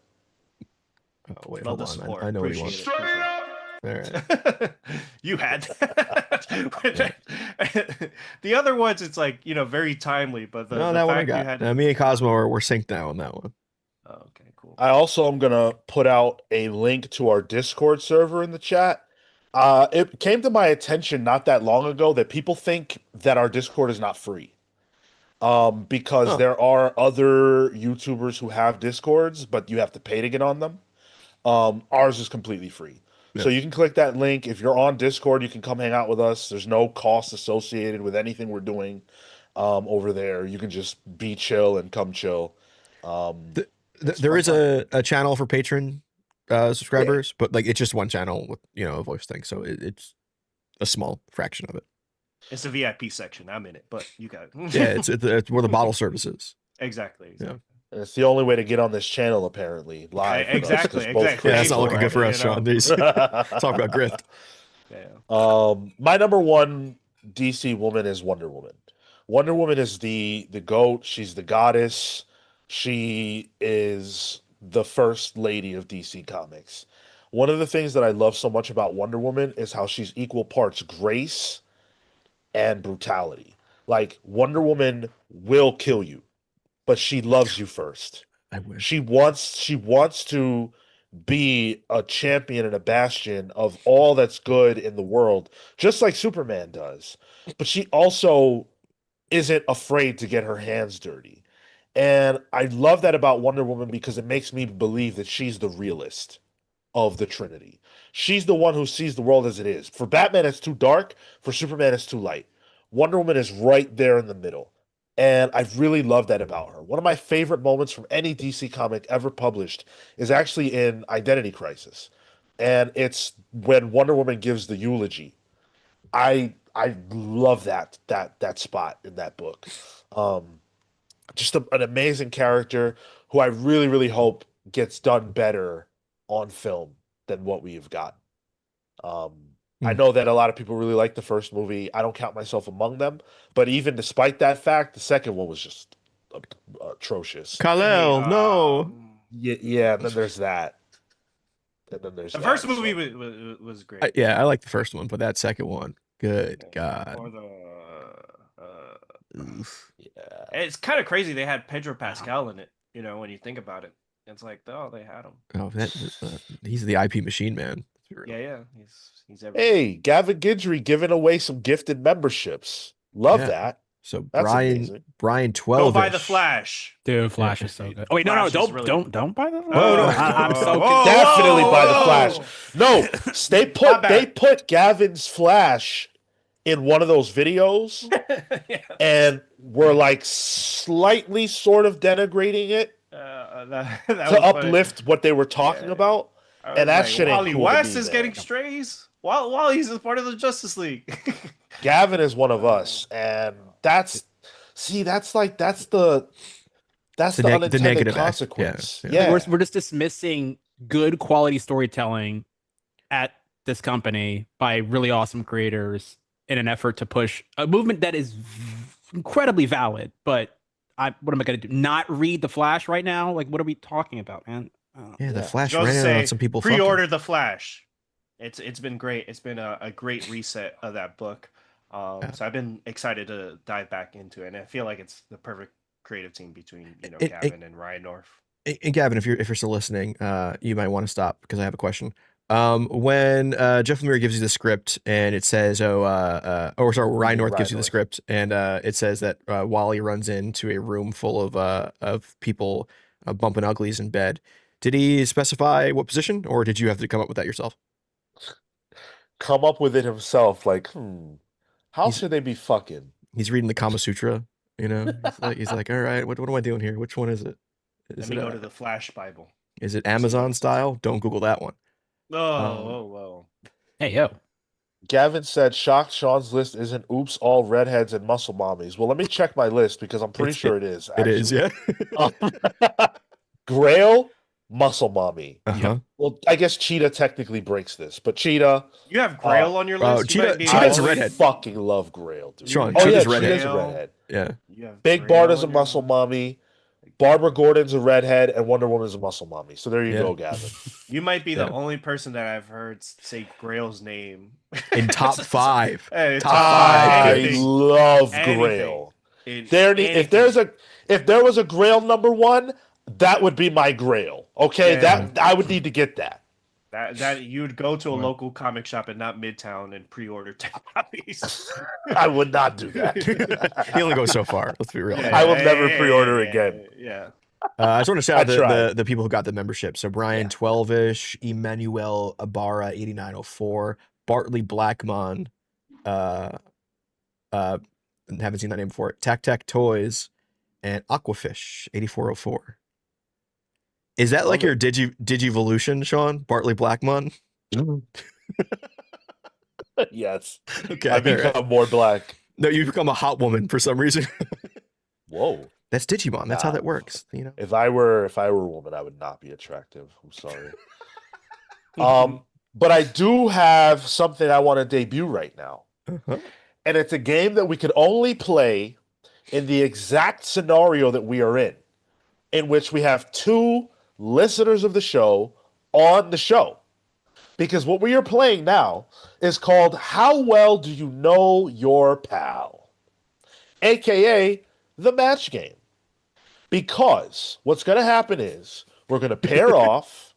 Oh wait, Love hold the on. support. I know what he Appreciate wants. it. All right. You had the other ones. It's like very timely, but the That one I fact you got. had Me and Cosmo we're synced now on that one. Oh, okay, cool. I also am going to put out a link to our Discord server in the chat. It came to my attention not that long ago that people think that our Discord is not free. Because Huh. there are other YouTubers who have Discords, but you have to pay to get on them. Ours is completely free. So you can click that link. If you're on Discord, you can come hang out with us. There's no cost associated with anything we're doing over there. You can just be chill and come chill. There is a channel for patron subscribers, but like it's just one channel with a voice thing, so it's a small fraction of it. It's a VIP section. I'm in it, but you got it. Yeah, it's where the bottle service is. Exactly. Yeah. And it's the only way to get on this channel, apparently, live. with us, 'cause Exactly, both exactly. Yeah, that's not Chris looking good for us, Sean. These talk about grift. Yeah. My number one DC woman is Wonder Woman. Wonder Woman is the GOAT. She's the goddess. She is the first lady of DC Comics. One of the things that I love so much about Wonder Woman is how she's equal parts grace and brutality. Like, Wonder Woman will kill you, but she loves you first. I wish. She wants to be a champion and a bastion of all that's good in the world, just like Superman does. But she also isn't afraid to get her hands dirty. And I love that about Wonder Woman because it makes me believe that she's the realist of the Trinity. She's the one who sees the world as it is. For Batman, it's too dark. For Superman, it's too light. Wonder Woman is right there in the middle. And I really love that about her. One of my favorite moments from any DC comic ever published is actually in Identity Crisis. And it's when Wonder Woman gives the eulogy. I love that spot in that book. Just an amazing character who I really, really hope gets done better on film than what we have got. I know that a lot of people really like the first movie. I don't count myself among them, but even despite that fact, the second one was just atrocious. Kal-El, no. Yeah, and then there's that. And then there's The that, first so- movie was great. Yeah, I like the first one, but that second one, good God. Or the Oof. Yeah. it's kind of crazy they had Pedro Pascal in it. You know, when you think about it, it's like, oh, they had him. Oh, he's the IP machine, man. Let's be real. Yeah, he's everything. Hey, Gavin Guidry giving away some gifted memberships. Love Yeah. that. So That's amazing. Brian Go 12. buy the Flash. Dude, Flash is so good. Oh wait, no, Flash is don't really don't buy that. Whoa, no. I'm so Whoa, Definitely whoa, buy the whoa. Flash. No, My bad. they put Gavin's Flash in one of those videos Yeah. and were like slightly sort of denigrating it That to was funny. uplift what they were talking Yeah. about. I was and that like, shit ain't Wally cool to West me, is man. getting strays. While he's a part of the Justice League. Gavin is one of us, and that's the The unintended negative act. consequence. Yeah. Yeah, We're just dismissing good quality storytelling at this company by really awesome creators in an effort to push a movement that is incredibly valid. But what am I going to do? Not read the Flash right now? Like, what are we talking about, man? Yeah, the Yeah. Flash Goes to ran say, out on some people. Pre-order the Flash. It's been great. It's been a great reset of that book. Yeah. So I've been excited to dive back into it, and I feel like it's the perfect creative team between Gavin and Ryan North. And Gavin, if you're still listening, you might want to stop because I have a question. When Jeff Lemire gives you the script and it says, Ryan North gives you the North. script and it says that Wally runs into a room full of people bumping uglies in bed. Did he specify what position, or did you have to come up with that yourself? come up with it himself. Like, how He's- should they be fucking? He's reading the Kama Sutra, you know. He's like, all right, what am I doing here? Which one is it? Let me go to the Flash Bible. Is it Amazon style? Don't Google that one. Whoa. Hey, yo. Gavin said, shocked Sean's list isn't oops, all redheads and muscle mommies. Well, let me check my list because I'm pretty sure it is. It is, yeah. Grail, muscle mommy. Uh-huh. Well, I guess Cheetah technically breaks this, but Cheetah, You have Grail on your oh, list? You Cheetah- might be Cheetah's I a redhead. fucking love Grail, dude. Sean, Oh yeah, Cheetah's Cheetah's redhead. a redhead. Yeah. You have Big Grail Barda's a on your muscle list? mommy. Barbara Gordon's a redhead, and Wonder Woman's a muscle mommy. So there you Yeah. go, Gavin. You might be Yeah. the only person that I've heard say Grail's name. In top 5. Hey, Top I five. anything. love Anything. Grail. In If there was a Grail #1, that would be my Grail. Okay, Yeah. that I would need to get that. that you'd go to a local comic shop and not Midtown and pre-order 10 copies. I would not do that. He only goes so far. Let's be real. Yeah, I will never pre-order again. Yeah. I just want to shout I out tried. the people who got the membership. So Brian 12ish, Emmanuel Ibarra 8904, Bartley Blackmon, haven't seen that name before. Tac Tac Toys, and Aquafish 8404. Is that like Love your Digivolution, Sean? Bartley Blackmon? Yes, Okay. I all right. become more black. No, you become a hot woman for some reason. Whoa. That's Digimon. That's how Nah. that works. You know. If I were a woman, I would not be attractive. I'm sorry. But I do have something I want to debut right now. Uh-huh. And it's a game that we could only play in the exact scenario that we are in which we have 2 listeners of the show on the show. Because what we are playing now is called How Well Do You Know Your Pal? AKA the match game. Because what's going to happen is we're going to pair off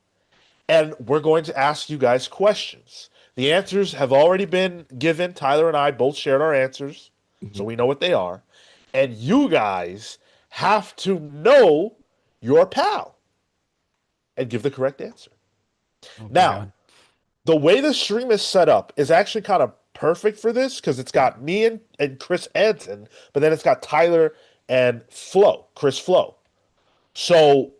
and we're going to ask you guys questions. The answers have already been given. Tyler and I both shared our answers, so we know what they are. And you guys have to know your pal and give the correct answer. Oh, Now, God. the way the stream is set up is actually kind of perfect for this because it's got me and Chris Anton, but then it's got Tyler and Chris Flo. So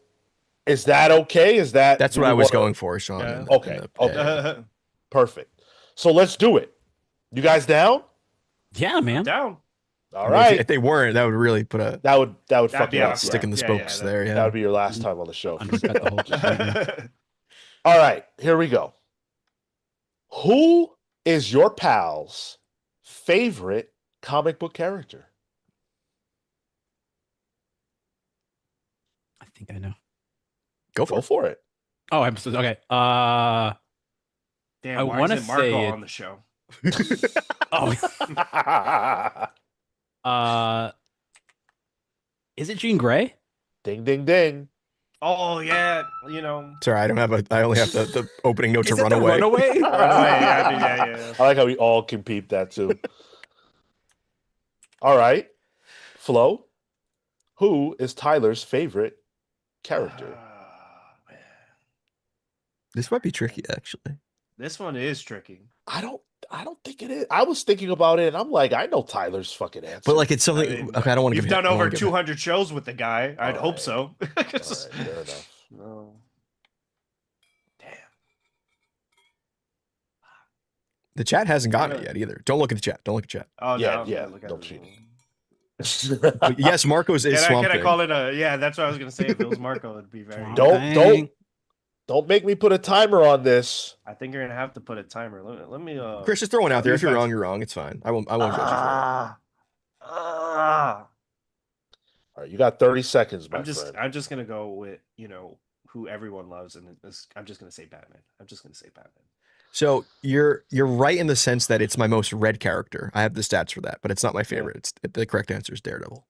is that okay? That's do what we I was wanna- going for, Sean. Yeah. in the- Okay, in the- okay. yeah. Perfect. So let's do it. You guys down? Yeah, man. Down. All If- right. If they weren't, that would really put a That would That'd fuck be you up. awesome. stick in the Yeah, spokes yeah, there. Yeah. That would be your last time on the show. Undercut the whole shit. All right, here we go. Who is your pal's favorite comic book character? I think I know. Go for Go it. for it. Oh, I'm so okay. Damn, I why wanna isn't Marco say it- on the show? Oh, is it Jean Grey? Ding, ding, ding. Oh yeah, Sorry, I don't have I only have the opening note to Is it run the away. Runaway? Runaway, yeah. I like how we all can peep that too. All right. Flo, who is Tyler's favorite character? Man. This might be tricky, actually. This one is tricky. I don't think it is. I was thinking about it and I'm like, I know Tyler's fucking answer. But like, it's something. I mean, okay, I don't want to You've give. done I don't over wanna give it. 200 shows with the guy. I'd hope Alright. so. All right, fair enough. No. Damn. The chat hasn't gotten it yet either. Don't look at the chat. Don't look at chat. Oh Yeah, no, yeah, look at don't it. cheat. But yes, Marco's is Swamp Can I Thing. call it a? Yeah, that's what I was gonna say. If it was Marco, it'd be very. Don't make me put a timer on this. I think you're gonna have to put a timer. Let me. Chris, just throw one out there. If you're guys- wrong, you're wrong. It's fine. I won't judge you for it. Ah. All right, you got 30 seconds, my friend. I'm just gonna go with who everyone loves, and I'm just gonna say Batman. So you're right in the sense that it's my most read character. I have the stats for that, but it's not my favorite. It's the correct answer is Daredevil.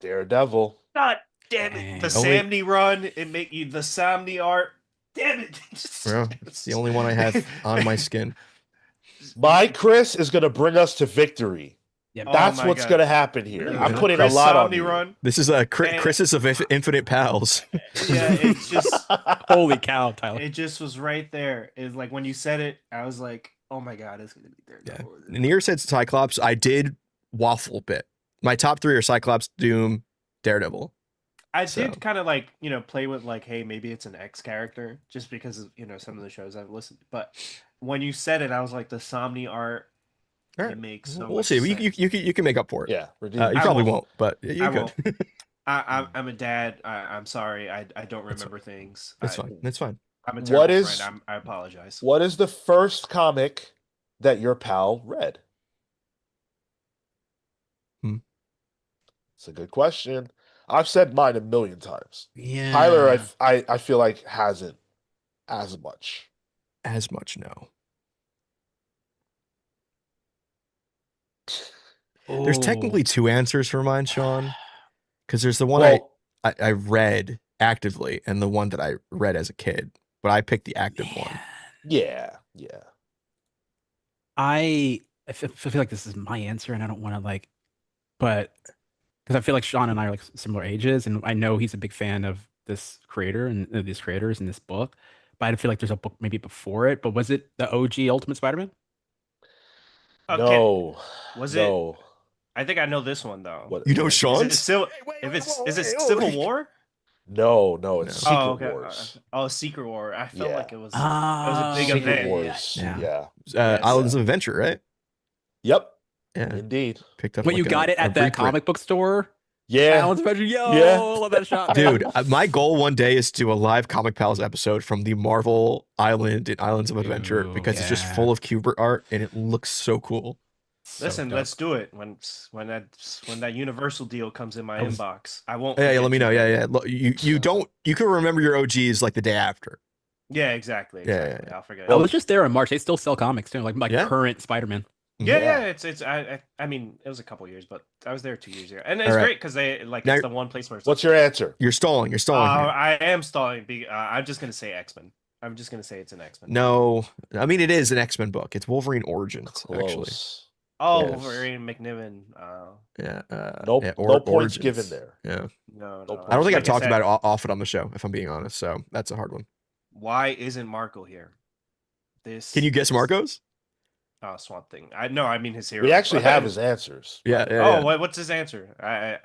Daredevil. God damn Dang. it! The Only- Samney run, it make you the Samney art. Damn it! Well, it's the only one I have on my skin. My Chris is going to bring us to victory. Yeah, Oh That's my what's God. going to happen here. Yeah. I'm putting Chris a lot on Samney you. run. This is Chris's of Infinite Pals. Yeah, it's just holy cow, Tyler. it just was right there. It's like when you said it, I was like, oh my God, it's gonna be Daredevil. Near said Cyclops. I did waffle a bit. My top three are Cyclops, Doom, Daredevil. I So- did kind of like, play with like, hey, maybe it's an X character just because of, some of the shows I've listened. But when you said it, I was like, the Somni art, All right. it makes so We'll much see. sense. You can make up for it. Yeah. You redeem- I probably won't. won't, but you I could. won't. I'm a dad. I'm sorry. I don't remember things. That's fine. That's fine. I'm a terrible What is- friend. I apologize. What is the first comic that your pal read? It's a good question. I've said mine a million times. Yeah. Tyler, I feel like hasn't as much. As much, no. There's technically two answers for mine, Sean. Because there's the one Well, I read actively and the one that I read as a kid. But I picked the active one. yeah. I feel like this is my answer, and I don't want to but because I feel like Sean and I are like similar ages, and I know he's a big fan of this creator and these creators in this book. But I feel like there's a book maybe before it. But was it the OG Ultimate Spider-Man? Okay. No. Was no. it? I think I know this one though. What- You know what- Sean's? Is it Civil War? No, it's No. Secret Oh, okay. Wars. Secret War. I felt Yeah. like it was. Ah, a big Secret event. Wars. Yeah. Yeah. Yes. Islands of Adventure, right? Yep. Yeah. Indeed. Picked up. When you like got a- it a at that reprint. comic book store, Yeah. Alan's Adventure. Yo, Yeah. love that shot, Dude, my goal one day is to do a live Comic Pals episode from the Marvel Island and Islands of Adventure Ooh, because it's just yeah. full of Kubert art and it looks so cool. Listen, So let's do it when that Universal deal comes in my I was- inbox. I won't. Yeah, forget let me you. know. Yeah. Look, you don't you can remember your OGs like the day after. Yeah, exactly. Yeah, exactly. I'll forget. I was just there in March. They still sell comics too, like Yeah? current Spider-Man. Yeah. It's. I mean, it was a couple years, but I was there 2 years ago, and it's All right. great because they like Now- it's the one place where. It's What's your answer? You're stalling. You're Uh, stalling. here. I am stalling. I'm just gonna say X-Men. I'm just gonna say it's an X-Men. No, I mean it is an X-Men book. It's Wolverine Origins, actually. Close. Oh, Yes. Wolverine McNiven. Yeah. Nope. yeah, No points Origins. given there. Yeah. No. I don't think I've Like talked said, about it often on the show, if I'm being honest. So that's a hard one. Why isn't Marco here? This. Can you guess Marco's? Swamp Thing. I mean his hero. We actually have his answers. Yeah. Oh, what's his answer? I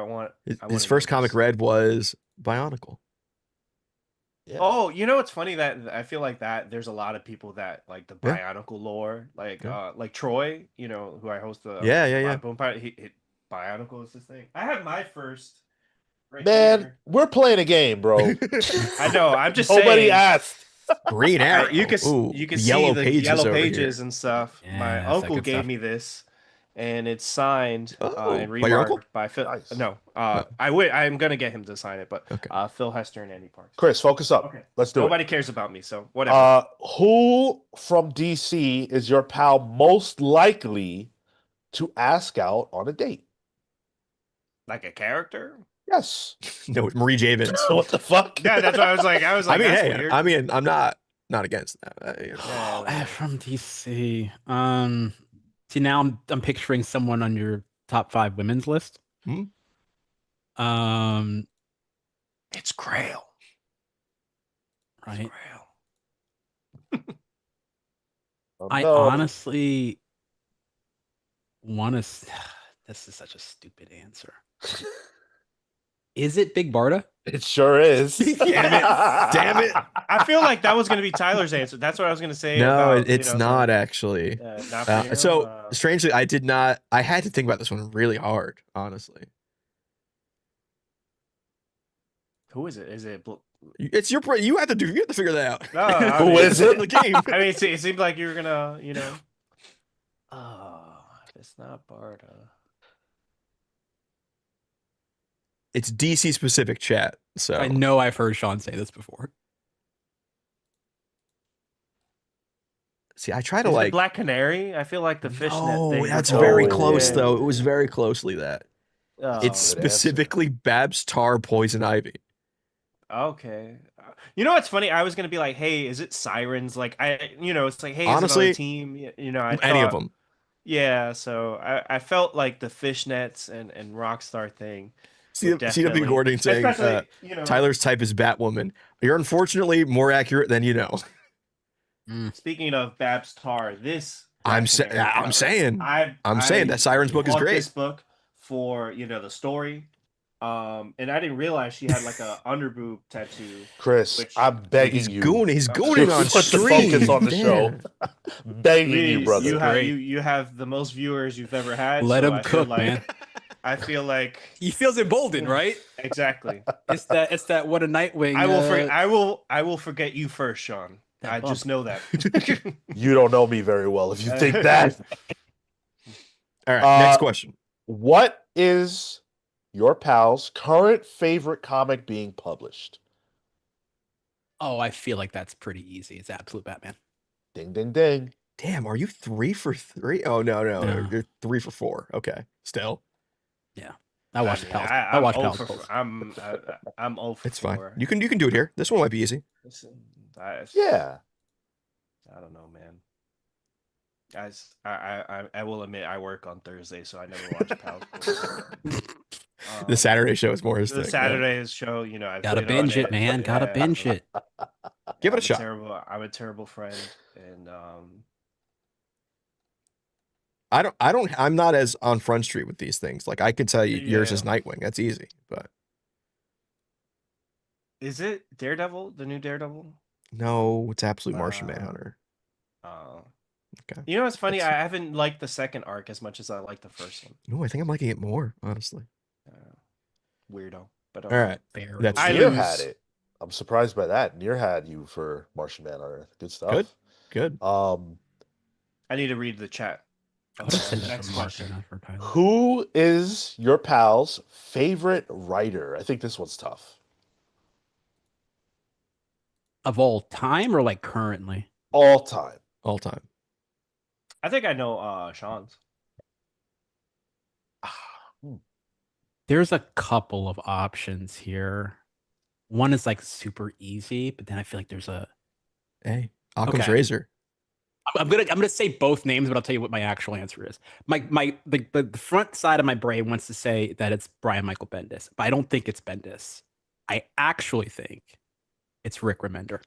want. His, I wanna his know first comic this. read was Bionicle. Yeah. Oh, it's funny that I feel like that there's a lot of people that like the Yeah. Bionicle lore, like Yeah. like Troy, who I host the Yeah. Boom Pirate, he Bionicle is his thing. I have my first. Right Man, here. we're playing a game, bro. I know. I'm just Nobody saying. asked. Green Arrow. You could Ooh, you could the see yellow the pages yellow over pages here. and stuff. Yeah, My that's that uncle good gave stuff. me this, and it's signed Oh, and by your uncle? remarked by Phil. Nice. No, Oh. I'm gonna get him to sign it, but Okay. Phil Hester and Andy Parks. Chris, focus up. Okay, Let's do nobody cares about me, so whatever. it. Who from DC is your pal most likely to ask out on a date? Like a character? Yes. No, Marie Javins. What the fuck? Yeah, that's what I was like. I was I like, mean, that's hey, weird. I mean, I'm not against that. You know. Yeah. From DC. See, now I'm picturing someone on your top 5 women's list. Hmm? It's Grail. Right. It's Grail. I No. honestly want to. This is such a stupid answer. Is it Big Barda? It sure is. Damn it. I feel like that was going to be Tyler's answer. That's what I was going to say. No, about, it's not actually. Not for you? So strangely, I did not. I had to think about this one really hard, honestly. Who is it? Is it? It's your. You have to do. You have to figure that out. No, I Who mean, is it? The game. I mean, it seemed like you were gonna, Oh, it's not Barda. It's DC specific chat. So I know I've heard Sean say this before. see, I try to Is it like. Black Canary? I feel like the fishnet. Oh, thing that's was very Oh, close yeah. though. It was very closely that. Oh, It's good answer. specifically Babs Tar Poison Ivy. okay. You know what's funny? I was gonna be like, "Hey, is it Sirens?" Like, it's like, "Hey, Honestly, is it on a team?" I Any of thought- them. Yeah, so I felt like the fishnets and Rockstar thing. See, would CW definitely- Gordon saying especially, Tyler's type is Batwoman. You're unfortunately more accurate than you know. Speaking of Babs Tar, this I'm Black Canary I'm cover, saying I saying that Siren's book is bought great. This book for the story, and I didn't realize she had like a underboob tattoo. Chris, Which- I'm begging He's you. gooning. He's gooning on Put the stream. focus on the show. Begging you, Please, brother. you have the most viewers you've ever had. Let so him I feel cook, like, man. I feel like He feels emboldened, right? exactly. It's that what a Nightwing. I will forget you first, Sean. That I bump. just know that. You don't know me very well if you think that. All right, next Uh, question. What is your pal's current favorite comic being published? Oh, I feel like that's pretty easy. It's Absolute Batman. Ding, ding, ding. Damn, are you 3 for 3? Oh no, No. you're 3 for 4. Okay, still, I watched mean, Pals. I'm I watched 0 Pals. for- Pulse. I'm 0 for it's fine. 4. You can do it here. This one might be easy. Listen, Yeah. I don't know, man. Guys, I will admit I work on Thursday, so I never watch Pals. The Saturday show is more his The thing. Saturday's show, I've Gotta been on binge it, man. Gotta Yeah. binge it. Give it a I'm shot. I'm a terrible friend, and I'm not as on Front Street with these things. Like I could tell you yours Yeah. is Nightwing. That's easy. But is it Daredevil? The new Daredevil? no, it's Absolute Martian Uh, Manhunter. Okay. You know what's funny? That's- I haven't liked the second arc as much as I liked the first one. No, I think I'm liking it more, honestly. Weirdo, but All right. Fair. That's I Nier lose. had it. I'm surprised by that. Nier had you for Martian Manhunter. Good stuff. Good. I need to read the chat. I would have said that Next for Mark, question. not for Tyler. Who is your pal's favorite writer? I think this one's tough. Of all time or like currently? All time. All time. I think I know Sean's. There's a couple of options here. One is like super easy, but then I feel like there's a. Hey, Occam's Okay. Razor. I'm gonna say both names, but I'll tell you what my actual answer is. The front side of my brain wants to say that it's Brian Michael Bendis, but I don't think it's Bendis. I actually think it's Rick Remender.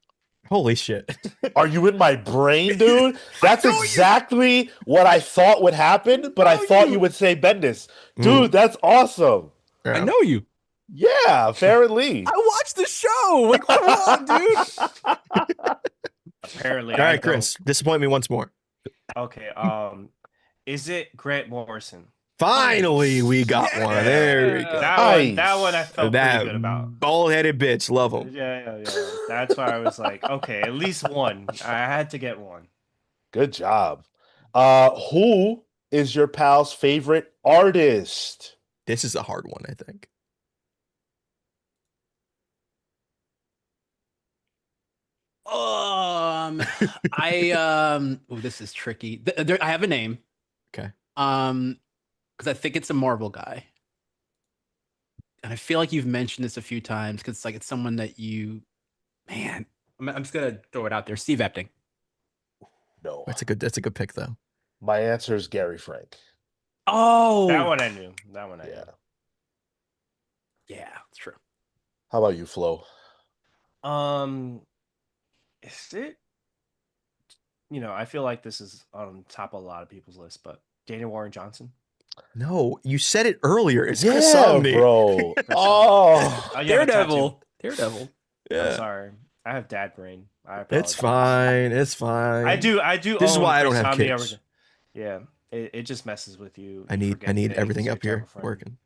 Holy shit. Are you in my brain, dude? That's exactly what I thought would happen, but I thought you would say Bendis. Dude, that's awesome. Yeah. I know you. Yeah, apparently. I watched the show. Like, come on, dude. Apparently, All right, Chris, disappoint me once more. Okay. Is it Grant Morrison? Finally, we got one. There we go. That one I felt That pretty good about. bald-headed bitch, love him. Yeah. That's why I was like, okay, at least one. I had to get one. Good job. Who is your pal's favorite artist? This is a hard one, I think. This is tricky. I have a name. Okay. Because I think it's a Marvel guy, and I feel like you've mentioned this a few times because it's someone that you, man. I'm just gonna throw it out there. Steve Epting. No. That's a good pick though. My answer is Gary Frank. Oh, That one I knew. That one I knew. Yeah, it's true. How about you, Flo? Is it? I feel like this is on top of a lot of people's list, but Daniel Warren Johnson. No, you said it earlier. It's Yeah, Chris Samney. bro. Chris Oh, Oh, you have a tattoo. Daredevil. I'm Yeah, sorry. I have dad brain. it's apologize. fine. It's fine. I do. This is own why I don't Chris have Samney kids. original- Yeah, it just messes with you. I need forgetting that everything he's up your here terrible friend. working.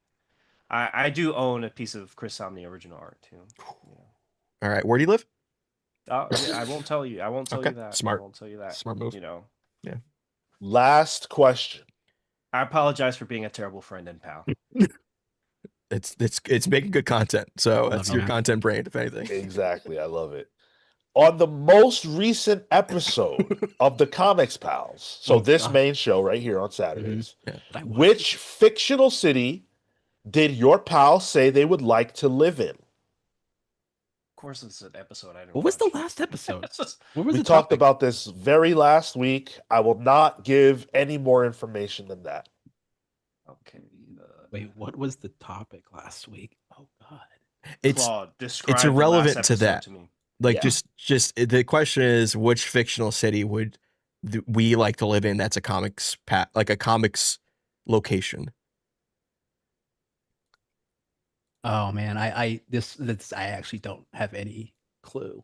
I do own a piece of Chris Samney original art too. All right, where do you live? Yeah, I won't tell you. I won't tell Okay, you that. smart. I won't tell you that. Smart move. last question. I apologize for being a terrible friend and pal. It's making good content. So that's Love your it. content brand, if anything. Exactly. I love it. On the most recent episode of the Comics Pals, so Oh, this God. main show right here on Saturdays, But I watched which fictional city did your pal say they would like to live in? Of course, it's an episode I didn't. What was the watch. last episode? It's just- What was We the talked topic? about this very last week. I will not give any more information than that. Okay. Wait, what was the topic last week? Oh God. It's Claude, describe the irrelevant last to episode that. To me. like Yeah. just the question is, which fictional city would we like to live in? That's a comics like a comics location. Oh man, I actually don't have any clue.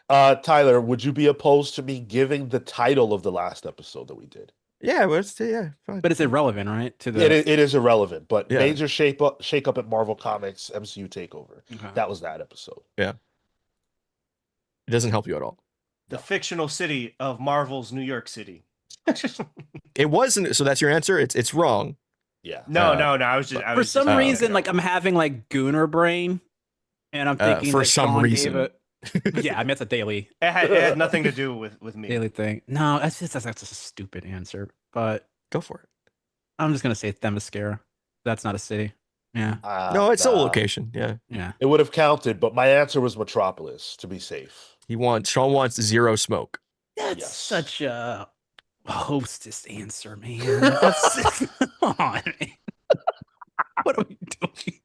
Tyler, would you be opposed to me giving the title of the last episode that we did? Yeah, well, yeah, fine. But it's irrelevant, right? To the It is irrelevant, but Yeah. major shake up at Marvel Comics MCU Takeover. Okay. That was that episode. It doesn't help you at all. The fictional city of Marvel's New York City. It wasn't. So that's your answer. It's wrong. Yeah. No. I was just For some reason, like I'm having like Gooner brain, and I'm thinking for that some Sean reason. gave it. Yeah, I mean it's a daily it had nothing to do with me. daily thing. No, that's a stupid answer. But Go for it. I'm just gonna say Themyscira. That's not a city. Yeah, No, it's a Nah. location. Yeah. yeah. It would have counted, but my answer was Metropolis to be safe. Sean wants zero smoke. That's Yes. such a hostess answer, man. That's, come on, man. What are we doing?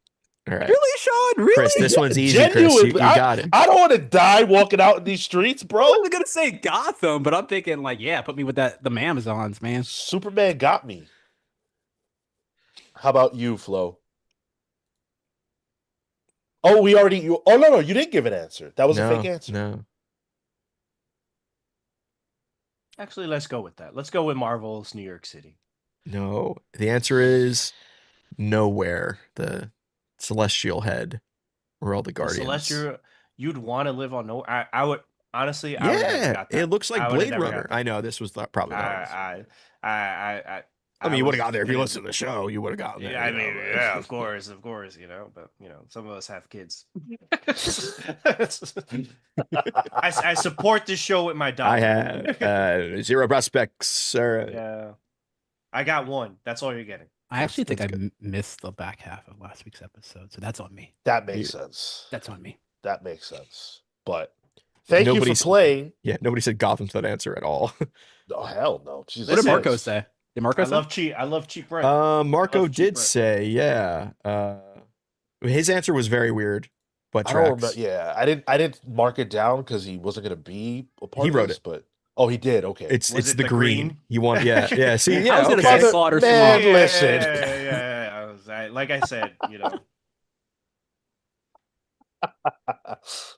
All right. Really, Sean? Really? Chris, this one's easy, Chris. You Genuinely, got it. I don't want to die walking out in these streets, I bro. was gonna say Gotham, but I'm thinking like, yeah, put me with the Amazons, man. Superman got me. How about you, Flo? Oh, no, you didn't give an answer. That was a fake answer. No. Actually, let's go with that. Let's go with Marvel's New York City. No. The answer is nowhere. The celestial head, where all the guardians. Celestial, you'd want to live on no. I would honestly. I would have never Yeah, got that. it looks like I would've Blade never got Runner. that. I know this was probably. I mean, you would have was- got there if you listened to the show. You would have gotten there. Yeah, I you know, mean, but- yeah, of course, but some of us have kids. I support this show with my dollar. I had zero prospects, sir. Yeah, I got one. That's all you're getting. I actually think I That's missed the back half of last week's episode, so that's on me. That makes sense. That's on me. That makes sense. But thank you Nobody's- for playing. Yeah, nobody said Gotham to that answer at all. Oh hell no! Jesus What did Marco Christ. say? Did Marco say? I love cheap rent. Marco Love cheap did rent. say, yeah. His answer was very weird, but I don't remember. tracks. Yeah, I didn't mark it down because he wasn't going to be a part He of wrote this, it. but he did. Okay, It's Was it the the green. green? You want yeah. See, I yeah, was gonna okay. say Slaughter Man, Small. listen. Yeah. Like I said,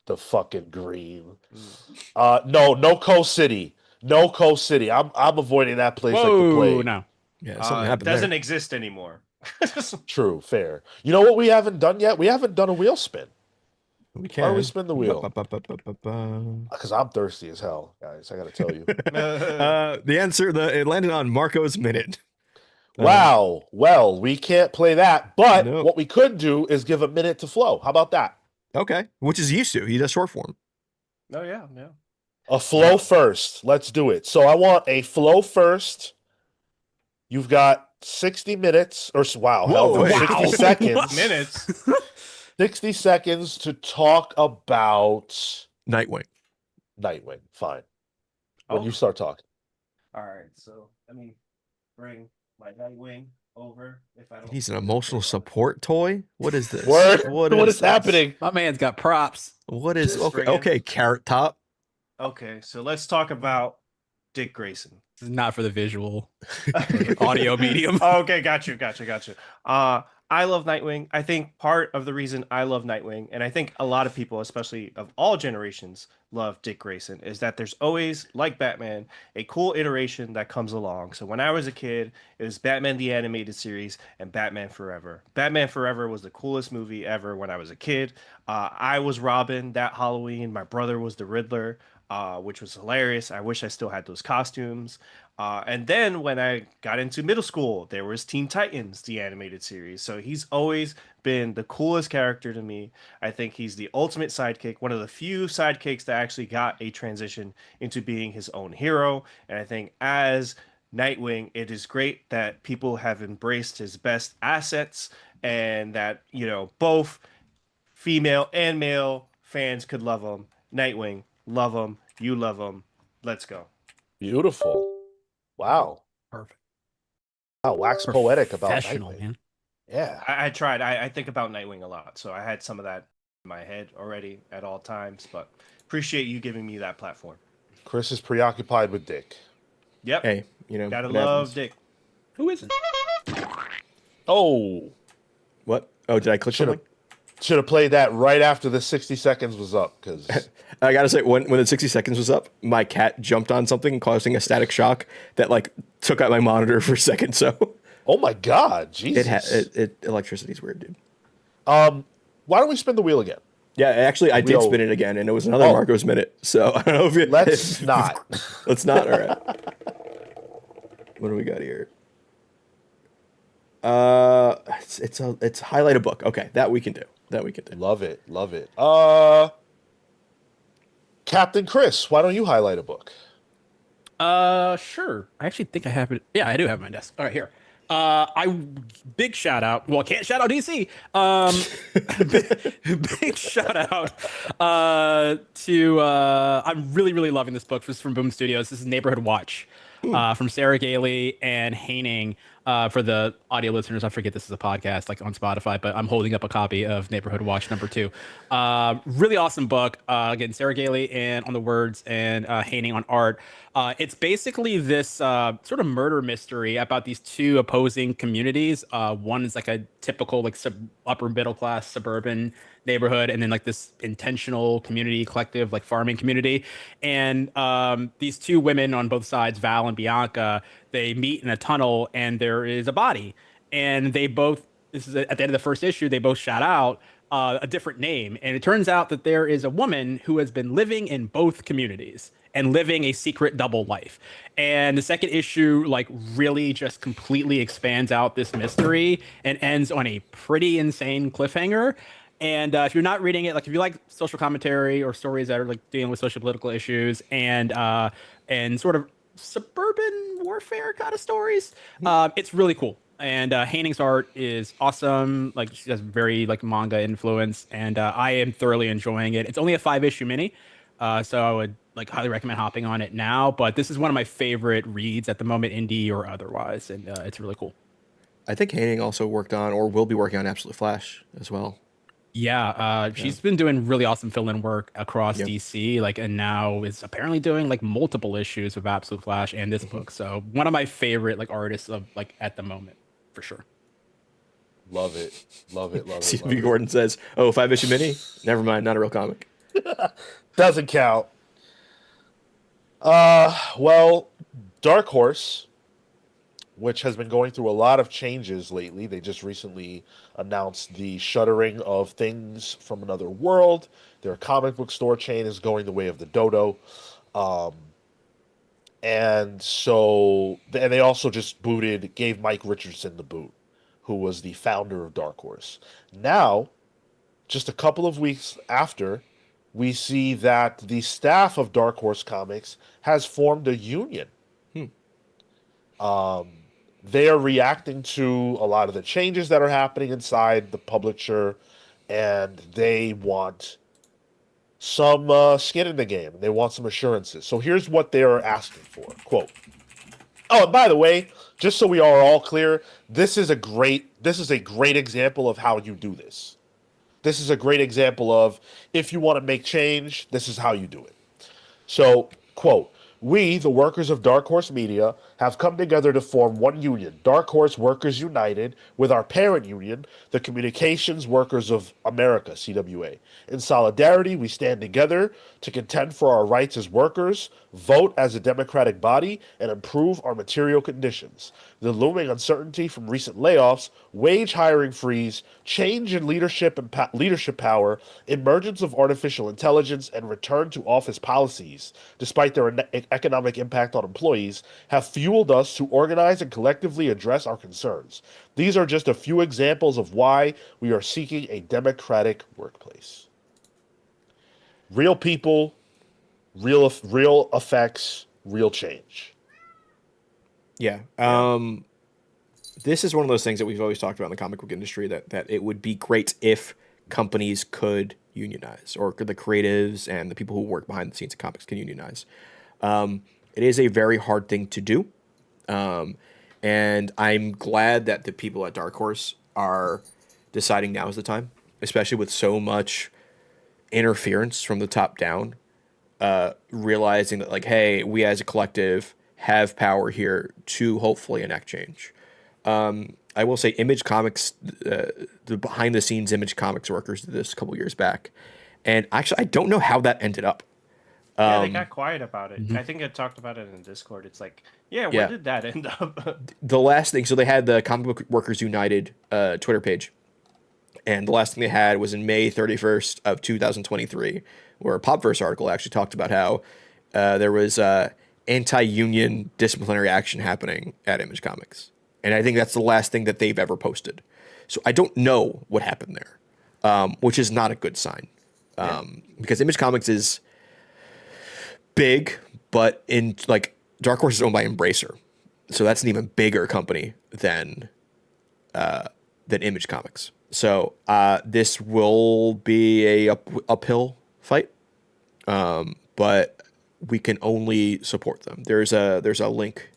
The fucking green. No Coast City. No Coast City. I'm avoiding that place like the Whoa, plague. no. Yeah, something happened Doesn't there. exist anymore. True, fair. You know what we haven't done yet? We haven't done a wheel spin. We Why can. don't we spin the wheel? Ba-ba-ba-ba-ba-ba. Because I'm thirsty as hell, guys. I gotta tell you. The answer, it landed on Marco's minute. Wow. Well, we can't play that, but Nope. what we could do is give a minute to flow. How about that? Okay, which is used to. He does short form. Oh yeah, yeah. A flow first. Let's do it. So I want a flow first. You've got 60 minutes or wow, hell, Whoa, 60 wow. seconds. Minutes. 60 seconds to talk about Nightwing. Nightwing. Fine. When Oh. you start talking. All right, so let me bring my Nightwing over. If I don't, He's an emotional support toy. What is this? Word. What is this? happening? My man's got props. What is Just okay? bring it. Okay, Carrot Top. Okay, so let's talk about Dick Grayson. This is not for the visual audio medium. Okay, got you. I love Nightwing. I think part of the reason I love Nightwing, and I think a lot of people, especially of all generations, love Dick Grayson, is that there's always, like Batman, a cool iteration that comes along. So when I was a kid, it was Batman the Animated Series and Batman Forever. Batman Forever was the coolest movie ever when I was a kid. I was Robin that Halloween. My brother was the Riddler, which was hilarious. I wish I still had those costumes. And then when I got into middle school, there was Teen Titans, the animated series. So he's always been the coolest character to me. I think he's the ultimate sidekick, one of the few sidekicks that actually got a transition into being his own hero. And I think as Nightwing, it is great that people have embraced his best assets and that, both female and male fans could love him. Nightwing, love him. You love him. Let's go. Beautiful. Wow. Perfect. Wow, wax poetic about Professional, Nightwing. man. Yeah. I tried. I think about Nightwing a lot, so I had some of that in my head already at all times. But appreciate you giving me that platform. Chris is preoccupied with Dick. Yep. Hey, Gotta it love happens. Dick. Who isn't? Oh, What? Oh, did I click should something? have played that right after the 60 seconds was up because I gotta say, when the 60 seconds was up, my cat jumped on something, causing a static shock that took out my monitor for a second. So oh my god, Jesus. electricity's weird, dude. Why don't we spin the wheel again? Yeah, actually, I did Wheel. spin it again, and it was another Oh. Marco's minute. So I don't know if Let's not. Let's not. All right. What do we got here? It's highlight a book. Okay, that we can do. Love it. Captain Chris, why don't you highlight a book? Sure. I actually think I have it. Yeah, I do have it on my desk. All right, here. Big shout out. Well, I can't shout out DC. Big shout out to I'm really loving this book. This is from Boom Studios. This is Neighborhood Watch from Sarah Gailey and Haining. For the audio listeners, I forget this is a podcast like on Spotify, but I'm holding up a copy of Neighborhood Watch #2. Really awesome book. Again, Sarah Gailey and on the words and Haining on art. It's basically this sort of murder mystery about these two opposing communities. One is like a typical like upper middle class suburban neighborhood, and then like this intentional community collective like farming community. And these two women on both sides, Val and Bianca, they meet in a tunnel and there is a body, and they both, this is at the end of the first issue, they both shout out a different name, and it turns out that there is a woman who has been living in both communities and living a secret double life. And the second issue like really just completely expands out this mystery and ends on a pretty insane cliffhanger. And if you're not reading it, like if you like social commentary or stories that are like dealing with social political issues and sort of suburban warfare kind of stories, it's really cool. And Haining's art is awesome. Like she has very like manga influence, and I am thoroughly enjoying it. It's only a 5-issue mini, so I would like highly recommend hopping on it now. But this is one of my favorite reads at the moment, indie or otherwise, and it's really cool. I think Haining also worked on or will be working on Absolute Flash as well. Yeah, she's been doing really awesome fill-in work across DC, like, and now is apparently doing like multiple issues of Absolute Flash and this book. So one of my favorite like artists of like at the moment, for sure. Love it. Love it. Love it. Love CB it. Gordon says, "Oh, 5-issue mini? Never mind, not a real comic." Doesn't count. Well, Dark Horse, which has been going through a lot of changes lately. They just recently announced the shuttering of Things from Another World. Their comic book store chain is going the way of the dodo. Um, and they also just gave Mike Richardson the boot, who was the founder of Dark Horse. Now, just a couple of weeks after, we see that the staff of Dark Horse Comics has formed a union. Hmm. They are reacting to a lot of the changes that are happening inside the publisher, and they want some skin in the game. They want some assurances. So here's what they're asking for. Quote. Oh, and by the way, just so we are all clear, this is a great example of how you do this. This is a great example of if you want to make change, this is how you do it. So, quote, we, the workers of Dark Horse Media, have come together to form one union, Dark Horse Workers United, with our parent union, the Communications Workers of America, CWA. In solidarity, we stand together to contend for our rights as workers, vote as a democratic body, and improve our material conditions. The looming uncertainty from recent layoffs, wage hiring freeze, change in leadership and leadership power, emergence of artificial intelligence, and return to office policies, despite their economic impact on employees, have fueled us to organize and collectively address our concerns. These are just a few examples of why we are seeking a democratic workplace. Real people, real effects, real change. Yeah. This is one of those things that we've always talked about in the comic book industry, that it would be great if companies could unionize, or the creatives and the people who work behind the scenes of comics can unionize. It is a very hard thing to do. And I'm glad that the people at Dark Horse are deciding now is the time, especially with so much interference from the top down, realizing that, like, hey, we as a collective have power here to hopefully enact change. I will say Image Comics, the behind the scenes Image Comics workers did this a couple years back. And actually, I don't know how that ended up. Yeah, they got quiet about it. I think I talked about it in Discord. It's like, where did that end up? The last thing, so they had the Comic Book Workers United Twitter page. And the last thing they had was in May 31st of 2023, where a Popverse article actually talked about how there was anti-union disciplinary action happening at Image Comics. And I think that's the last thing that they've ever posted. So I don't know what happened there, which is not a good sign. Because Image Comics is big, but in like Dark Horse is owned by Embracer. So that's an even bigger company than Image Comics. So this will be a uphill fight, but we can only support them. There's a link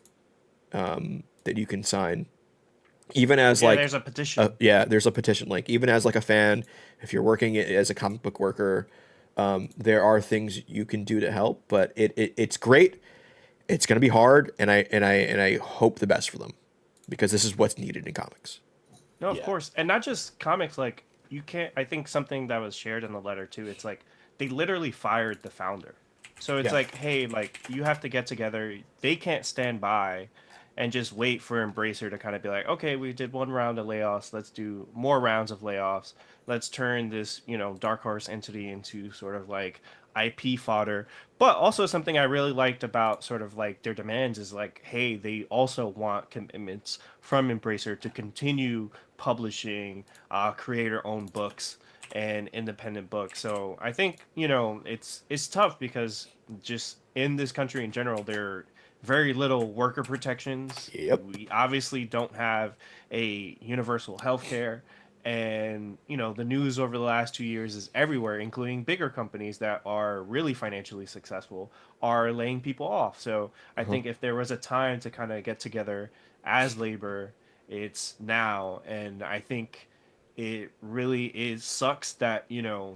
that you can sign, even as there's a petition. There's a petition link. Even as like a fan, if you're working as a comic book worker, there are things you can do to help. But it's great. It's going to be hard, and I hope the best for them, because this is what's needed in comics. No, of course. And not just comics, like you can't, I think something that was shared in the letter too, it's like they literally fired the founder. So it's like, hey, like you have to get together. They can't stand by and just wait for Embracer to kind of be like, okay, we did one round of layoffs. Let's do more rounds of layoffs. Let's turn this, Dark Horse entity into sort of like IP fodder. But also something I really liked about sort of like their demands is like, hey, they also want commitments from Embracer to continue publishing creator-owned books and independent books. So I think, it's tough because just in this country in general, there are very little worker protections. Yep. We obviously don't have a universal health care. And, the news over the last 2 years is everywhere, including bigger companies that are really financially successful are laying people off. So I think if there was a time to kind of get together as labor, it's now. And I think it really sucks that,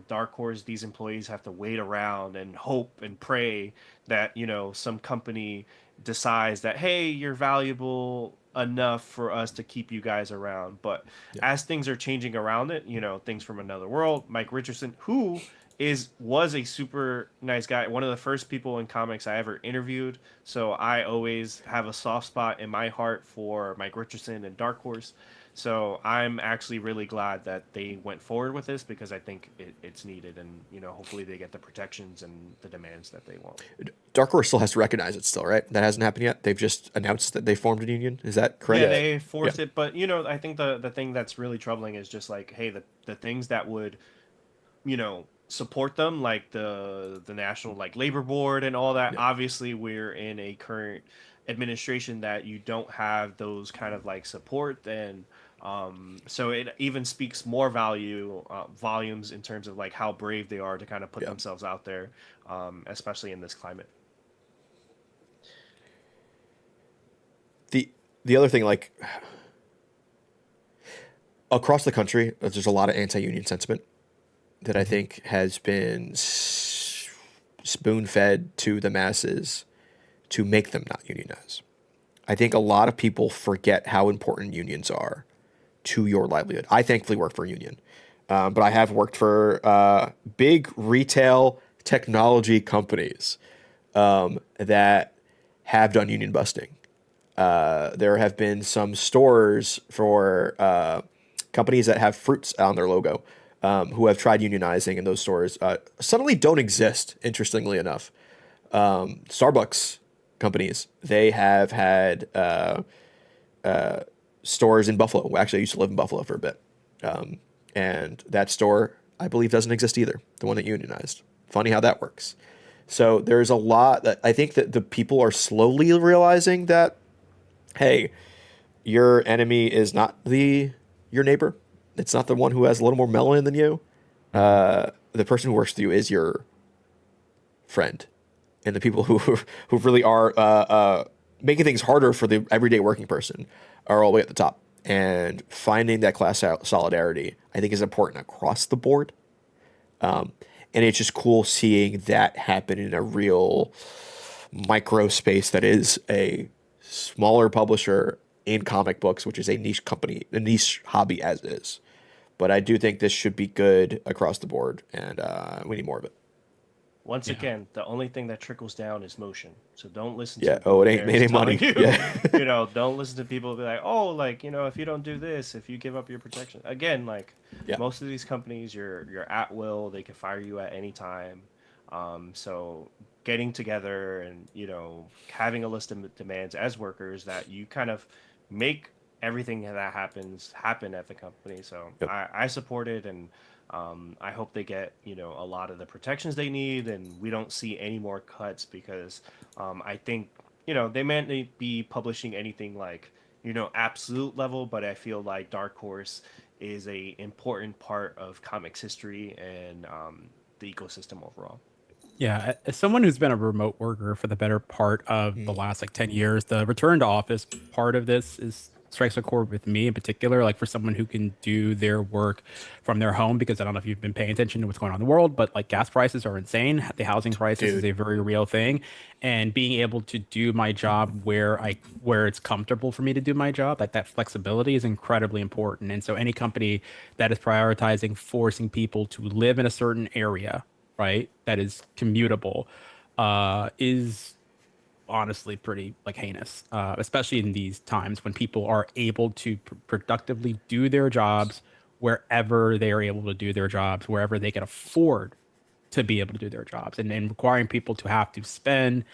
Dark Horse, these employees have to wait around and hope and pray that, some company decides that, hey, you're valuable, enough for us to keep you guys around. But as things are changing around it, things from another world, Mike Richardson, who was a super nice guy, one of the first people in comics I ever interviewed. So I always have a soft spot in my heart for Mike Richardson and Dark Horse. So I'm actually really glad that they went forward with this, because I think it's needed, and hopefully they get the protections and the demands that they want. Dark Horse still has to recognize it still, right? That hasn't happened yet. They've just announced that they formed a union. Is that correct? Yeah, they forced it, but I think the thing that's really troubling is just like, hey, the things that would support them, like the national like labor board and all that. Obviously we're in a current administration that you don't have those kind of like support, and so it even speaks more volumes in terms of like how brave they are to kind of put themselves out there, especially in this climate. The other thing, like across the country, there's a lot of anti-union sentiment that I think has been spoon-fed to the masses to make them not unionize. I think a lot of people forget how important unions are to your livelihood. I thankfully work for a union, but I have worked for big retail technology companies that have done union busting. There have been some stores for companies that have fruits on their logo who have tried unionizing, and those stores suddenly don't exist, interestingly enough. Starbucks companies, they have had stores in Buffalo. Actually, I used to live in Buffalo for a bit. And that store, I believe, doesn't exist either, the one that unionized. Funny how that works. So there's a lot that I think that the people are slowly realizing that, hey, your enemy is not your neighbor. It's not the one who has a little more melanin than you. The person who works with you is your friend. And the people who really are making things harder for the everyday working person are all the way at the top. And finding that class solidarity, I think, is important across the board. And it's just cool seeing that happen in a real micro space that is a smaller publisher in comic books, which is a niche company, a niche hobby as is. But I do think this should be good across the board, and we need more of it. Once again, the only thing that trickles down is motion. So don't listen to it ain't money. You, don't listen to people be like, oh, like, if you don't do this, if you give up your protection. Again, like most of these companies, you're at will. They can fire you at any time. So getting together and, having a list of demands as workers that you kind of make everything that happen at the company. So I support it, and I hope they get a lot of the protections they need, and we don't see any more cuts, because I think they may not be publishing anything like absolute level, but I feel like Dark Horse is a important part of comics history and the ecosystem overall. Yeah, as someone who's been a remote worker for the better part of the last 10 years, the return to office part of this strikes a chord with me in particular, like for someone who can do their work from their home, because I don't know if you've been paying attention to what's going on in the world, but like gas prices are insane. The housing crisis is a very real thing. And being able to do my job where it's comfortable for me to do my job, like that flexibility is incredibly important. And so any company that is prioritizing forcing people to live in a certain area, right, that is commutable, is honestly pretty heinous, especially in these times when people are able to productively do their jobs wherever they are able to do their jobs, wherever they can afford to be able to do their jobs, and requiring people to have to spend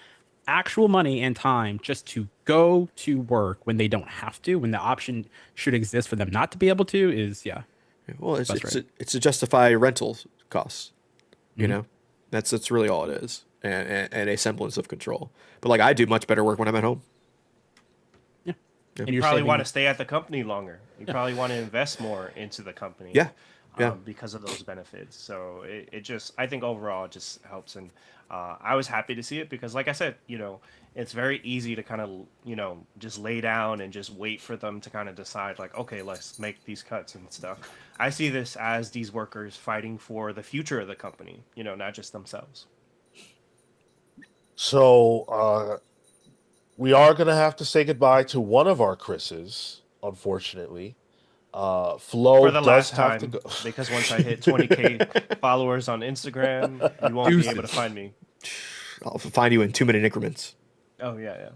actual money and time just to go to work when they don't have to, when the option should exist for them not to be able to, is well, it's to justify rental costs. That's really all it is, and a semblance of control. But I do much better work when I'm at home. Yeah. And you probably want to stay at the company longer. You probably want to invest more into the company. Because of those benefits. So it just, I think overall it just helps. And I was happy to see it, because like I said, it's very easy to kind of, just lay down and just wait for them to kind of decide like, okay, let's make these cuts and stuff. I see this as these workers fighting for the future of the company, not just themselves. So we are gonna have to say goodbye to one of our Chris's, unfortunately. Flo For the does last have to time, go. because once I hit 20K followers on Instagram, you won't be able to find me. I'll find you in 2-minute increments. Oh yeah.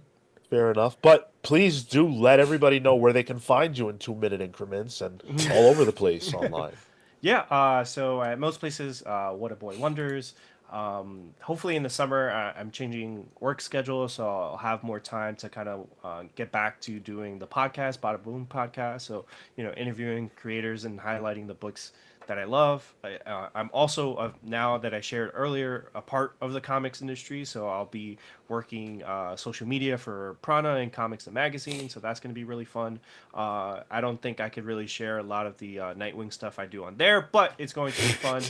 Fair enough. But please do let everybody know where they can find you in 2-minute increments and all over the place online. Yeah, so at most places, What a Boy Wonders. Hopefully in the summer, I'm changing work schedule, so I'll have more time to kind of get back to doing the podcast, Bada Boom podcast. So, interviewing creators and highlighting the books that I love. I'm also, now that I shared earlier, a part of the comics industry, so I'll be working social media for Prana and Comics and Magazine, so that's going to be really fun. I don't think I could really share a lot of the Nightwing stuff I do on there, but it's going to be fun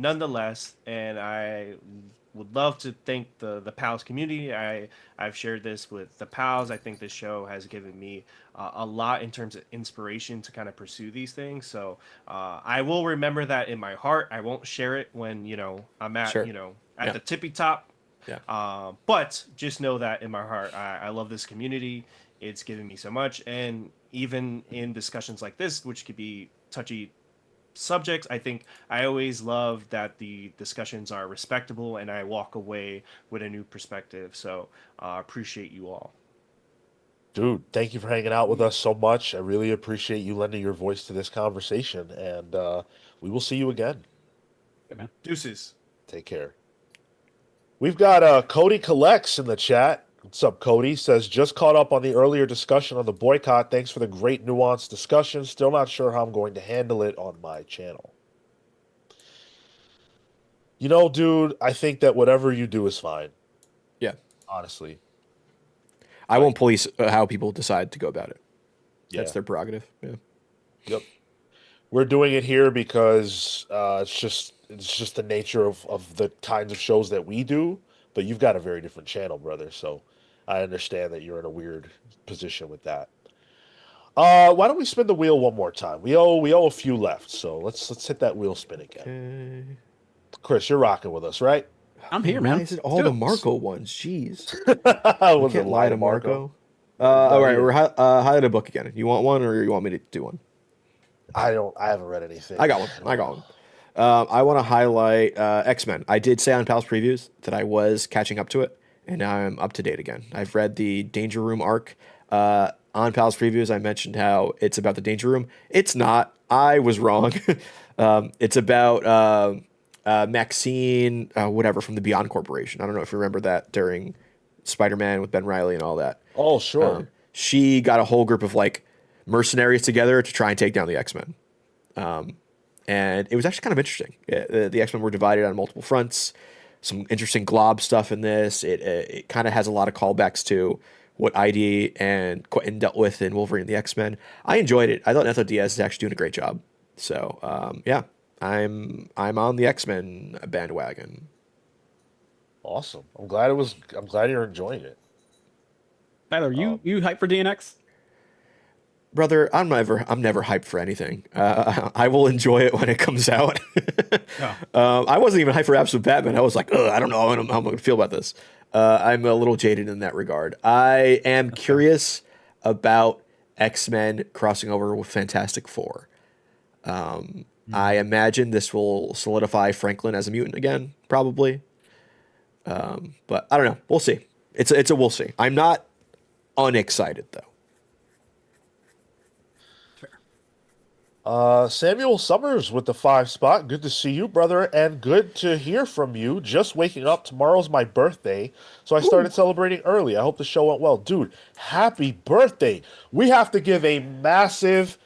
nonetheless, and I would love to thank the pals community. I've shared this with the pals. I think this show has given me a lot in terms of inspiration to kind of pursue these things. So I will remember that in my heart. I won't share it when I'm at Sure. at the tippy top. Yeah. But just know that in my heart, I love this community. It's given me so much, and even in discussions like this, which could be touchy subjects, I think I always love that the discussions are respectable and I walk away with a new perspective. So appreciate you all. Dude, thank you for hanging out with us so much. I really appreciate you lending your voice to this conversation, and we will see you again. Good man. Deuces. Take care. We've got Cody Collects in the chat. What's up, Cody? Says, just caught up on the earlier discussion on the boycott. Thanks for the great nuanced discussion. Still not sure how I'm going to handle it on my channel. Dude, I think that whatever you do is fine. Yeah. Honestly. I won't police how people decide to go about it. Yeah. That's their prerogative. Yeah. Yep. We're doing it here because it's just the nature of the kinds of shows that we do. But you've got a very different channel, brother. So I understand that you're in a weird position with that. Why don't we spin the wheel one more time? We owe a few left, so let's hit that wheel spin again. Okay. Chris, you're rocking with us, right? I'm here, Why man. is it all the Marco ones? Jeez. Was Can't it lie to Marco. No, All right, you- we're highlight a book again. You want one, or you want me to do one? I haven't read anything. I got one. I want to highlight X-Men. I did say on Pal's previews that I was catching up to it, and now I'm up to date again. I've read the Danger Room arc. On Pal's previews, I mentioned how it's about the Danger Room. It's not. I was wrong. It's about Maxine, whatever, from the Beyond Corporation. I don't know if you remember that during Spider-Man with Ben Reilly and all that. Oh, sure. She got a whole group of mercenaries together to try and take down the X-Men. And it was actually kind of interesting. The X-Men were divided on multiple fronts. Some interesting glob stuff in this. It kind of has a lot of callbacks to what ID and Quentin dealt with in Wolverine and the X-Men. I enjoyed it. I thought Neto Diaz is actually doing a great job. So yeah, I'm on the X-Men bandwagon. Awesome. I'm glad you're enjoying it. Tyler, you hyped for DNX? Brother, I'm never hyped for anything. I will enjoy it when it comes out. I wasn't even hyped for Absolute Batman. I was like, I don't know how I'm going to feel about this. I'm a little jaded in that regard. I am curious about X-Men crossing over with Fantastic Four. I imagine this will solidify Franklin as a mutant again, probably. But I don't know. We'll see. It's a we'll see. I'm not unexcited though. Samuel Summers with the 5 spot. Good to see you, brother, and good to hear from you. Just waking up. Tomorrow's my birthday, so I started celebrating early. I hope the show went well. Dude, happy birthday. We have to give a massive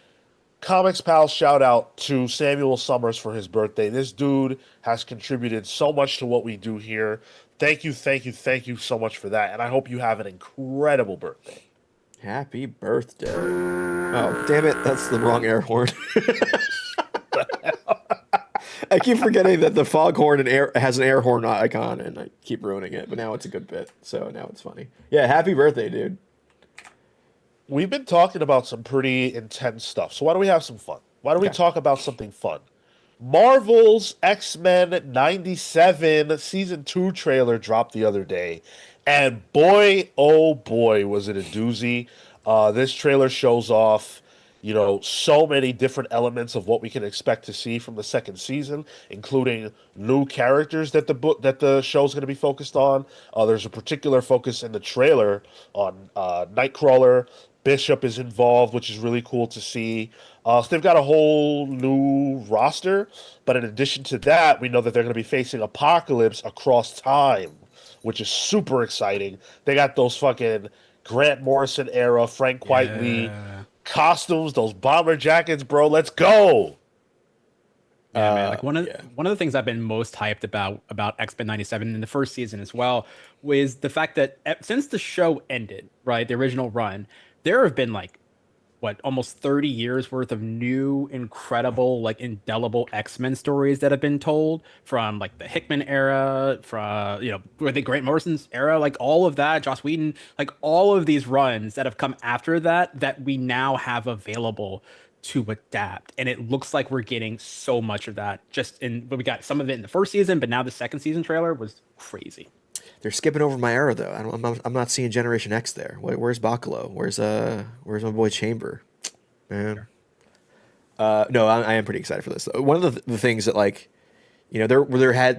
Comics Pals shout out to Samuel Summers for his birthday. This dude has contributed so much to what we do here. Thank you so much for that, and I hope you have an incredible birthday. Happy birthday. Oh, damn it. That's the wrong air horn. I keep forgetting that the foghorn has an air horn icon, and I keep ruining it, but now it's a good bit, so now it's funny. Yeah, happy birthday, dude. We've been talking about some pretty intense stuff, so why don't we have some fun? Why don't we talk about something fun? Marvel's X-Men 97 Season 2 trailer dropped the other day, And boy, oh boy, was it a doozy. This trailer shows off, so many different elements of what we can expect to see from the second season, including new characters that the show's going to be focused on. There's a particular focus in the trailer on Nightcrawler. Bishop is involved, which is really cool to see. So they've got a whole new roster, but in addition to that, we know that they're going to be facing Apocalypse across time, which is super exciting. They got those fucking Grant Morrison era, Frank Whiteley costumes, those bomber jackets, bro. Let's go. Yeah, man. Like one of the things I've been most hyped about X-Men '97 in the first season as well was the fact that since the show ended, right, the original run, there have been like almost 30 years worth of new, incredible, like indelible X-Men stories that have been told from like the Hickman era, from where the Grant Morrison's era, like all of that, Joss Whedon, like all of these runs that have come after that we now have available to adapt. And it looks like we're getting so much of that but we got some of it in the first season, but now the second season trailer was crazy. They're skipping over my era though. I'm not seeing Generation X there. Where's Bacalo? Where's my boy Chamber? Man. Sure. No, I am pretty excited for this. One of the things that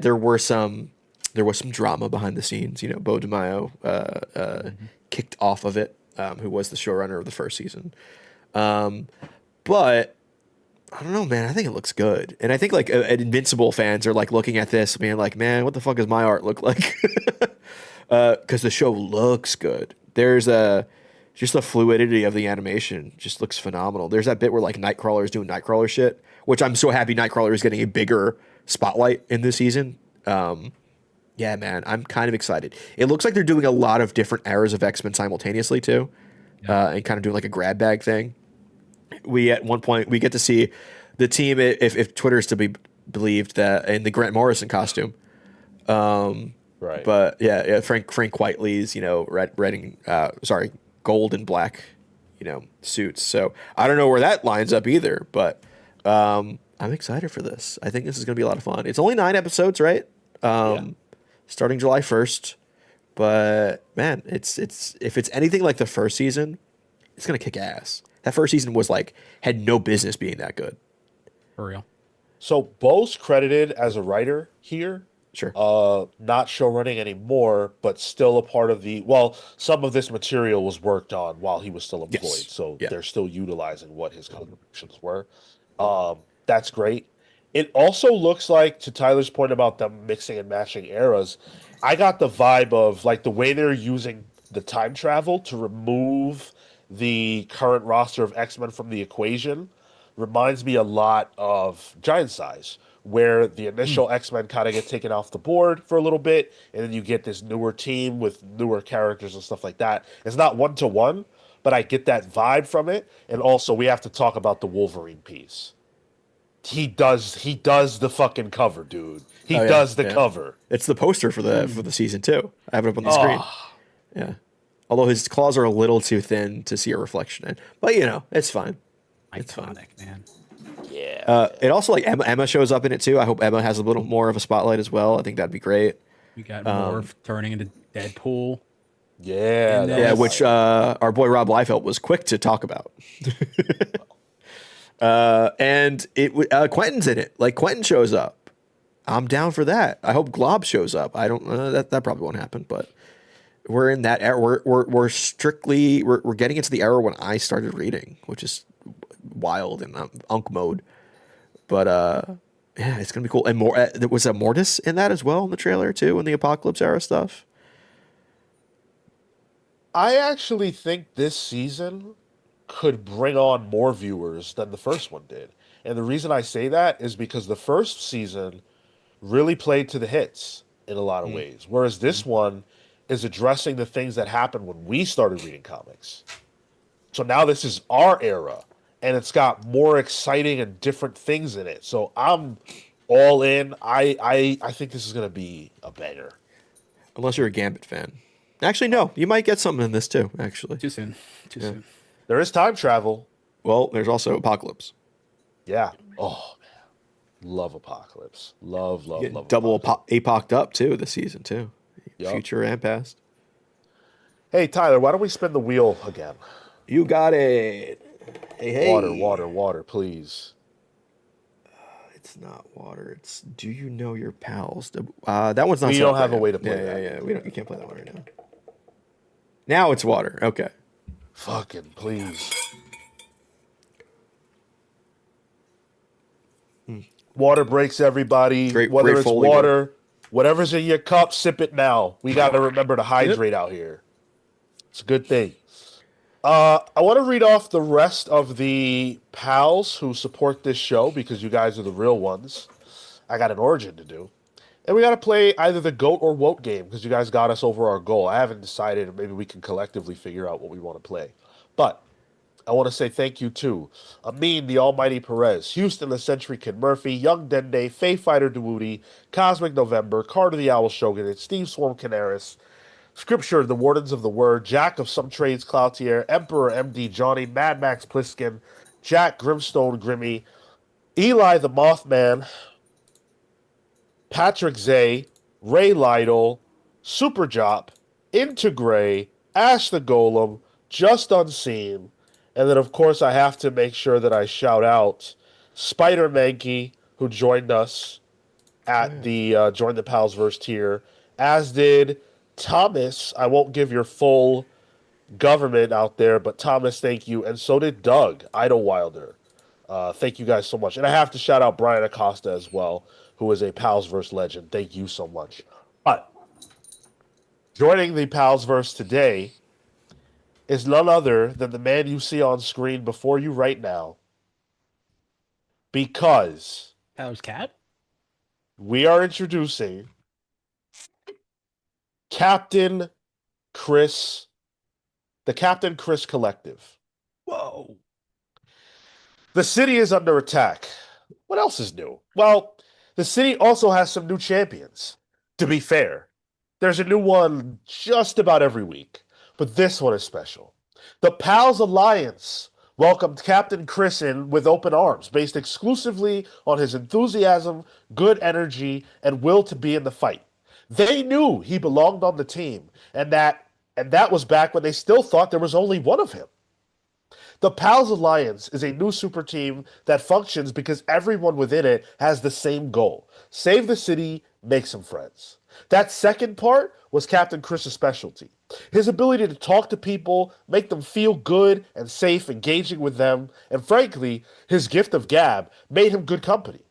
there was some drama behind the scenes. Bo DeMaio kicked off of it, who was the showrunner of the first season. But I don't know, man. I think it looks good, and I think Invincible fans are looking at this, being like, "Man, what the fuck does my art look like?" Because the show looks good. There's just the fluidity of the animation just looks phenomenal. There's that bit where Nightcrawler is doing Nightcrawler shit, which I'm so happy Nightcrawler is getting a bigger spotlight in this season. Yeah, man, I'm kind of excited. It looks like they're doing a lot of different eras of X-Men simultaneously too, and kind of doing a grab bag thing. At one point we get to see the team, if Twitter is to be believed, that in the Grant Morrison costume. Right. But yeah, Frank Whiteley's, gold and black, suits. So I don't know where that lines up either, but I'm excited for this. I think this is going to be a lot of fun. It's only 9 episodes, right? Starting July 1st. But man, it's if it's anything like the first season, it's going to kick ass. That first season was had no business being that good. For real. So Bo's credited as a writer here. Sure. Not show running anymore, but still a part of some of this material was worked on while he was still employed. Yes. So Yeah. they're still utilizing what his contributions were. That's great. It also looks like, to Tyler's point about them mixing and matching eras, I got the vibe of the way they're using the time travel to remove the current roster of X-Men from the equation reminds me a lot of Giant Size, where the initial X-Men kind of get taken off the board for a little bit, and then you get this newer team with newer characters and stuff like that. It's not one-to-one, but I get that vibe from it. And also, we have to talk about the Wolverine piece. He does the fucking cover, dude. He does the cover. It's the poster for the season too. I have it up on the screen. Yeah. Although his claws are a little too thin to see a reflection in, but it's fine. It's Iconic, man. Yeah. It also Emma shows up in it too. I hope Emma has a little more of a spotlight as well. I think that'd be great. We got Morph turning into Deadpool. Yeah. Yeah, which our boy Rob Liefeld was quick to talk about. And Quentin's in it. Quentin shows up. I'm down for that. I hope Glob shows up. I don't that probably won't happen, but we're in that era. We're strictly getting into the era when I started reading, which is wild and unk mode. But yeah, it's gonna be cool. And more there was a Mortis in that as well in the trailer too, in the Apocalypse era stuff. I actually think this season could bring on more viewers than the first one did. And the reason I say that is because the first season really played to the hits in a lot of ways, whereas this one is addressing the things that happened when we started reading comics. So now this is our era, and it's got more exciting and different things in it. So I'm all in. I think this is going to be a banger. Unless you're a Gambit fan. Actually, no. You might get something in this too, actually. Too soon. Too soon. There is time travel. Well, there's also Apocalypse. Yeah. Oh, man. Love Apocalypse. Love Double Apocalypse. apoc'd up too this season too. Yep. Future and past. Hey, Tyler, why don't we spin the wheel again? You got it. Hey. Water, please. It's not water. It's do you know your pals? That one's not. We set don't up have right a way now. to play Yeah, that. yeah. You can't play that one right now. Now it's water. Okay. Fucking please. Water breaks, everybody. Great Whether it's Foley water, whatever's in your cup, sip it now. We got to remember to hydrate out here. It's a good thing. I want to read off the rest of the pals who support this show because you guys are the real ones. I got an origin to do. And we got to play either the GOAT or WOTE game because you guys got us over our goal. I haven't decided, maybe we can collectively figure out what we want to play. But I want to say thank you to Amin the Almighty Perez, Houston the Century Kid Murphy, Young Dende, Faye Fighter Dewooty, Cosmic November, Carter the Owl Shogun, and Steve Swarm Canaris, Scripture the Wardens of the Word, Jack of Some Trades Cloutier, Emperor MD Johnny, Mad Max Pliskin, Jack Grimstone Grimmy, Eli the Mothman, Patrick Zay, Ray Lytle, Superjop, Integray, Ash the Golem, Just Unseen, and then of course I have to make sure that I shout out Spider Mankey, who joined us at the Join the Pals Verse tier, as did Thomas. I won't give your full government out there, but Thomas, thank you, and so did Doug Idlewilder. Thank you guys so much. And I have to shout out Brian Acosta as well, who is a Palsverse legend. Thank you so much. But joining the Palsverse today is none other than the man you see on screen before you right now. Because How's Cat? we are introducing Captain Chris, the Captain Chris Collective. Whoa. The city is under attack. What else is new? Well, the city also has some new champions. To be fair, there's a new one just about every week, but this one is special. The Pals Alliance welcomed Captain Chris in with open arms, based exclusively on his enthusiasm, good energy, and will to be in the fight. They knew he belonged on the team, and that was back when they still thought there was only one of him. The Pals Alliance is a new super team that functions because everyone within it has the same goal. Save the city, make some friends. That second part was Captain Chris's specialty. His ability to talk to people, make them feel good and safe engaging with them, and frankly, his gift of gab made him good company.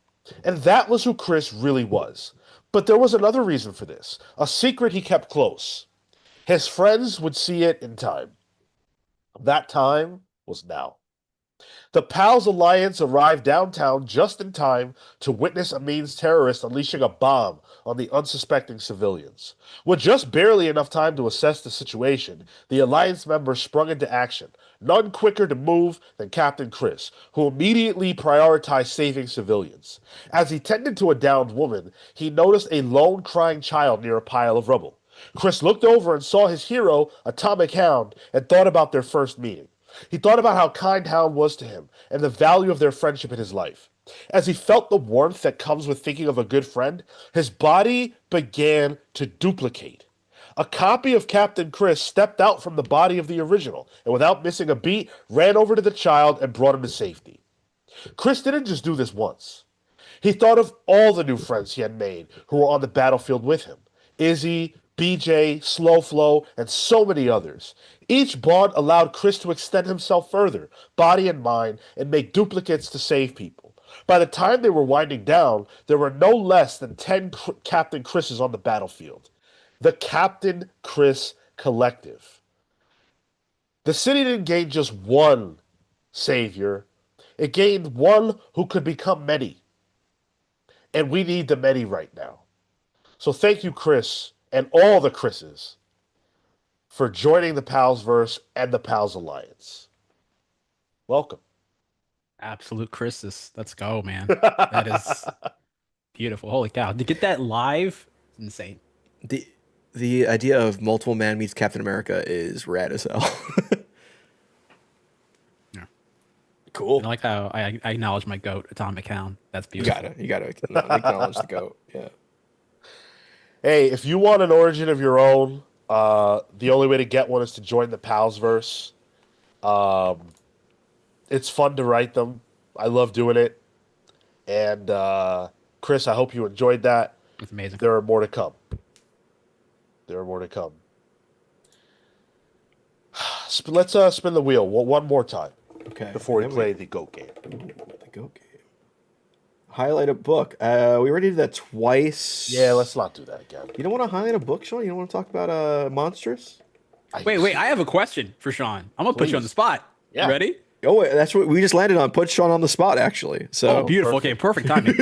And that was who Chris really was. But there was another reason for this, a secret he kept close. His friends would see it in time. That time was now. The Pals Alliance arrived downtown just in time to witness Amin's terrorists unleashing a bomb on the unsuspecting civilians. With just barely enough time to assess the situation, the Alliance members sprung into action, none quicker to move than Captain Chris, who immediately prioritized saving civilians. As he tended to a downed woman, he noticed a lone crying child near a pile of rubble. Chris looked over and saw his hero, Atomic Hound, and thought about their first meeting. He thought about how kind Hound was to him and the value of their friendship in his life. As he felt the warmth that comes with thinking of a good friend, his body began to duplicate. A copy of Captain Chris stepped out from the body of the original and without missing a beat, ran over to the child and brought him to safety. Chris didn't just do this once. He thought of all the new friends he had made who were on the battlefield with him. Izzy, BJ, Slow Flow, and so many others. Each bond allowed Chris to extend himself further, body and mind, and make duplicates to save people. By the time they were winding down, there were no less than 10 Captain Chris's on the battlefield. The Captain Chris Collective. The city didn't gain just one savior. It gained one who could become many. And we need the many right now. So thank you, Chris, and all the Chris's, for joining the Palsverse and the Pals Alliance. Welcome. Absolute Chris's. Let's go, man. That is beautiful. Holy cow. To get that live, it's insane. The idea of multiple man meets Captain America is rad as hell. Yeah. Cool. I like how I acknowledge my goat, Atomic Hound. That's beautiful. You gotta acknowledge the goat. Yeah. Hey, if you want an origin of your own, The only way to get one is to join the Palsverse. It's fun to write them. I love doing it. And Chris, I hope you enjoyed that. It's amazing. There are more to come. There are more to come. Let's spin the wheel one more time Okay. before we play the GOAT game. The GOAT game. Highlight a book. We already did that twice. Yeah, let's not do that again. You don't want to highlight a book, Sean? You don't want to talk about Monstrous? Wait, I have a question for Sean. I'm gonna put you on the spot. Yeah. You ready? Oh, wait, that's what we just landed on. Put Sean on the spot, actually. So Oh, beautiful. Okay, perfect timing.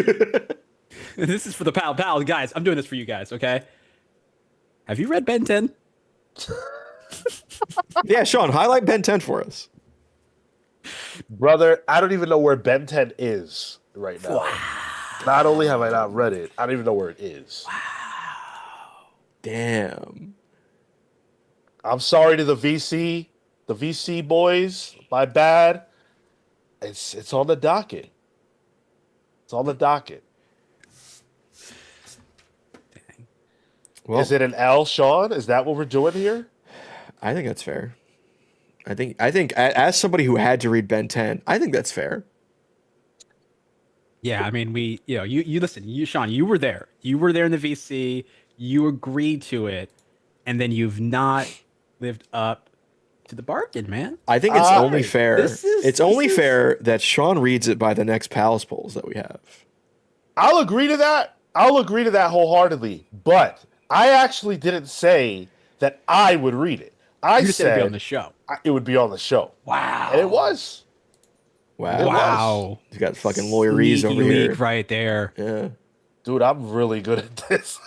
This is for the pal, guys. I'm doing this for you guys. Okay. Have you read Ben 10? yeah, Sean, highlight Ben 10 for us. Brother, I don't even know where Ben 10 is right now. Wow. Not only have I not read it, I don't even know where it is. Wow. Damn. I'm sorry to the VC boys. My bad. It's on the docket. It's on the docket. Dang. Well, Is it an L, Sean? Is that what we're doing here? I think that's fair. I think as somebody who had to read Ben 10, I think that's fair. Yeah, I mean, you listen, Sean, you were there. You were there in the VC. You agreed to it, and then you've not lived up to the bargain, man. I think it's only fair. It's only is- fair that Sean reads it by the next Pals polls that we have. I'll agree to that. I'll agree to that wholeheartedly. But I actually didn't say that I would read it. I You just said it'd said be on the show. it would be on the show. Wow. And it was. Wow. Wow. He's got fucking lawyerese Sneaky over here. leak right there. Yeah. Dude, I'm really good at this.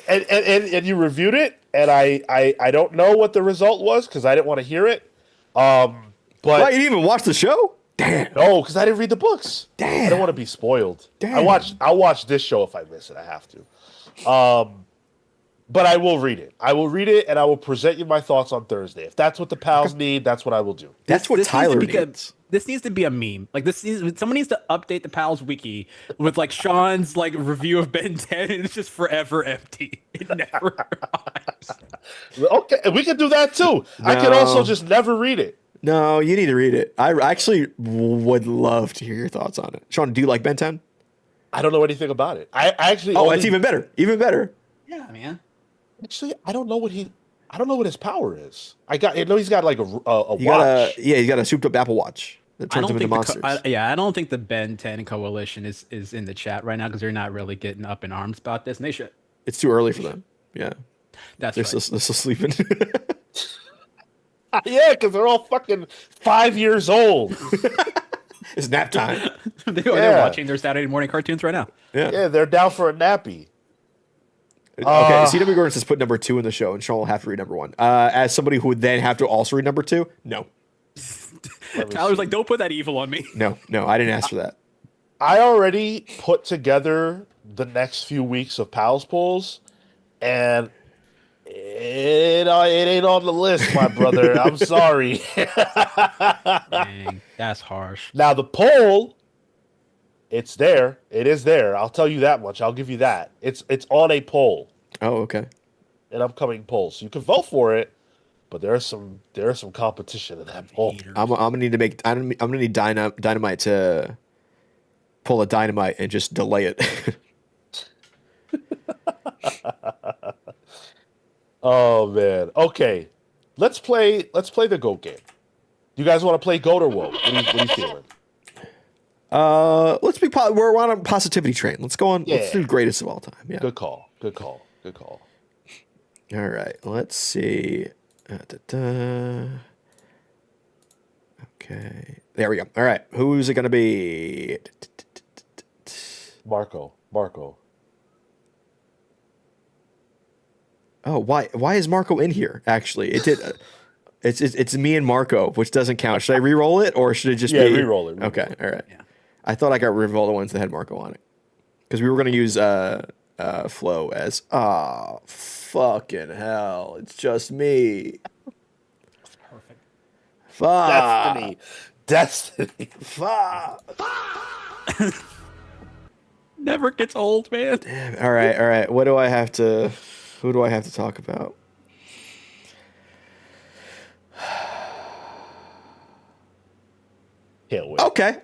and you reviewed it, and I don't know what the result was because I didn't want to hear it. But What, you didn't even watch the show? Damn. no, because I didn't read the books. Damn. I don't want to be spoiled. Damn. I'll watch this show if I miss it. I have to. But I will read it. I will read it, and I will present you my thoughts on Thursday. If that's what the pals need, that's what I will do. That's what This Tyler needs to be needs. This needs to be a meme. Like someone needs to update the Pals wiki with like Sean's like review of Ben 10, and it's just forever empty. It never arrives. Okay, we can do that too. I can No. also just never read it. No, you need to read it. I actually would love to hear your thoughts on it. Sean, do you like Ben 10? I don't know anything about it. I actually Oh, only- it's even better. Even better. Yeah, man. Actually, I don't know what his power is. I know he's got like a He's watch. got a souped up Apple Watch that turns him into monsters. I don't think the Ben 10 coalition is in the chat right now because they're not really getting up in arms about this, and they should. It's too early for them. Yeah. That's They're right. still sleeping. Yeah, because they're all fucking 5 years old. It's nap time. They're Yeah. watching their Saturday morning cartoons right now. Yeah. Yeah, they're down for a nappy. Okay, CW Gordon says put number 2 in the show, and Sean will have to read number 1. As somebody who would then have to also read number 2, no. Tyler's like, don't put that evil on me. No, I didn't ask for that. I already put together the next few weeks of Pals polls, and it ain't on the list, my brother. I'm sorry. Dang, that's harsh. Now the poll, it's there. It is there. I'll tell you that much. I'll give you that. It's on a poll, Oh, okay. an upcoming poll, so you can vote for it. But there's some competition in that poll. I'm gonna need dynamite to pull a dynamite and just delay it. Oh man. Okay. Let's play the GOAT game. You guys want to play GOAT or WOAT? What are you feeling? We're on a positivity train. Let's go on. Let's Yeah. do greatest of all time. Yeah. Good call. All right. Let's see. Okay. There we go. All right. Who's it gonna be? Marco. Oh, why is Marco in here? Actually, it did. It's me and Marco, which doesn't count. Should I re-roll it or should it just Yeah, be? re-roll it. Okay, all right. Yeah. I thought I got rid of all the ones that had Marco on it because we were gonna use Flo as fucking hell. It's just me. Perfect. Fuck. Destiny. Fuck. Never gets old, man. Damn. All right. What do I have to? Who do I have to talk about? Can't wait. Okay.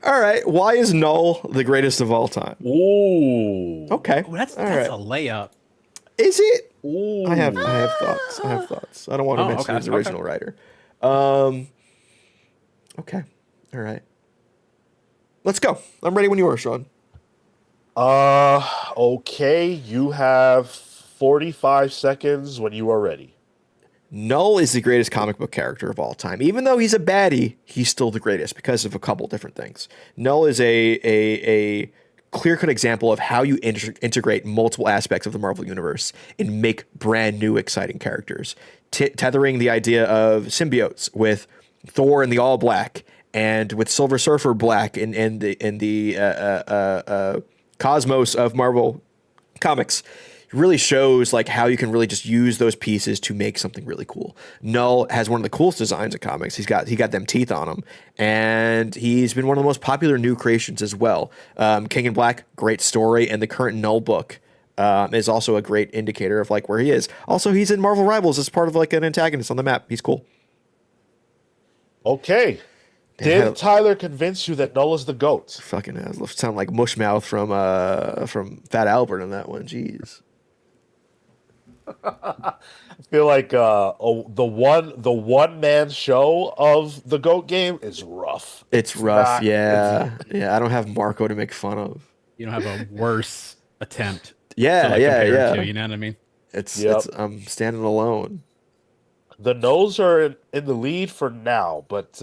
All right. Why is Knull the greatest of all time? Ooh. Okay. Oh, that's all a right. layup. Is it? Ooh. I have thoughts. I don't want to mention his original writer. Okay. All right. Let's go. I'm ready when you are, Sean. Okay. You have 45 seconds when you are ready. Knull is the greatest comic book character of all time. Even though he's a baddie, he's still the greatest because of a couple different things. Knull is a clear-cut example of how you integrate multiple aspects of the Marvel Universe and make brand new, exciting characters. Tethering the idea of symbiotes with Thor in the all black and with Silver Surfer black in the cosmos of Marvel Comics really shows like how you can really just use those pieces to make something really cool. Knull has one of the coolest designs in comics. He got them teeth on him, and he's been one of the most popular new creations as well. King in Black, great story, and the current Knull book is also a great indicator of like where he is. Also, he's in Marvel Rivals as part of like an antagonist on the map. He's cool. Okay. Did Tyler convince you that Knull is the GOAT? Fucking sound like Mushmouth from Fat Albert on that one. Jeez. I feel like the one man show of the GOAT game is rough. It's rough, yeah. I don't have Marco to make fun of. You don't have a worse attempt. Yeah. compare it to, you know what I mean? It's I'm standing alone. The Knolls are in the lead for now, but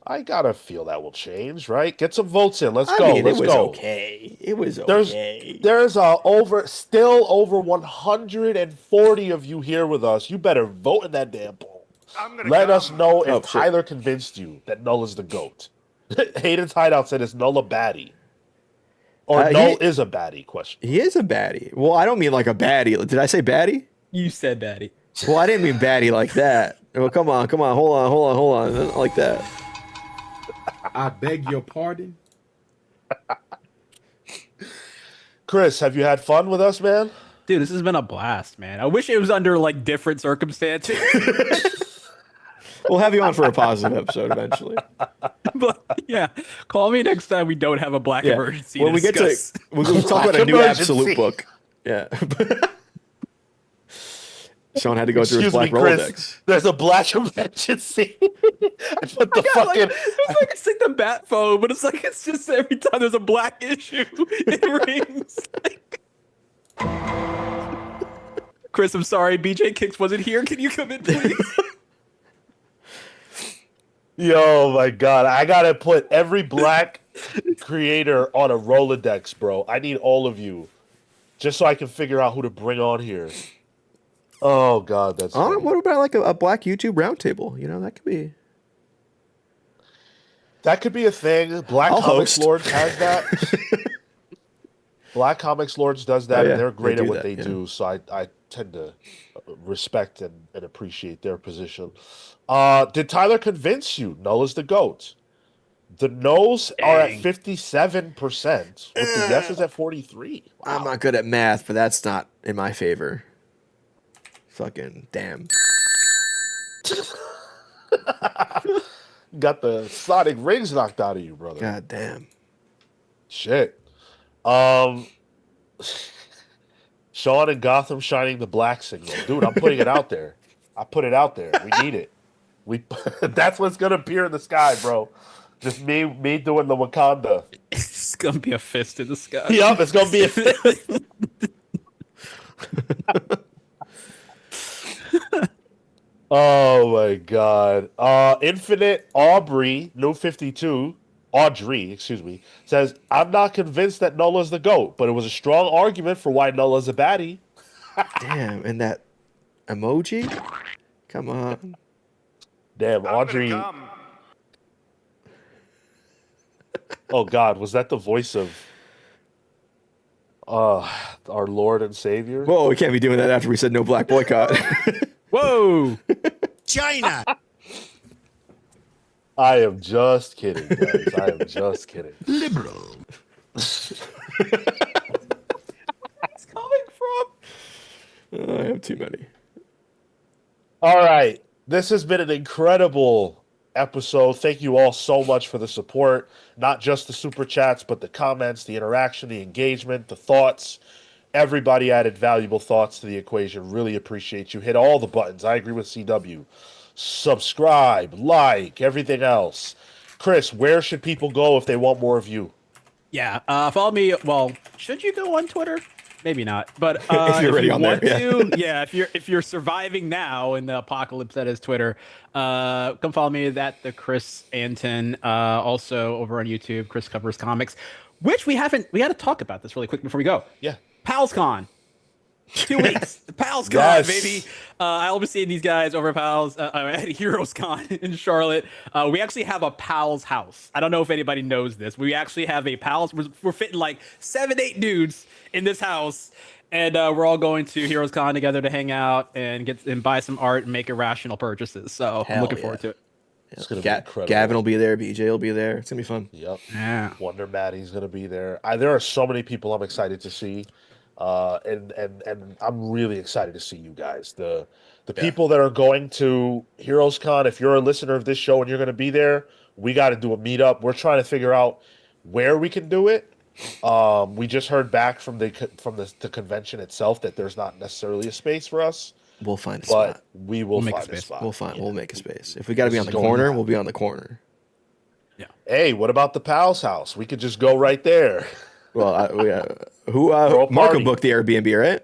I gotta feel that will change, right? Get some votes in. Let's go. Let's go. Okay. It was okay. There's still over 140 of you here with us. You better vote in that damn poll. Let us know if Tyler convinced you that Knull is the GOAT. Hayden's Hideout said, is Knull a baddie? Or Knull is a baddie, question. He is a baddie. Well, I don't mean like a baddie. Did I say baddie? You said baddie. Well, I didn't mean baddie like that. Well, come on. Hold on. Not like that. I beg your pardon? Chris, have you had fun with us, man? Dude, this has been a blast, man. I wish it was under like different circumstances. We'll have you on for a positive episode eventually. But yeah, call me next time we don't have a black emergency. When we get to we'll talk about a new absolute book. Yeah. Sean had to go through his black Rolodex. There's a black emergency. I put the fucking. It's like the bat phone, but it's just every time there's a black issue, it rings. Chris, I'm sorry, BJ Kicks wasn't here. Can you come in, please? Yo, my God, I gotta put every black creator on a Rolodex, bro. I need all of you, just so I can figure out who to bring on here. Oh God, that's. What about like a black YouTube roundtable? You know, that could be. That could be a thing. Black Comics Lords has that. Black Comics Lords does that, and they're great at what they do. So I tend to respect and appreciate their position. Did Tyler convince you Knull is the GOAT? The no's are at 57%, with the yeses at 43%. Wow. I'm not good at math, but that's not in my favor. Fucking damn. Got the sonic rings knocked out of you, brother. God damn. Shit. Sean and Gotham shining the black signal. Dude, I'm putting it out there. I put it out there. We need it. That's what's gonna appear in the sky, bro. Just me doing the Wakanda. It's gonna be a fist in the sky. Yup, it's gonna be a fist. Oh my God. Infinite Audrey, No 52, Audrey, excuse me, says, I'm not convinced that Knull is the GOAT, but it was a strong argument for why Knull is a baddie. Damn, and that emoji? Come on. Damn, Audrey. Oh God, was that the voice of our Lord and Savior? Whoa, we can't be doing that after we said no black boycott. Whoa! China! I am just kidding, guys. I am just kidding. Liberal. It's coming from. I have too many. All right. This has been an incredible episode. Thank you all so much for the support. Not just the super chats, but the comments, the interaction, the engagement, the thoughts. Everybody added valuable thoughts to the equation. Really appreciate you. Hit all the buttons. I agree with CW. Subscribe, like, everything else. Chris, where should people go if they want more of you? Yeah, follow me. Well, should you go on Twitter? Maybe not, but If you're already you on there, want yeah. to, yeah. If you're surviving now in the apocalypse that is Twitter, come follow me at the Chris Anton. Also over on YouTube, Chris Covers Comics, which we had to talk about this really quick before we go. Yeah. PalsCon. 2 weeks. PalsCon, Yes. baby. I'll be seeing these guys over at Pals at HeroesCon in Charlotte. We actually have a Pals house. I don't know if anybody knows this. We actually have a Pals. We're fitting like 7-8 dudes in this house, and we're all going to HeroesCon together to hang out and buy some art and make irrational purchases. So I'm Hell looking yeah. forward to it. It's going to be incredible. Gavin will be there. BJ will be there. It's gonna be fun. Yep. Yeah. Wonder Maddie's going to be there. There are so many people I'm excited to see. And I'm really excited to see you guys. The people that are going to HeroesCon, if you're a listener of this show and you're going to be there, we got to do a meetup. We're trying to figure out where we can do it. We just heard back from the convention itself that there's not necessarily a space for us, We'll find a but spot. we will We'll make a find a space. spot. We'll make a space. If we got to be This on the is going corner, down. we'll be on the corner. Hey, what about the Pals house? We could just go right there. Well, Throw a Marco party. booked the Airbnb, right?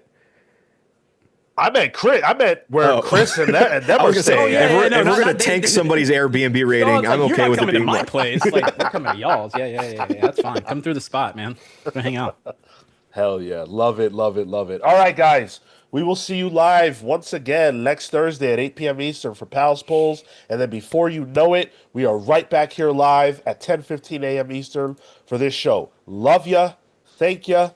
I meant Chris. I meant where Oh. Chris and them I are was gonna say, staying. yeah, if we're, no, if we're not- gonna not- tank somebody's Airbnb rating, No, it's I'm like, okay you're with not it coming to being my like, place. Like we're coming to y'all's. Yeah. That's fine. Come through the spot, man. We're gonna hang out. Hell yeah. Love it, love it, love it. All right, guys. We will see you live once again next Thursday at 8 p.m. Eastern for Pals Polls. And then before you know it, we are right back here live at 10:15 a.m. Eastern for this show. Love ya. Thank ya.